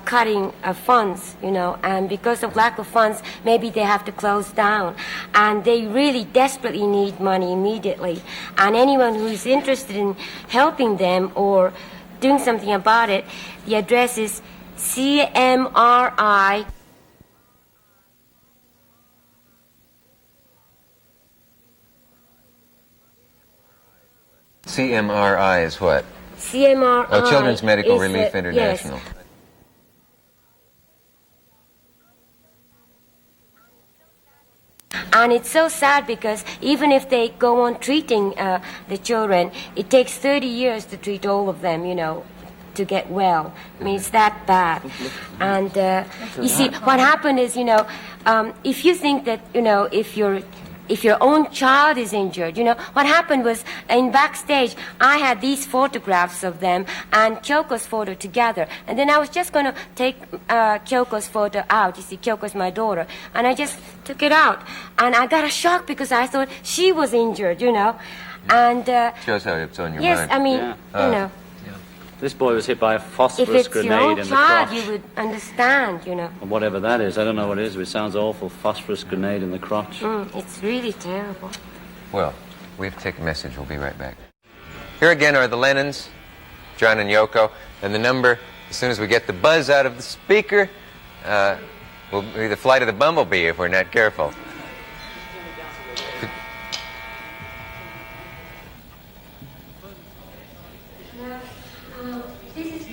cutting funds, and because of lack of funds, maybe they have to close down. And they really desperately need money immediately. And anyone who is interested in helping them or doing something about it, the address is CMRI. CMRI is what? CMRI. Oh, Children's Medical Relief International. Yes. And it's so sad because even if they go on treating the children, it takes 30 years to treat all of them, to get well. I mean, it's that bad. And you see, what happened is, if you think that, if your own child is injured, what happened was in backstage, I had these photographs of them and Kyoko's photo together. And then I was just going to take Kyoko's photo out. You see, Kyoko's my daughter. And I just took it out. And I got a shock because I thought she was injured, And shows how it's on your mind. Yes, I mean, This boy was hit by a phosphorus if it's grenade your own in the child, crotch. you would understand, Or whatever that is. I don't know what it is, but it sounds awful. Phosphorus grenade in the crotch. It's really terrible. Well, we have to take a message. We'll be right back. Here again are the Lennons, John and Yoko, and the number, as soon as we get the buzz out of the speaker, will be the flight of the bumblebee if we're not careful. This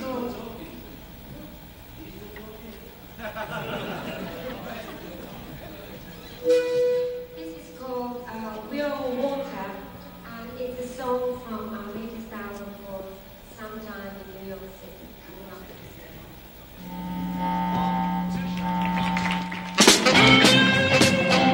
is called We're All Water, and it's a song from our latest album called Sometime in New York City, coming up this year.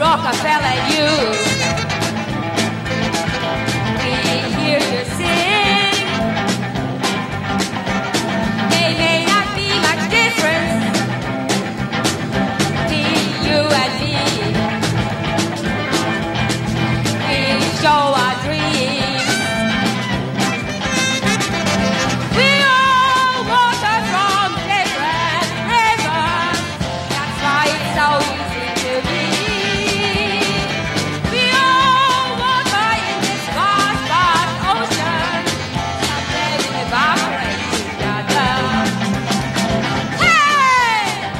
Rockefeller, you. We hear you sing. There may not be much difference between you and me. We show our dreams. We all water from different rivers. That's why it's so easy to be. We all water in this vast, vast ocean. Someday we evaporate together. Hey!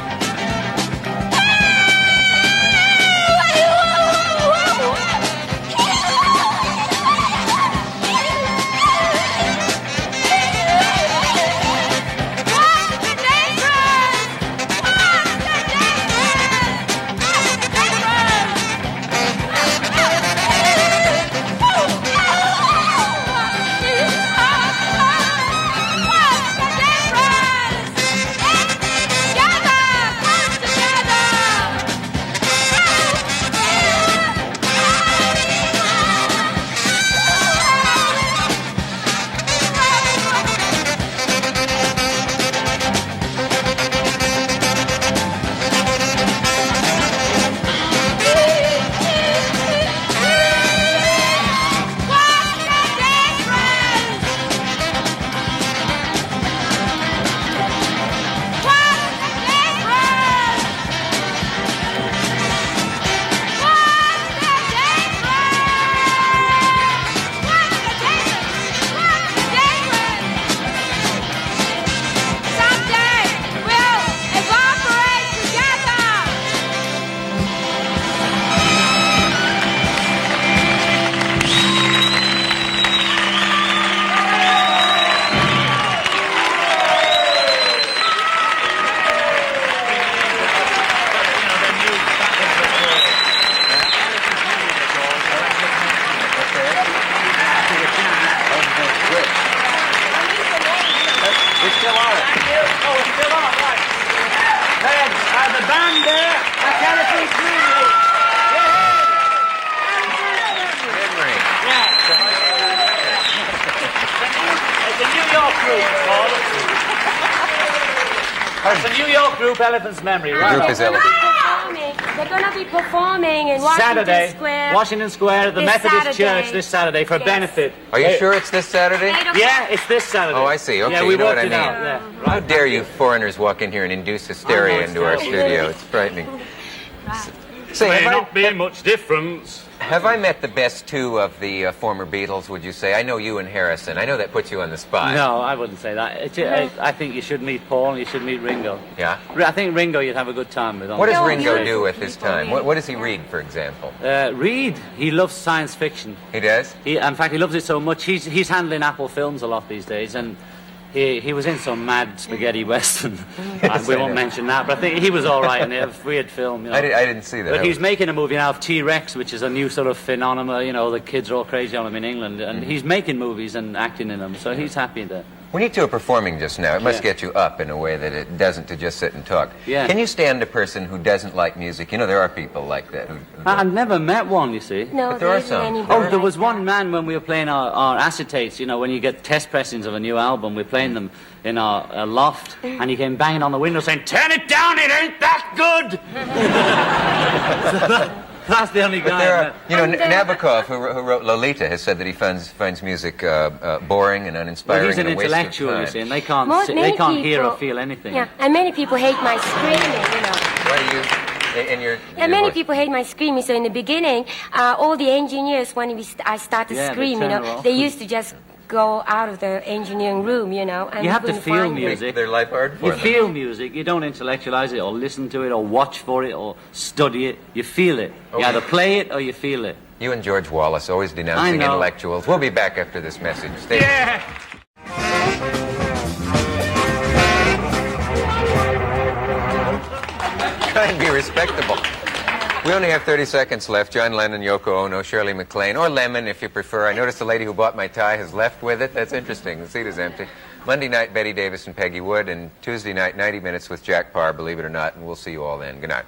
It's a New York group, Elephant's Memory, right? Group is Elephant. They're going to be performing in Washington Saturday, Square. Washington Square at the This Methodist Saturday. Church this Saturday for a benefit. Are you sure it's this Saturday? Yeah, it's this Saturday. Oh, I see. Okay, yeah, we you know what worked I it mean. out. Yeah. How dare you foreigners walk in here and induce hysteria into our studio? It's frightening. Say, May have not be much difference. Have I met the best two of the former Beatles, would you say? I know you and Harrison. I know that puts you on the spot. No, I wouldn't say that. I think you should meet Paul and you should meet Ringo. Yeah? I think Ringo you'd have a good time with. What does Ringo do at this time? What does he read, for example? Read. He loves science fiction. He does? In fact, he loves it so much, he's handling Apple Films a lot these days, and he was in some mad spaghetti western. We won't mention that, but I think he was all right in it. A weird film. You know. I didn't see that. But he's making a movie now of T-Rex, which is a new sort of phenomena. You know, the kids are all crazy on him in England, and he's making movies and acting in them, so he's happy there. When you two are performing just now, it must get you up in a way that it doesn't to just sit and talk. Yeah. Can you stand a person who doesn't like music? You know, there are people like that. I've never met one, you see. No, But there are some. Oh, there was one man when we were playing our acetates, you know, when you get test pressings of a new album, we're playing them in our loft, and he came banging on the window saying, "Turn it down, it ain't that good!" That's the only guy. But there are, you know, Nabokov, who wrote Lolita, has said that he finds music boring and uninspiring. Well, he's an and a waste of intellectual, you time. see, and they can't Many hear or people- feel anything. Yeah, and many people hate my screaming, you know. Why do you... In your Many voice? people hate my screaming. So in the beginning, all the engineers, when I started Yeah, they scream, you turn know, it off. they used to just go out of the engineering room, you know. And You have to couldn't feel find me. music. Their life hard for You them. feel music. You don't intellectualize it or listen to it or watch for it or study it. You feel it. You either play it or you feel it. You and George Wallace always denouncing I know. intellectuals. We'll be back after this message. Stay Try and be respectable. We only have 30 seconds left. John Lennon, Yoko Ono, Shirley MacLaine, or Lemon if you prefer. I noticed the lady who bought my tie has left with it. That's interesting. The seat is empty. Monday night, Betty Davis and Peggy Wood, and Tuesday night, 90 Minutes with Jack Parr, believe it or not, and we'll see you all then. Good night.